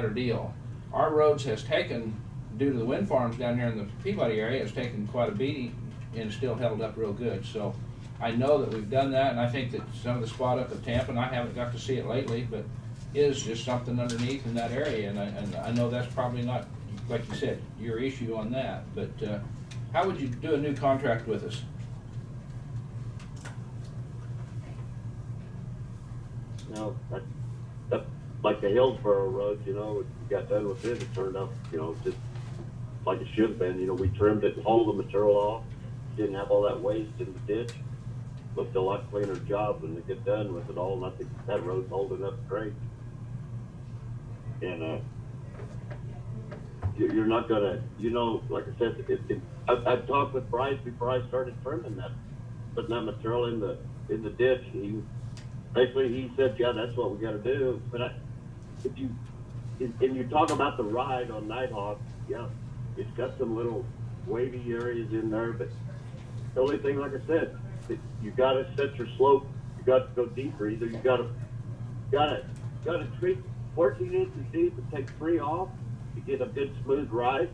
deal. Our roads has taken, due to the wind farms down here in the Peabody area, has taken quite a beating and still held up real good. So I know that we've done that, and I think that some of the spot up at Tampa, and I haven't got to see it lately, but is just something underneath in that area, and I know that's probably not, like you said, your issue on that. But how would you do a new contract with us? You know, that's like the Hillsborough Road, you know, we got done with it turned out, you know, just like it should have been. You know, we trimmed it, hauled the material off, didn't have all that waste in the ditch. Looked a lot cleaner job when they get done with it all, and I think that road's holding up great. And, you're not gonna, you know, like I said, I talked with Bryce before I started trimming that, putting that material in the ditch. He said, yeah, that's what we gotta do. But if you talk about the ride on Nighthawk, yeah, it's got some little wavy areas in there, but the only thing, like I said, you gotta set your slope. You got to go deeper. Either you gotta treat 14 inches deep and take 3 off to get a good smooth ride.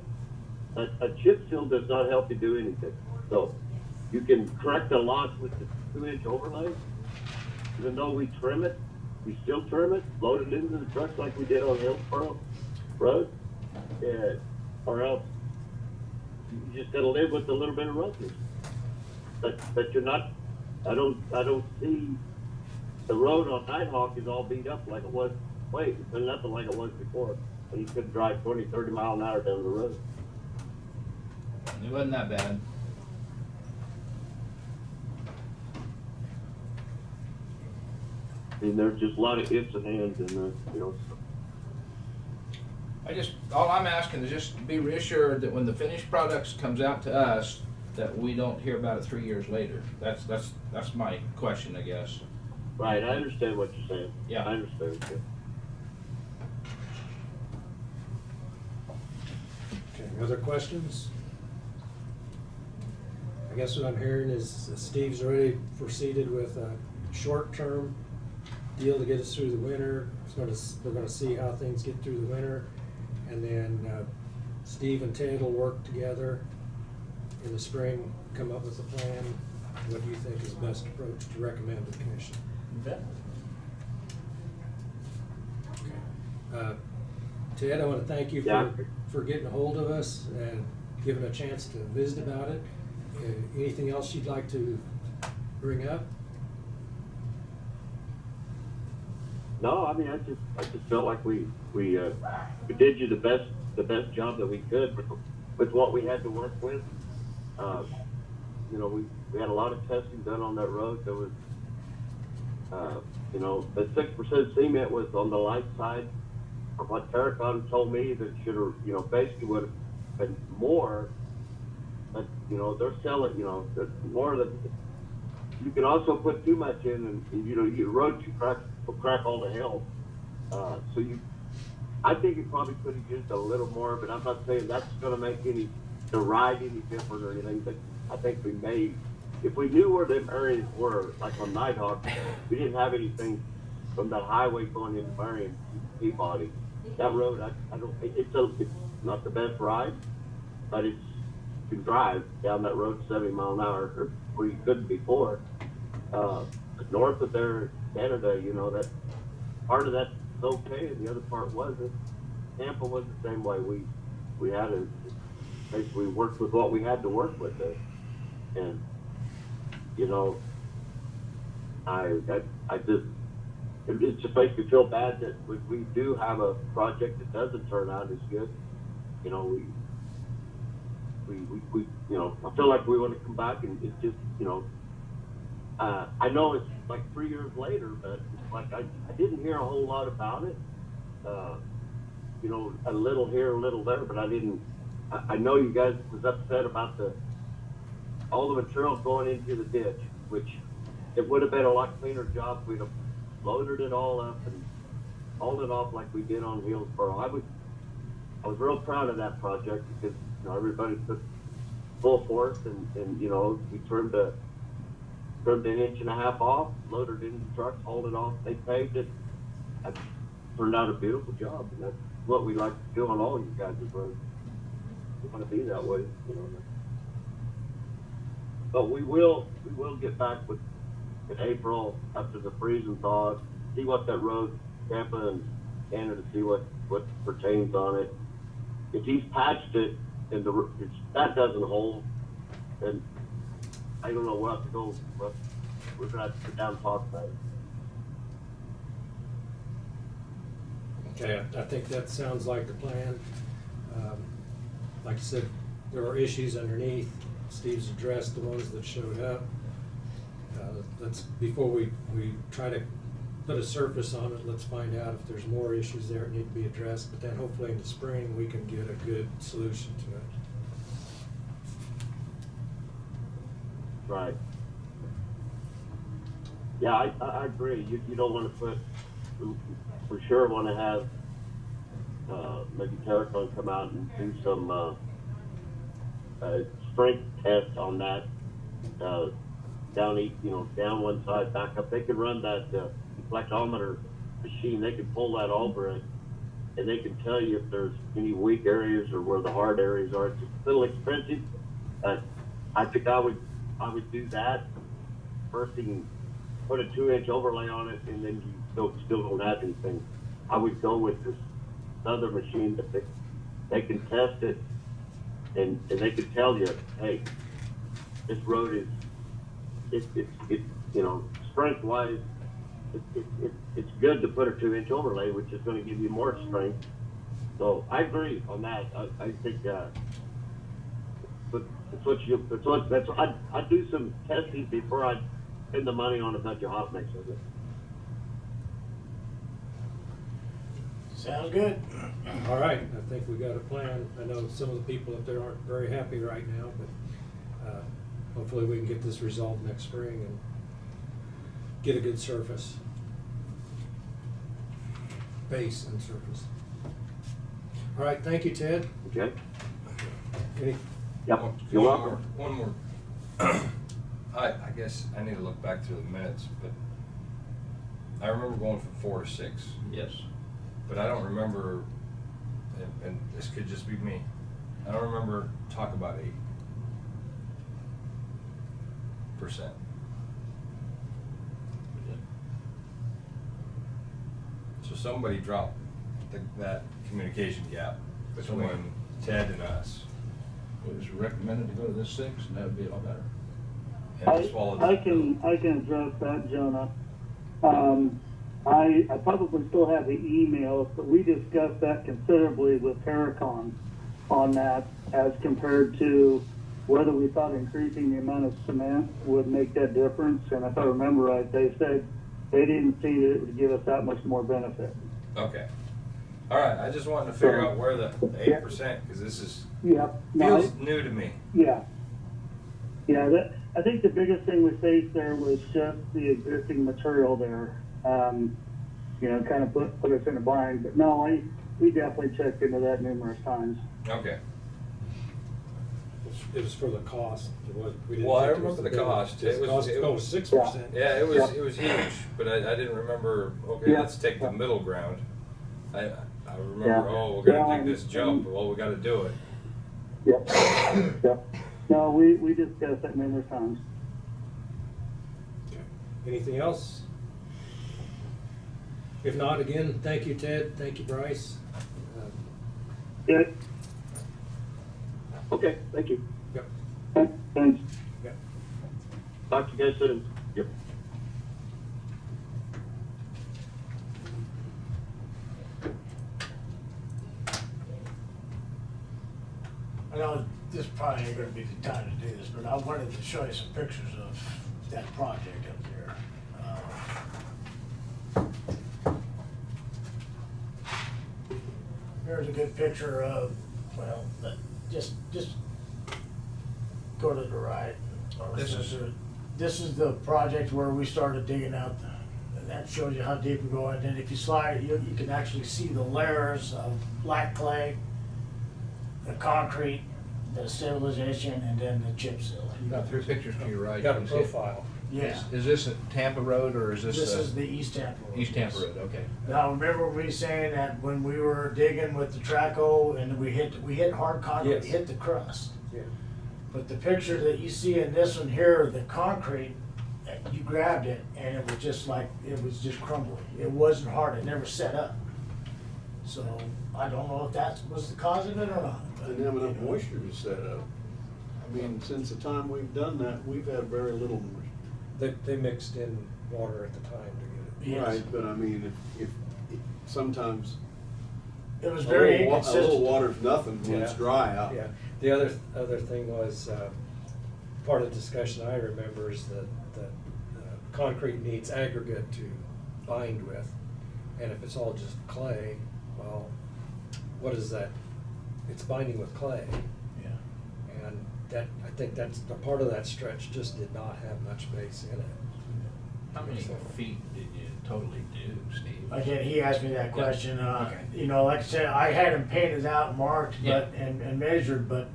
A chip seal does not help you do anything. So you can correct a lot with the 2-inch overlay. Even though we trim it, we still trim it, load it into the trucks like we did on Hillsborough Road, or else you just gotta live with a little bit of roughness. But you're not. I don't see the road on Nighthawk is all beat up like it was. Wait, it's been nothing like it was before. And you could drive 20, 30 mile an hour down the road. It wasn't that bad. I mean, there's just a lot of ifs and ands in there, you know. All I'm asking is just to be reassured that when the finished product comes out to us, that we don't hear about it 3 years later. That's my question, I guess. Right, I understand what you're saying. Yeah. I understand. Yeah. Okay, any other questions? I guess what I'm hearing is Steve's already proceeded with a short-term deal to get us through the winter. We're gonna see how things get through the winter. And then Steve and Ted will work together in the spring, come up with a plan. What do you think is the best approach to recommend to the commission? Okay. Ted, I want to thank you for getting a hold of us and giving a chance to visit about it. Anything else you'd like to bring up? No, I mean, I just felt like we did you the best job that we could with what we had to work with. You know, we had a lot of testing done on that road. There was, you know, the 6% cement was on the light side. From what Terracon told me, that should have, you know, basically would have been more. But you know, they're selling, you know, more than. You can also put too much in, and you know, your road will crack all to hell. So I think it probably could have used a little more, but I'm not saying that's going to make the ride any different or anything. But I think we may, if we knew where them areas were, like on Nighthawk, we didn't have anything from that highway going into Marion, Peabody. That road, I don't. It's not the best ride, but you can drive down that road 70 mile an hour where you couldn't before. North of there, Canada, you know, that part of that's okay, and the other part wasn't. Tampa was the same way. We had to basically work with what we had to work with there, and you know, it just makes me feel bad that we do have a project that doesn't turn out as good. You know, we you know, I feel like we want to come back, and it's just, you know, I know it's like 3 years later, but it's like I didn't hear a whole lot about it. You know, a little here, a little there, but I know you guys was upset about all the material going into the ditch, which it would have been a lot cleaner job if we'd have loaded it all up and hauled it off like we did on Hillsborough. I was real proud of that project because, you know, everybody took full force, and you know, we trimmed an 1.5 inches off, loaded it in the truck, hauled it off, they paved it. It turned out a beautiful job, and that's what we like to do on all you guys' roads. We want to be that way, you know. But we will get back in April after the freezing thaw, see what that road, Tampa and Canada, see what pertains on it. If he's patched it and that doesn't hold, then I don't know, we'll have to go, but we're gonna have to sit down and talk about it. Okay, I think that sounds like the plan. Like I said, there are issues underneath, Steve's addressed the ones that showed up. Before we try to put a surface on it, let's find out if there's more issues there that need to be addressed, but then hopefully in the spring, we can get a good solution to it. Right. Yeah, I agree. You don't want to put, for sure want to have, maybe Terracon come out and do some, strength test on that, down one side, back up. They could run that, deflectometer machine. They could pull that over it, and they can tell you if there's any weak areas or where the hard areas are. It's a little expensive, but I think I would do that. First thing, put a 2-inch overlay on it, and then you still don't have anything. I would go with this other machine that they can test it, and they can tell you, hey, this road is, strength wise, it's good to put a 2-inch overlay, which is going to give you more strength. So I agree on that. I think I'd do some testing before I spend the money on a bunch of hot mixes. Sounds good. All right, I think we got a plan. I know some of the people up there aren't very happy right now, but hopefully we can get this resolved next spring and get a good surface. Base and surface. All right, thank you, Ted. Okay. Any? Yep. You're welcome. One more. I guess I need to look back through the minutes, but I remember going from 4 to 6. Yes. But I don't remember, and this could just be me, I don't remember talk about 8%. So somebody dropped that communication gap between Ted and us. It was recommended to go to this 6, and that would be a lot better. And swallowed I that can address that, Jonah. I probably still have the emails, but we discussed that considerably with Terracon on that as compared to whether we thought increasing the amount of cement would make that difference. And if I remember right, they said they didn't see that it would give us that much more benefit. Okay. All right, I just wanted to figure out where the 8%, because this is, feels new to me. Yeah. I think the biggest thing we faced there was just the existing material there. Kind of put us in a bind. But no, we definitely checked into that numerous times. Okay. It was for the cost. Well, I remember the cost. It was 6%. Yeah, it was huge, but I didn't remember. Okay, let's take the middle ground. I remember. Oh, we're gonna take this jump. Well, we got to do it. Yep. No, we discussed that numerous times. Okay. Anything else? If not, again, thank you, Ted. Thank you, Bryce. Good. Okay, thank you. Yep. Thanks. Yep. Talk to you guys soon. Yep. I know this probably ain't gonna be the time to do this, but I wanted to show you some pictures of that project up there. Here's a good picture of, well, just go to the right. This is the project where we started digging out, and that shows you how deep we go. And then if you slide, you can actually see the layers of black clay, the concrete, the stabilization, and then the chip seal. You got 3 pictures to your right. Got a You can see it. profile. Yeah. Is this at Tampa Road, or is this? This is the East Tampa Road. East Tampa Road, okay. Now, remember me saying that when we were digging with the Traco and we hit hard concrete, Yes. we hit the crust. Yeah. But the picture that you see in this one here, the concrete, you grabbed it and it was just like, it was just crumbling. It wasn't hard, it never set up. So I don't know if that was the cause of it or not. but, Didn't have enough you know. moisture to set up. I mean, since the time we've done that, we've had very little moisture. They mixed in water at the time to get it. Yes. Right, but I mean, if sometimes It was very a little inconsistent. water's nothing when it's Yeah. dry out. Yeah. The other thing was part of the discussion I remember is that concrete needs aggregate to bind with. And if it's all just clay, well, what is that? It's binding with clay. Yeah. And that, I think that's, a part of that stretch just did not have much base in it. How many feet did you totally do, Steve? Again, he asked me that question, Okay. you know, like I said, I had him painted out, marked, Yeah. but, and measured, but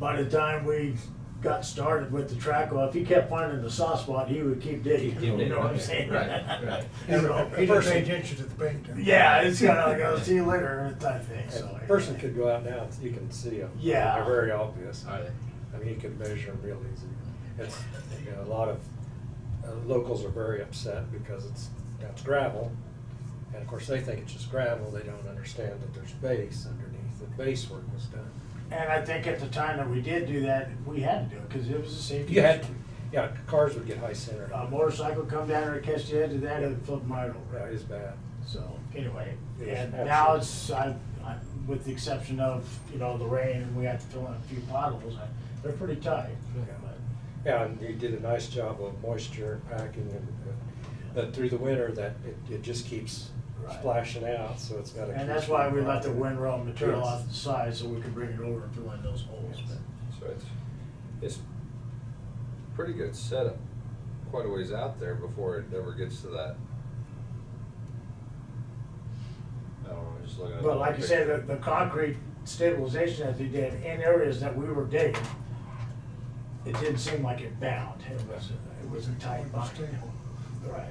by the time we got started with the track, well, if he kept finding the soft spot, he would keep digging, Keep you digging, know what I'm okay. saying? Right, right. You know, He didn't pay attention to the paint. yeah, it's kind of like, I'll see you later type thing, And so. a person could go out now, you can see them. Yeah. They're very obvious. Are they? I mean, you can measure them real easy. It's, you know, a lot of locals are very upset because it's gravel. And of course, they think it's just gravel. They don't understand that there's base underneath. The base work was done. And I think at the time that we did do that, we had to do it, because it was a safety. You had issue. to. Yeah, cars would get high centered. A motorcycle come down there and catch the edge of that, it would flip right Yeah, over. it is bad. So, anyway, Yes, and now absolutely. it's, with the exception of, you know, the rain, and we had to fill in a few potholes, they're pretty tight. Yeah. Yeah, and you did a nice job of moisture packing, and but through the winter, that it just keeps Right. splashing out, so it's got to. And that's why we left the windrow material Yes. off the side, so we could bring it over and fill in those holes. Yes. So it's pretty good setup, quite a ways out there before it ever gets to that. I don't know, just looking at. But like you said, the concrete stabilization that they did in areas that we were digging, it didn't seem like it bound. It was a tight bind. Right.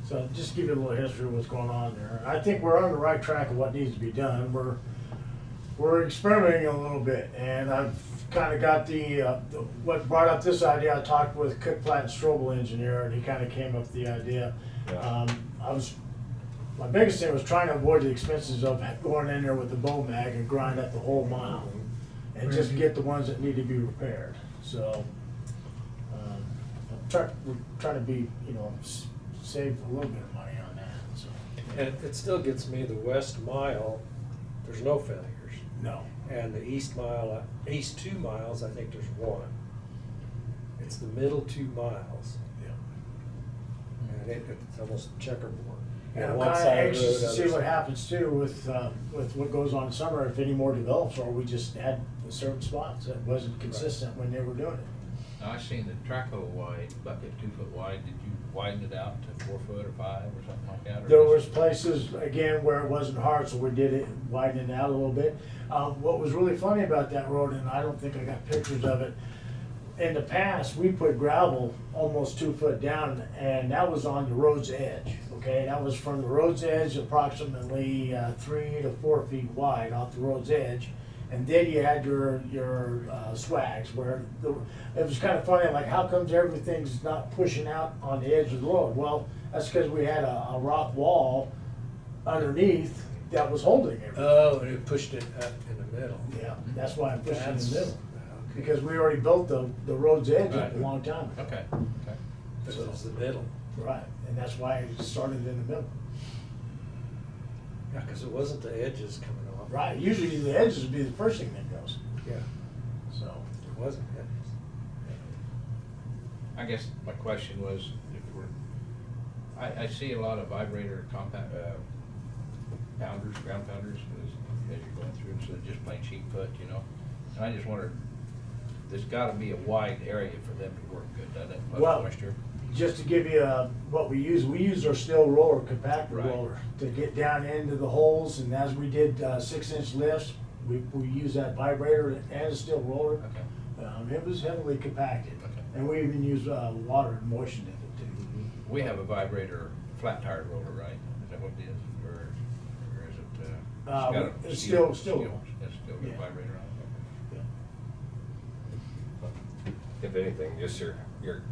So just to give you a little history of what's going on there. I think we're on the right track of what needs to be done. We're experimenting a little bit, and I've kind of got what brought up this idea. I talked with Cook Platt and Strobel engineer, and he kind of came up with the idea. Yeah. My biggest thing was trying to avoid the expenses of going in there with the bow mag and grind up the whole mile, and just get the ones that need to be repaired. So we're trying to be, you know, save a little bit of money on that. So And it still gets me, the west mile, there's no failures. no. And the east 2 miles, I think there's one. It's the middle 2 miles, Yeah. and it's almost checkerboard. And On I'm one kind of side anxious to road, see other what side. happens too with what goes on in summer, if any more develops, or we just add certain spots that wasn't consistent when they were doing it. Now, I seen the Traco wide, bucket 2 foot wide. Did you widen it out to 4 foot or 5 or something like that? Or There just- was places, again, where it wasn't hard, so we did it, widen it out a little bit. What was really funny about that road, and I don't think I got pictures of it, in the past, we put gravel almost 2 foot down, and that was on the road's edge, okay? That was from the road's edge approximately 3 to 4 feet wide off the road's edge. And then you had your swags where it was kind of funny, like how comes everything's not pushing out on the edge of the road? Well, that's because we had a rock wall underneath that was holding everything. Oh, and it pushed it up in the middle. Yeah, that's why I pushed it in That's- the middle, okay. because we already built the road's edge up Right. a long time ago. Okay, okay. This is the middle. Right, and that's why it started in the middle. Yeah, because it wasn't the edges coming off. Right, usually the edges would be the first thing that goes, Yeah, so. it wasn't edges. I guess my question was, if I see a lot of vibrator compound, pounders, ground pounders, as you're going through, instead of just plain sheet foot, you know? And I just wondered, there's gotta be a wide area for them to work good, doesn't it? Plus Well, moisture. just to give you what we use our steel roller, compactor Right. roller, to get down into the holes, and as we did 6-inch lifts, we use that vibrator and a steel roller. Okay. It was heavily compacted, Okay. and we even use water and moisture in it too. We have a vibrator, flat tire roller, right? Is that what it is, or is it, it's got a It's steel? still. It's still got a Yeah. vibrator on it, okay. If anything, just your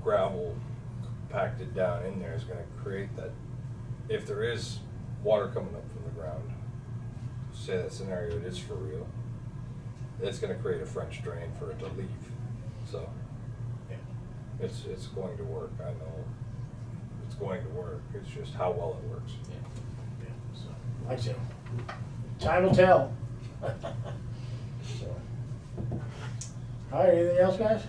gravel compacted down in there is gonna create that, if there is water coming up from the ground, say that scenario it is for real, it's gonna create a French drain for it to leave, so. Yeah. It's going to work, I know, it's going to work, it's just how well it works. Yeah. Yeah, so, like I said, time will tell. So, All right, anything else, guys?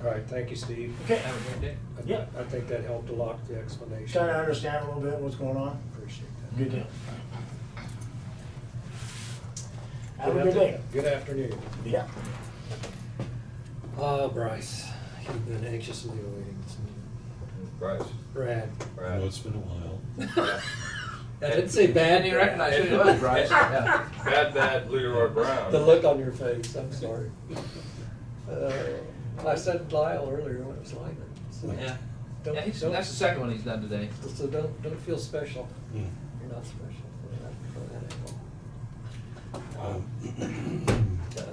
All right, thank you, Steve. Okay. Have a great day. Yeah. I think that helped a lot, the explanation. Trying to understand a little bit what's going on. Appreciate that. Good deal. Have a good day. Good afternoon. Yeah. Bryce, you've been anxiously awaiting this meeting. Bryce. Brad. I know it's been a while. I didn't say bad. Didn't even recognize who it was, Bryce. Yeah. Bad Leroy Brown. The look on your face, I'm sorry. I said Lyle earlier when it was Lyman. So Yeah. don't- Yeah, don't- that's the second one he's done today. So don't feel special. Hmm. You're not special for that angle.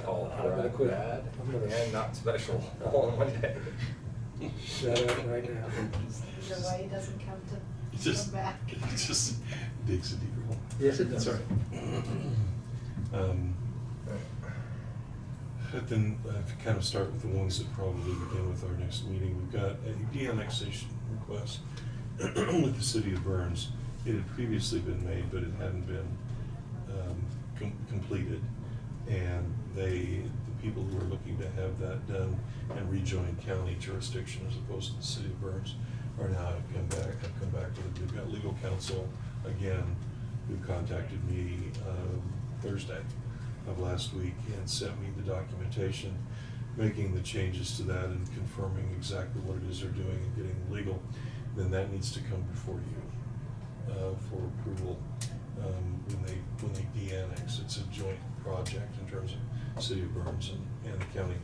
All I'm gonna quit. bad I'm gonna and not special all in one day. shut up right now. Is there why he doesn't come It to just, come back? it just digs a deeper hole. Yes, it does. That's right. But then to kind of start with the ones that probably begin with our next meeting, we've got a de-annexation request with the city of Burns. It had previously been made, but it hadn't been completed. And the people who are looking to have that done and rejoin county jurisdiction as opposed to the city of Burns are now have come back with it. We've got legal counsel again who contacted me Thursday of last week and sent me the documentation, making the changes to that and confirming exactly what it is they're doing and getting legal. Then that needs to come before you for approval when they de-annex. It's a joint project in terms of City of Burns and the county.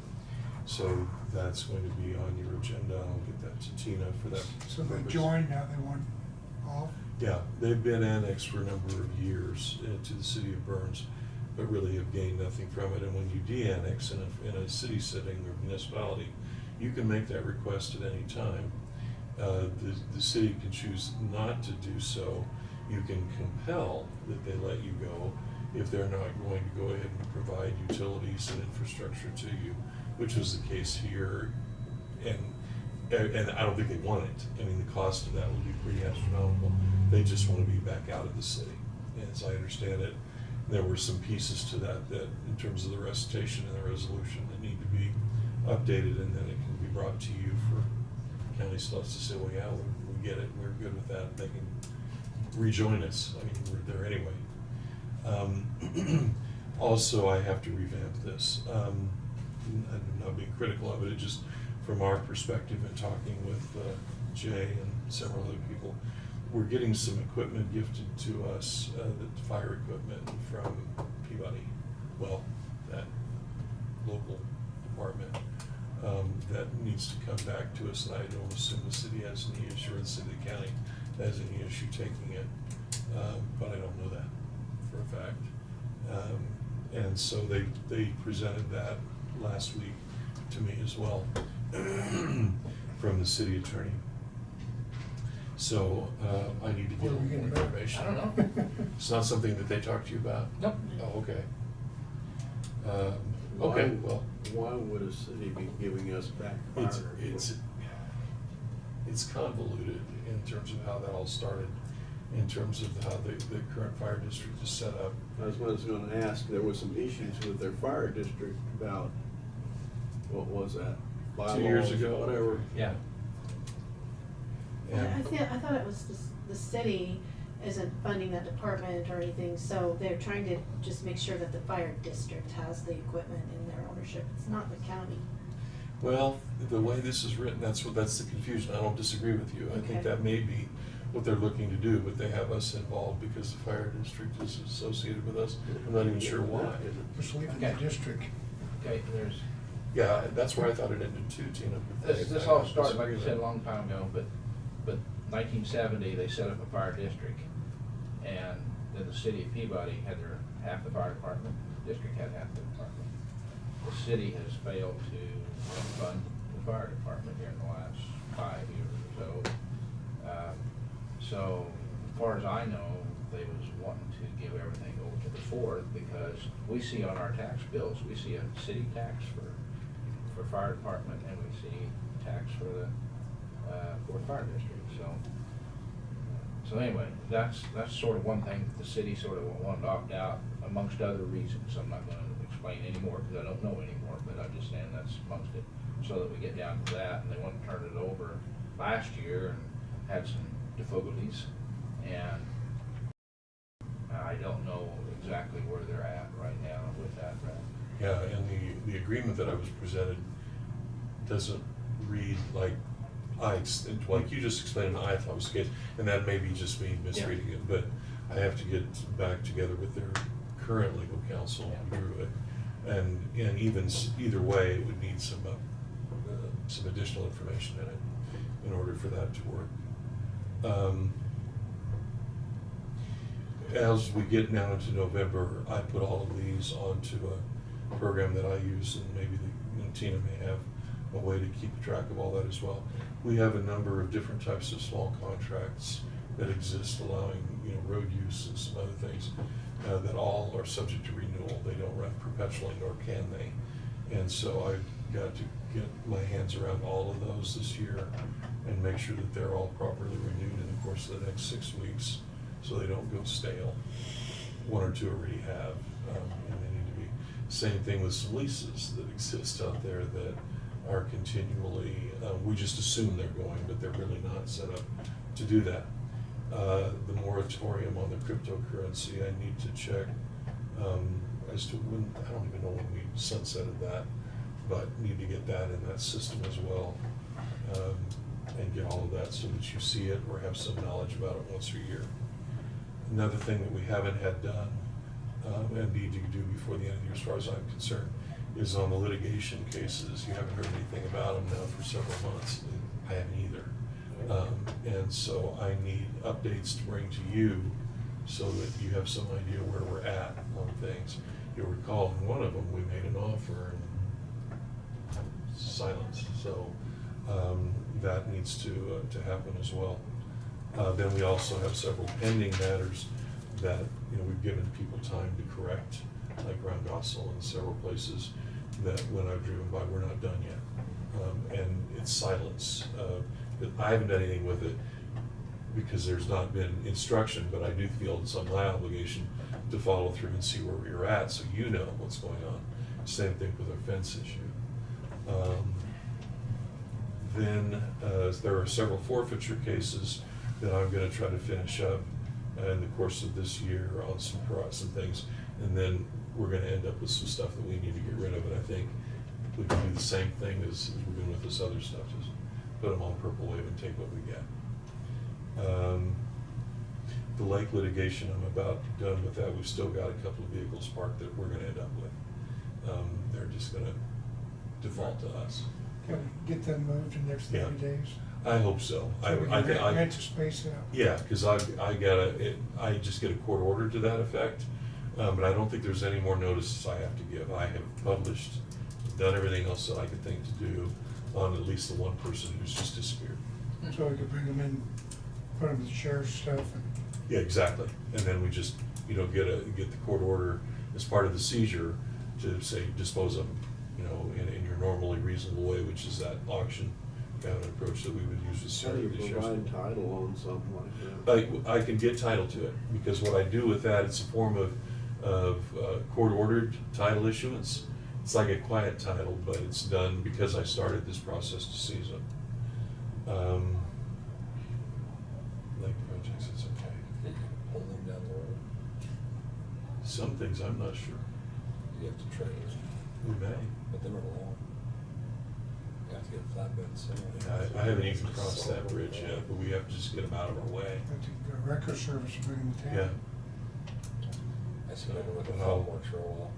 So that's going to be on your agenda. I'll get that to Tina for that. So they purpose. joined, now they want off? Yeah, they've been annexed for a number of years to the city of Burns, but really have gained nothing from it. And when you de-annex in a city setting or municipality, you can make that request at any time. The city can choose not to do so. You can compel that they let you go if they're not going to go ahead and provide utilities and infrastructure to you, which was the case here. And I don't think they want it. I mean, the cost of that would be pretty astronomical. They just want to be back out of the city. And as I understand it, there were some pieces to that in terms of the recitation and the resolution that need to be updated, and then it can be brought to you for county stuff to say, well, yeah, we get it, we're good with that. They can rejoin us. I mean, we're there anyway. Also, I have to revamp this. I'm not being critical of it, it just from our perspective and talking with Jay and several other people, we're getting some equipment gifted to us, the fire equipment from Peabody, well, that local department, that needs to come back to us, and I don't assume the city has any issue, or the city of the county has any issue taking it, but I don't know that for a fact. And so they presented that last week to me as well from the city attorney. So I need to get Where are we more getting that? information. I don't know. It's not something that they talked to you about? Nope. Oh, okay. Okay, well. Why would a city be giving us back fire? It's convoluted in terms of how that all started, in terms of how the current fire district is set up. That's what I was gonna ask. There was some issues with their fire district about, what was that? 2 years Bylaws, ago. whatever. Yeah. I thought it was the city isn't funding that department or anything, so they're trying to just make sure that the fire district has the equipment in their ownership. It's not the county. Well, the way this is written, that's the confusion. I don't disagree with you. I Okay. think that may be what they're looking to do, but they have us involved because the fire district is associated with us. I'm not even sure why. Just leaving the Okay. district. Okay, there's, Yeah, that's where I thought it ended too, Tina. this all started, like you said, a long time ago, but 1970, they set up a fire district. And then the city of Peabody had half the fire department, the district had half the department. The city has failed to fund the fire department here in the last 5 years or so. So, as far as I know, they was wanting to give everything over to the fourth, because we see on our tax bills, we see a city tax for fire department, and we see tax for the fourth fire district, so anyway, that's sort of one thing that the city sort of wanted to opt out, amongst other reasons. I'm not gonna explain anymore, because I don't know anymore, but I'm just saying that's amongst it, so that we get down to that, and they want to turn it over last year and had some difficulties, and I don't know exactly where they're at right now with that, right? Yeah, and the agreement that I was presented doesn't read like like you just explained, I thought was the case, and that may be just me misreading it, but I have to get back together with their current legal counsel, Drew, and either way, it would need some additional information in it in order for that to work. As we get now into November, I put all of these onto a program that I use, and maybe Tina may have a way to keep track of all that as well. We have a number of different types of small contracts that exist, allowing road use and some other things that all are subject to renewal. They don't run perpetually, nor can they. And so I've got to get my hands around all of those this year and make sure that they're all properly renewed in the course of the next 6 weeks, so they don't go stale. One or two already have, and they need to be. Same thing with some leases that exist out there that are continually, we just assume they're going, but they're really not set up to do that. The moratorium on the cryptocurrency, I need to check as to when, I don't even know when we sunsetted that, but need to get that in that system as well, and get all of that so that you see it or have some knowledge about it once a year. Another thing that we haven't had done and need to do before the end of the year, as far as I'm concerned, is on the litigation cases. You haven't heard anything about them now for several months. I haven't either. And so I need updates to bring to you so that you have some idea where we're at on things. You'll recall in one of them we made an offer and silence. So that needs to happen as well. Then we also have several pending matters that we've given people time to correct, like around Gossel and several places that when I've driven by, we're not done yet. And it's silence. I haven't done anything with it because there's not been instruction, but I do feel it's on my obligation to follow through and see where we're at so you know what's going on. Same thing with our fence issue. Then there are several forfeiture cases that I'm going to try to finish up in the course of this year on some things, and then we're going to end up with some stuff that we need to get rid of. And I think we can do the same thing as we're doing with this other stuff, just put them on Purple Wave and take what we get. The lake litigation, I'm about done with that. We've still got a couple of vehicles parked that we're going to end up with. They're just going to default to us. Can we get them moved in the next 30 days? I hope so. So we can rent the space out. Yeah, because I just get a court order to that effect, but I don't think there's any more notices I have to give. I have published, done everything else that I could think to do on at least the one person who's just disappeared. So we could bring them in, put them with the sheriff's stuff, and Yeah, exactly. And then we just get the court order as part of the seizure to say dispose of them, in your normally reasonable way, which is that auction kind of approach that we would use with How do you provide title on something like that? I can get title to it, because what I do with that, it's a form of court-ordered title issuance. It's like a quiet title, but it's done because I started this process to seize them. Lake projects, it's okay. Hold them down the road. Some things I'm not sure. You have to train. We may. But them are long. You have to get a flatbed similar. I haven't even crossed that bridge yet, but we have to just get them out of our way. I think the record service will bring them to town. Yeah. I see that with the phone works for a while.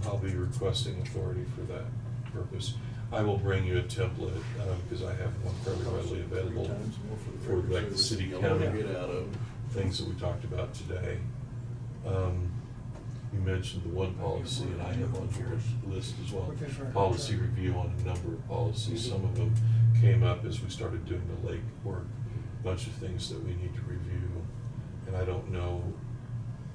I'll be requesting authority for that purpose. I will bring you a template, because I have one fairly readily available for like the city county things that we talked about today. You mentioned the one policy, and I have on your list as well. Policy review on a number of policies. Some of them came up as we started doing the lake work, a bunch of things that we need to review. And I don't know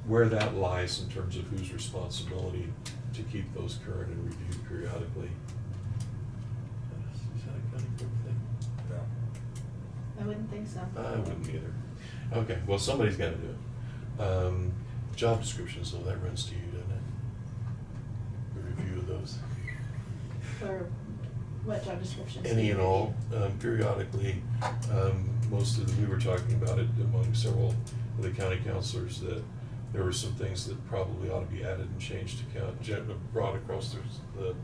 where that lies in terms of whose responsibility to keep those current and reviewed periodically. Is that a county clerk thing? No. I wouldn't think so. I wouldn't either. Okay, well, somebody's got to do it. Job descriptions, though, that runs to you, doesn't those. For what job descriptions? Any and all, periodically, most of we were talking about it among several of the county councilors, that there were some things that probably ought to be added and changed to brought across the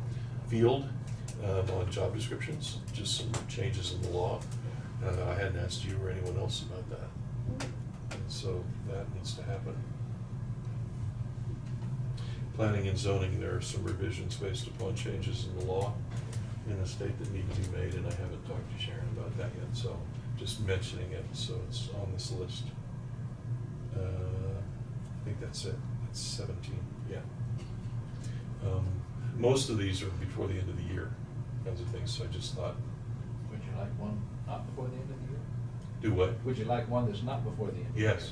field on job descriptions, just some changes in the law. I hadn't asked you or anyone else about that. So that needs to happen. Planning and zoning, there are some revisions based upon changes in the law in the state that need to be made, and I haven't talked to Sharon about that yet, so just mentioning it, so it's on this list. I think that's it. That's 17, yeah. Most of these are before the end of the year, kinds of things, so I just thought. Would you like one not before the end of the year? Do what? Would you like one that's not before the end of the year? Yes.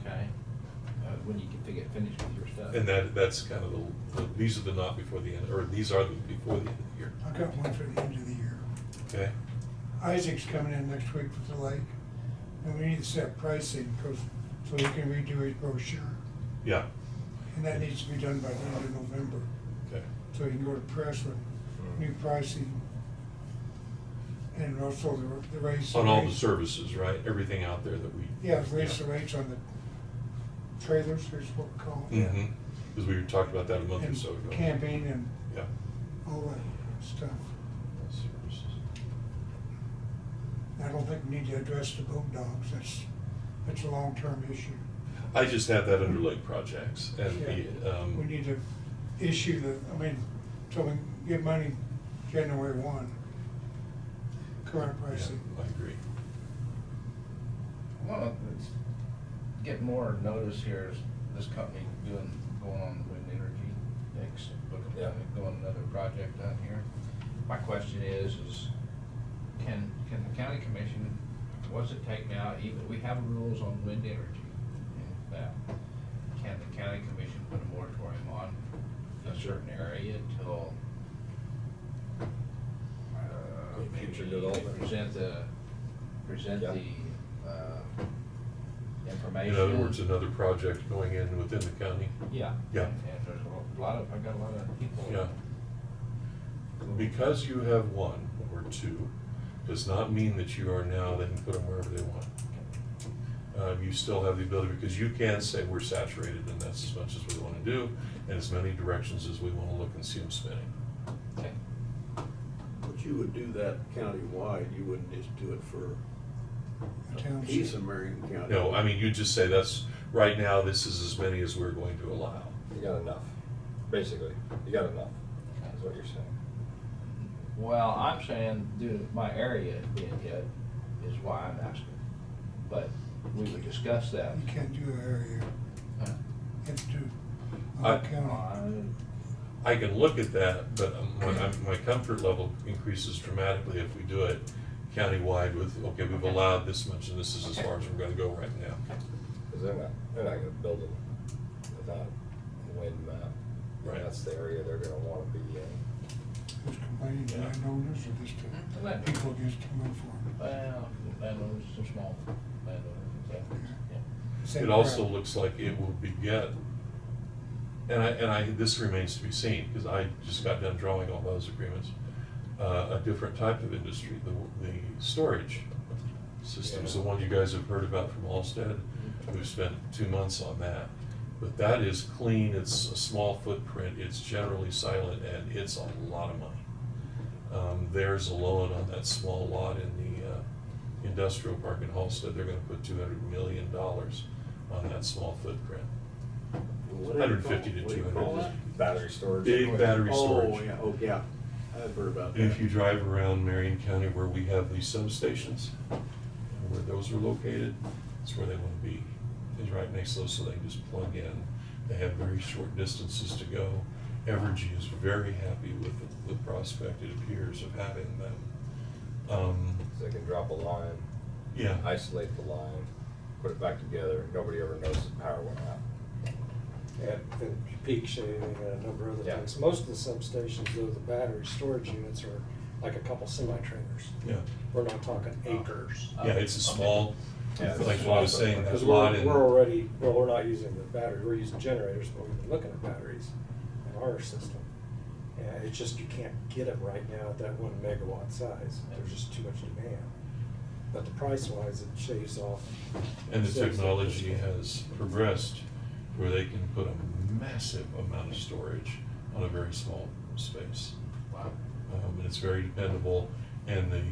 Okay. When you can get finished with your stuff. And that's kind of these are the not before the end, or these are the before the end of the year. I've got one for the end of the year. Okay. Isaac's coming in next week with the lake, and we need to set pricing, so he can redo his brochure. Yeah. And that needs to be done by the end of November. Okay. So he can go to press with new pricing, and also the raise. On all the services, right? Everything out there that we. Yeah, raise the rates on the trailers, is what we call it. Mm-hmm. Because we talked about that a month or And so ago. camping and Yeah. all that stuff. Services. I don't think we need to address the boat dogs. That's a long-term issue. I just have that under lake projects, and We need to issue so we can get money January 1, current pricing. Yeah, I agree. Well, it's getting more notice here is this company going on the wind energy, doing another project down here. My question is can the county commission, what's it take now, even, we have rules on wind energy, and that, can the county commission put a moratorium on a certain area until Future maybe development. present the information? In other words, another project going in within the county? Yeah. Yeah. And there's I've got a lot of people. Yeah. Because you have one or two, does not mean that you are now, they can put them wherever they want. You still have the ability, because you can say we're saturated and that's as much as we want to do, and as many directions as we want to look and see them spinning. Okay. But you would do that countywide, you wouldn't just do it for a Township. piece of Marion County. No, I mean, you just say that's, right now, this is as many as we're going to allow. You got enough, basically. You got enough, is what you're saying. Well, I'm saying, due to my area being hit, is why I'm asking. But we would discuss that. You can't do an area. Huh? You have to do I- all county. I can look at that, but my comfort level increases dramatically if we do it countywide with, okay, we've allowed this much and this is as far as we're gonna go right now. Because they're not gonna build it without a wind map. Right. That's the area they're gonna wanna be in. Who's complaining, the landowners or just The the landowners. people against the wind farm? Well, landowners, some small landowners, yeah. Same It also crap. looks like it will beget, and this remains to be seen, because I just got done drawing all those agreements, a different type of industry, the storage systems, the one you guys have heard about from Allstead. We've spent 2 months on that. But that is clean, it's a small footprint, it's generally silent, and it's a lot of money. There's alone on that small lot in the industrial park in Halstead, they're gonna put $200 million on that small footprint. What do you 150 to call- what do you call 200. that? Battery storage. Big battery storage. Oh, yeah, oh, yeah, I've heard about that. If you drive around Marion County where we have these substations, where those are located, that's where they want to be. Is right next to those, so they can just plug in. They have very short distances to go. Evergy is very happy with the prospect, it appears, of having them. So they can drop a line, Yeah. isolate the line, put it back together, nobody ever knows the power went out. And peak shaving and a number of other Yeah. things. Most of the substations, though, the battery storage units are like a couple semi-trailers. Yeah. We're not talking acres. Yeah, it's a small, Yeah, like what I was saying, that Because lot in. we're already, well, we're not using the battery, we're using generators, but we've been looking at batteries in our system. And it's just, you can't get them right now at that 1 megawatt size. There's just too much demand. But the price wise, it shaves off. And the technology has progressed where they can put a massive amount of storage on a very small space. Wow. And it's very dependable, and the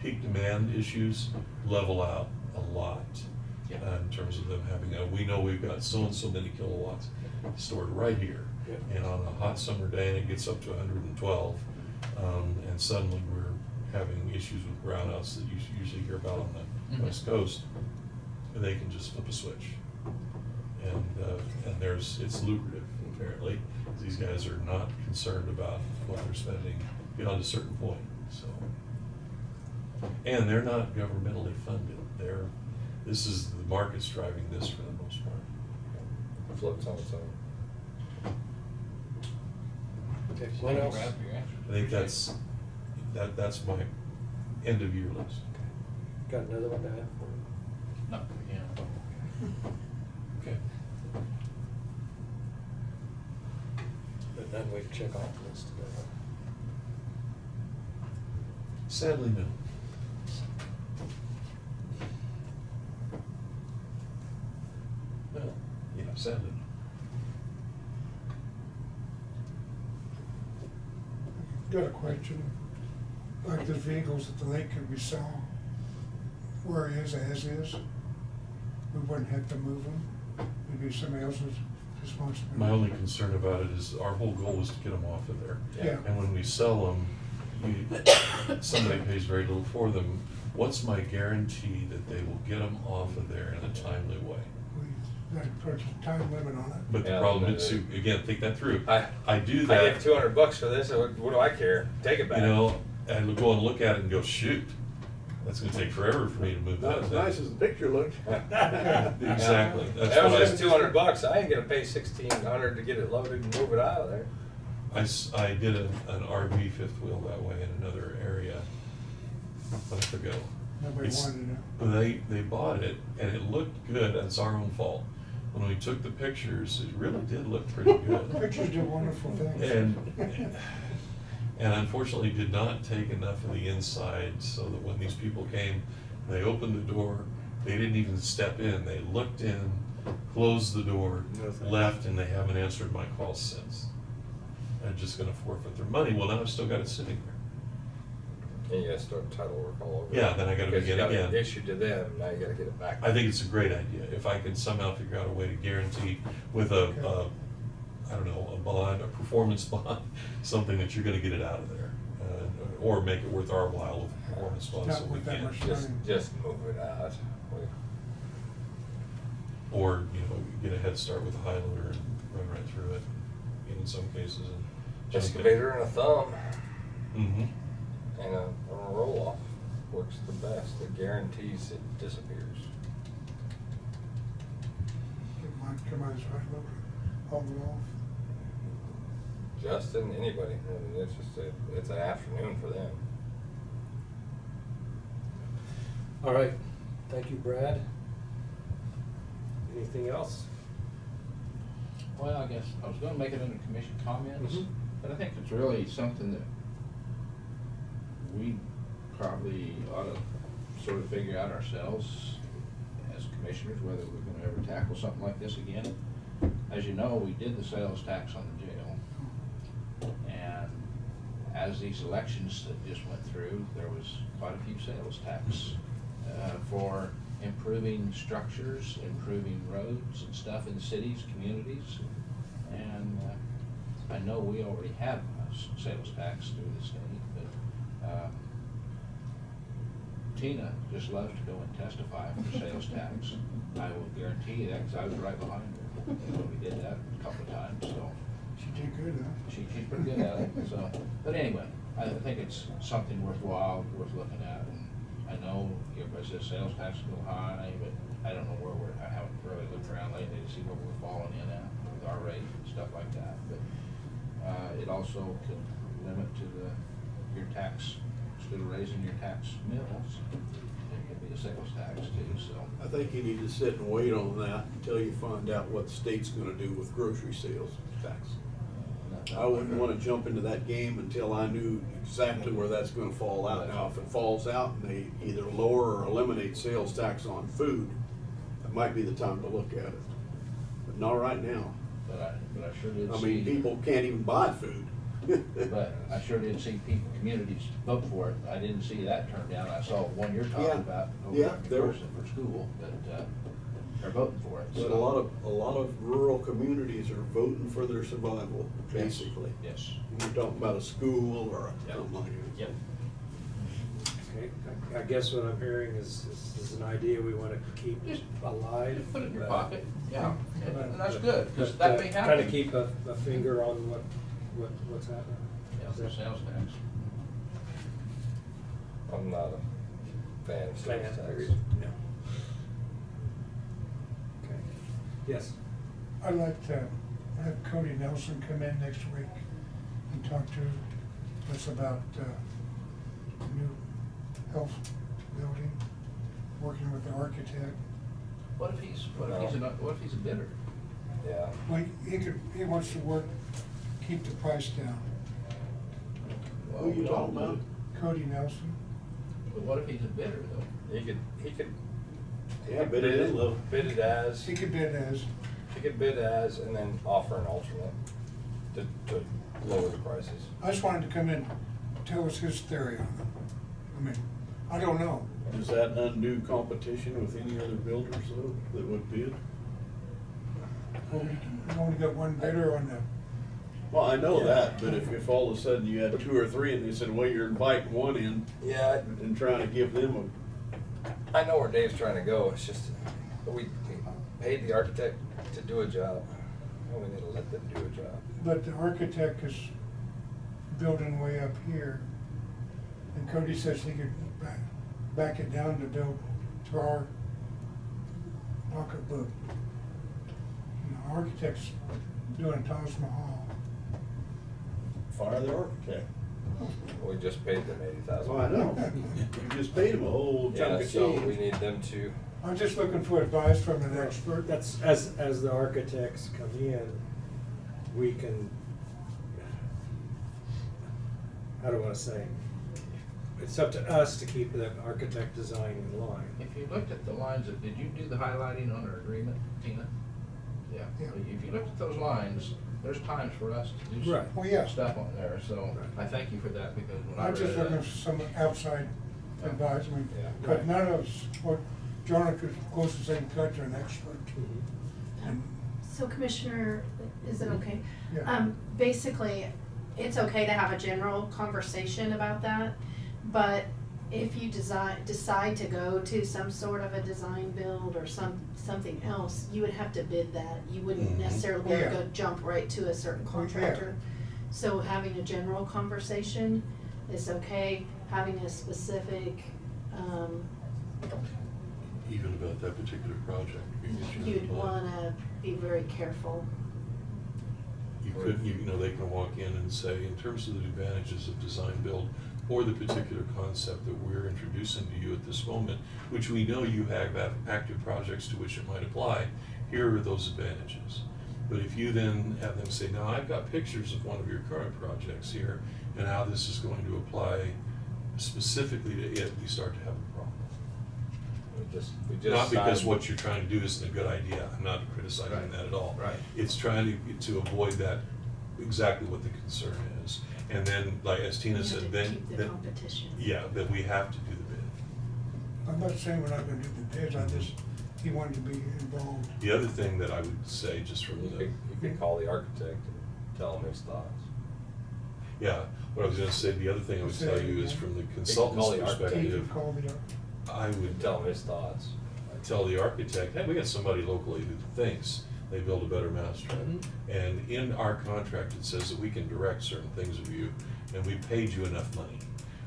peak demand issues level out a lot. Yeah. In terms of them having we know we've got so and so many kilowatts stored right here. Yeah. And on a hot summer day, and it gets up to 112, and suddenly we're having issues with brownouts that you usually hear about on the Mhm. West Coast, and they can just flip a switch. And it's lucrative, apparently. These guys are not concerned about what they're spending beyond a certain point, so. And they're not governmentally funded. This is the market's driving this for the most part. It floats on its own. Okay, Thank what you, else? Brad, for your answer. I think that's my end of year list. Got another one to add for you? No, yeah. Okay. But none we can check off the list today. Sadly, no. Well, yeah, sadly, Got a question, like the vehicles at the lake could be selling, where it is as is, we wouldn't have to move them, it'd be somebody else's responsibility. my only concern about it is our whole goal is to get them off of there. Yeah. And when we sell them, somebody pays very little for them. What's my guarantee that they will get them off of there in a timely way? We gotta put a time limit on it. But the Yeah, problem but is, again, think that through. I do I that. get $200 for this, so what do I care? Take it back. And we'll go and look at it and go, shoot, that's gonna take forever for me to move that. Not as nice as the picture looks. Exactly. That's That what was I- just $200. I ain't gonna pay $1,600 to get it loaded and move it out of there. I did an RV fifth wheel that way in another area a month ago. Nobody It's- wanted it. They bought it and it looked good, and it's our own fault. When we took the pictures, it really did look pretty good. Pictures do wonderful things. And unfortunately did not take enough of the inside, so that when these people came, they opened the door, they didn't even step in, they looked in, closed the door, No thanks. left, and they haven't answered my calls since. They're just gonna forfeit their money. Well, now I've still got it sitting there. And you gotta start title work all over. Yeah, then I gotta Because you begin got it again. issued to them, now you gotta get it back. I think it's a great idea. If I can somehow figure out a way to guarantee with I don't know, a bond, a performance bond, something that you're gonna get it out of there. Or make it worth our while with a performance bond Not so we worth that can. much. Just move it out. Or, get a head start with a high loader and run right through it, in some cases. And Excavator and a thumb Mm-hmm. and a roll-off works the best. It guarantees it disappears. Come on, it's right over, haul it off. Justin, anybody, I mean, it's an afternoon for them. All right, thank you, Brad. Anything else? Well, I guess I was gonna make it under commission comments, Mhm. but I think it's really something that we probably ought to sort of figure out ourselves as commissioners, whether we're gonna ever tackle something like this again. As you know, we did the sales tax on the jail. And as these elections that just went through, there was quite a few sales tax for improving structures, improving roads and stuff in cities, communities. And I know we already have a sales tax through the state, but Tina just loves to go and testify for sales tax. I will guarantee you that, because I was right behind her. We did that a couple of times, so. She did good, huh? She's pretty good at it, so, but anyway, I think it's something worthwhile, worth looking at, and I know everybody says sales tax is a little high, but I don't know where I haven't really looked around lately to see where we're falling in at with our rate and stuff like that, but, it also could limit to your tax, instead of raising your tax mills, it could be a sales tax too, so. I think you need to sit and wait on that until you find out what the state's gonna do with grocery sales tax. No, I wouldn't wanna jump into that game until I knew exactly where that's gonna fall out. Now, if it falls out and they either lower or eliminate sales tax on food, that might be the time to look at it. But not right now. But I sure did I see. mean, people can't even buy food. But I sure did see people, communities vote for it. I didn't see that turned down. I saw one you're talking Yeah. about Yeah, over in there- person for school, but, they're voting for it. But so- a lot of rural communities are voting for their survival, basically. Yes. You're talking about a school or something like that. Yep. Okay, I guess what I'm hearing is an idea we want to keep Just alive. Put it in your but- pocket, yeah, and that's but- good, because but, that may happen. Kind of keep a finger on what's happening. Yeah, Is the that- sales tax. I'm not a fan of Fan, sales tax. agreed. Yeah. Okay, yes. I'd like to have Cody Nelson come in next week and talk to us about new health building, working with the architect. What if he's a bidder? Yeah. Well, he wants to work, keep the price down. Who you talking about? Cody Nelson. But what if he's a bidder though? He could Yeah, bid it in low. bid it as, He could bid as, he could bid as and then offer an alternate to lower the prices. I just wanted to come in, tell us his theory on it. I mean, I don't know. Does that undo competition with any other builders though, that would bid? Well, we only got one bidder on the, Well, I know that, but if all of a sudden you had two or three and they said, well, you're inviting one in Yeah, and trying to give them I know where Dave's trying to go, it's just, we paid the architect to do a job, and we need to let them do a job. but the architect is building way up here. And Cody says he could back it down to build to our pocketbook. And the architect's doing Taj Mahal. fire the architect. We just paid them $80,000. Well, I know. You just paid them a whole Yeah, chunk of so we change. need them to, I'm just looking for advice from an expert. That's, as the architects come in, we can, how do I want to say? It's up to us to keep the architect design in line. If you looked at the lines, did you do the highlighting on our agreement, Tina? Yeah. Yeah. If you looked at those lines, there's times for us to do Right. Well, yeah. stuff on there, so I thank you for that, because when I I'm read just looking that. for some outside advice, I mean, Yeah. but none of us, what Jonathan goes to say, touch an expert. And So Commissioner, is it okay? Yeah. Basically, it's okay to have a general conversation about that, but if you decide to go to some sort of a design build or something else, you would have to bid that. You wouldn't necessarily be able to Yeah. go jump right to a certain Yeah. contractor. So having a general conversation is okay, having a specific, Even about that particular project. you'd wanna be very careful. You could, you know, they can walk in and say, in terms of the advantages of design build, or the particular concept that we're introducing to you at this moment, which we know you have active projects to which it might apply, here are those advantages. But if you then have them say, now I've got pictures of one of your current projects here, and how this is going to apply specifically to it, we start to have a problem. we just Not because signed- what you're trying to do isn't a good idea, I'm not criticizing Right. that at all. Right. It's trying to avoid that, exactly what the concern is. And then, like, as Tina You have said, to then, keep the competition. yeah, that we have to do the bid. I'm not saying we're not gonna do the bids, I just, he wanted to be involved. The other thing that I would say, just from You the, could call the architect and tell him his thoughts. yeah, what I was gonna say, the other thing I would tell you is from the consultant's call the architect. He perspective, could call the, I would Tell him his thoughts. tell the architect, hey, we got somebody locally who thinks they build a better mousetrap. And in our contract, it says that we can direct certain things of you, and we paid you enough money.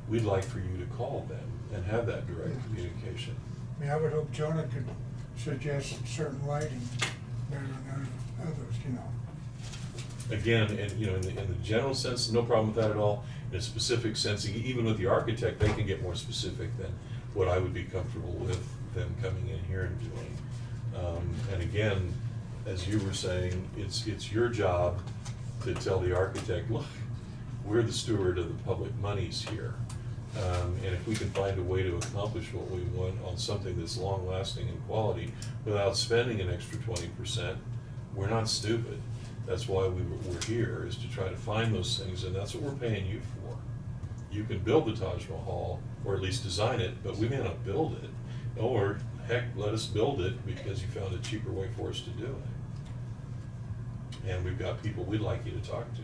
We'd like for you to call them and have that direct communication. I mean, I would hope Jonah could suggest certain lighting better than others, you know. Again, and you know, in the general sense, no problem with that at all. In a specific sense, even with the architect, they can get more specific than what I would be comfortable with them coming in here and doing. And again, as you were saying, it's your job to tell the architect, look, we're the steward of the public monies here. And if we can find a way to accomplish what we want on something that's long-lasting and quality without spending an extra 20%, we're not stupid. That's why we're here, is to try to find those things, and that's what we're paying you for. You can build the Taj Mahal, or at least design it, but we may not build it. Or, heck, let us build it because you found a cheaper way for us to do it. And we've got people we'd like you to talk to.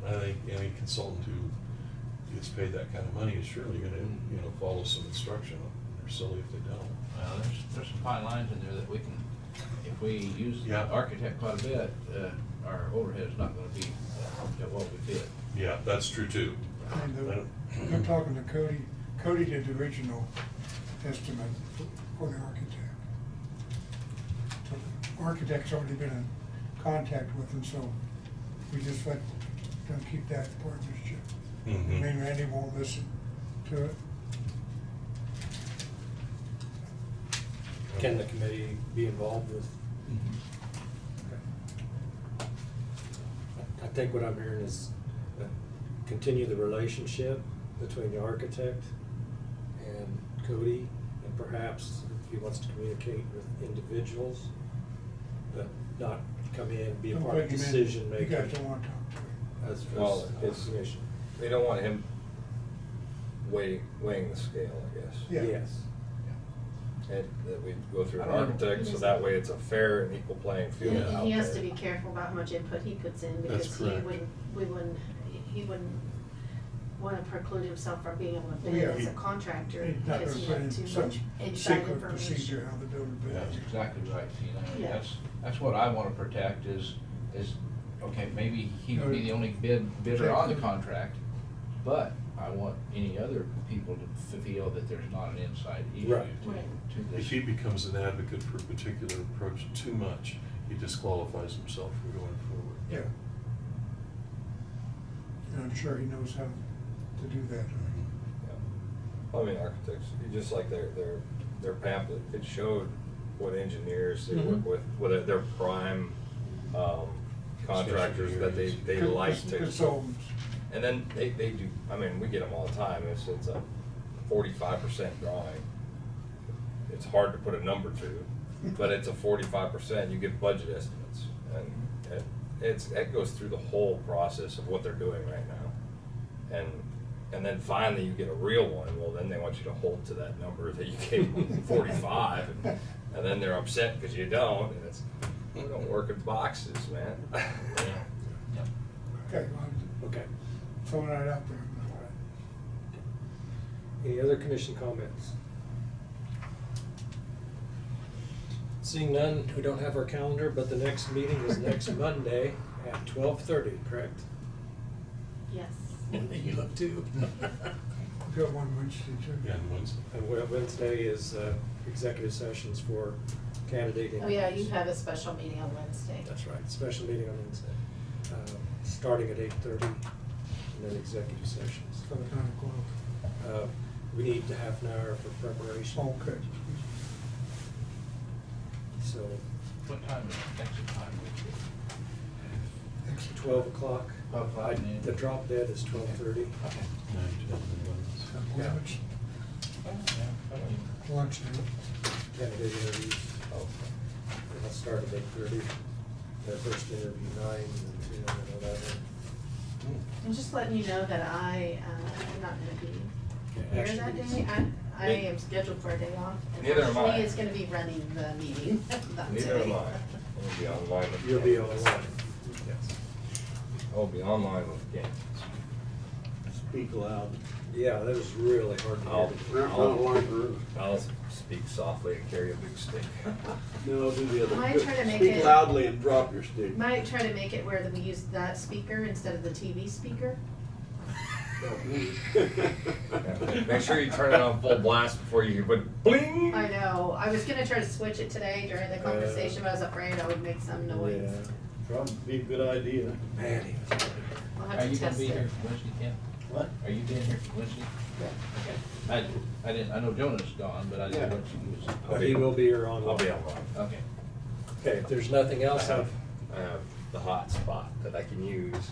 I think any consultant who gets paid that kind of money is surely gonna, follow some instruction. They're silly if they don't. Well, there's some fine lines in there that we can, if we use the Yeah. architect quite a bit, our overhead is not gonna be at what we bid. Yeah, that's true too. And I'm talking to Cody. Cody did the original estimate for the architect. So the architect's already been in contact with him, so we just let them keep that partnership. Mhm. I mean, Randy won't listen to it. Can the committee be involved with? Okay. I think what I'm hearing is continue the relationship between the architect and Cody, and perhaps if he wants to communicate with individuals, but not come in and be a part of decision making. You guys don't want to talk to him. As Well, a it's, commission. they don't want him weighing the scale, I guess. Yeah. Yes. And that we go through an I mean, architect, so that way it's a fair and equal playing field Yeah. out And he has to there. be careful about how much input he puts in, That's because he correct. he wouldn't wanna preclude himself from being able to bid Yeah, as a he- contractor, He's not because gonna he put had in too some much inside secret information. procedure how the building Yeah. builds. That's exactly right, Yeah. that's what I wanna protect is, okay, maybe he would be the only bidder on the contract, but I want any other people to feel that there's not an inside issue Right. Right. to If this. he becomes an advocate for a particular approach too much, he disqualifies himself from going forward. Yeah. And I'm sure he knows how to do that. Yeah. I mean, architects, just like their pamphlet, it showed what engineers they work with, what their prime contractors that they like to. Consultants. And then they do, I mean, we get them all the time, it's a 45% drawing. It's hard to put a number to, but it's a 45%, you get budget estimates. And it goes through the whole process of what they're doing right now. And then finally you get a real one, well, then they want you to hold to that number that you gave them 45, and then they're upset because you don't, and we don't work in boxes, man. Okay, well, Okay. throwing that out there. Any other commission comments? Seeing none, we don't have our calendar, but the next meeting is next Monday at 12:30, correct? Yes. You look too. We've got one Wednesday too. Yeah, and Wednesday. And Wednesday is executive sessions for candidate. Oh, yeah, you interviews. have a special meeting on Wednesday. That's right, special meeting on Wednesday, starting at 8:30, and then executive sessions. For the 9 o'clock. We need to half an hour for preparation. Okay. So, What time is exit time? 12 o'clock. 12 o'clock. The drop dead is 12:30. Okay. 9, 10, and 11. Yeah. Lunch. Candidate interviews. Oh. And I'll start at 8:30. The first interview 9, and 2, and 11. I'm just letting you know that I am not gonna be here that Actually, day. I am scheduled for a day off. And Neither am I. Ashley is gonna be running the meeting that Neither day. am I. I'll be online. with You'll be candidates. online. Yes. I'll be online with candidates. Speak loud. Yeah, that was really hard to hear. I'll speak softly and carry a big stick. No, do the other. Might try to make Speak it- loudly and drop your stick. Might try to make it where that we use that speaker instead of the TV speaker. Make sure you turn it on full blast before you put bling. I know, I was gonna try to switch it today during the conversation, but I was afraid I would make some noise. Yeah, probably be a good idea. Man, he was good. We'll Are have you to gonna test be here it. for Wednesday, Ken? What? Are you being here for Wednesday? Okay. I didn't, I know Jonah's gone, but I didn't know what you was. He will be here online. I'll be online. Okay. Okay, if there's nothing else, I have the hot spot that I can use.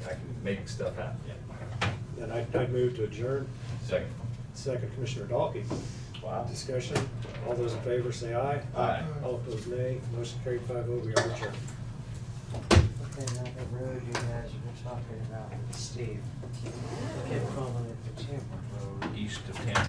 I can make stuff happen. And I'd move to adjourn. Second. Second, Commissioner Dalkey. Wow. Discussion, all those in favor say aye. Aye. All opposed nay. Motion carried 5-0, we are adjourned. Okay, now the road you guys were talking about with Steve, I kept calling it the Tampa Road. East of town.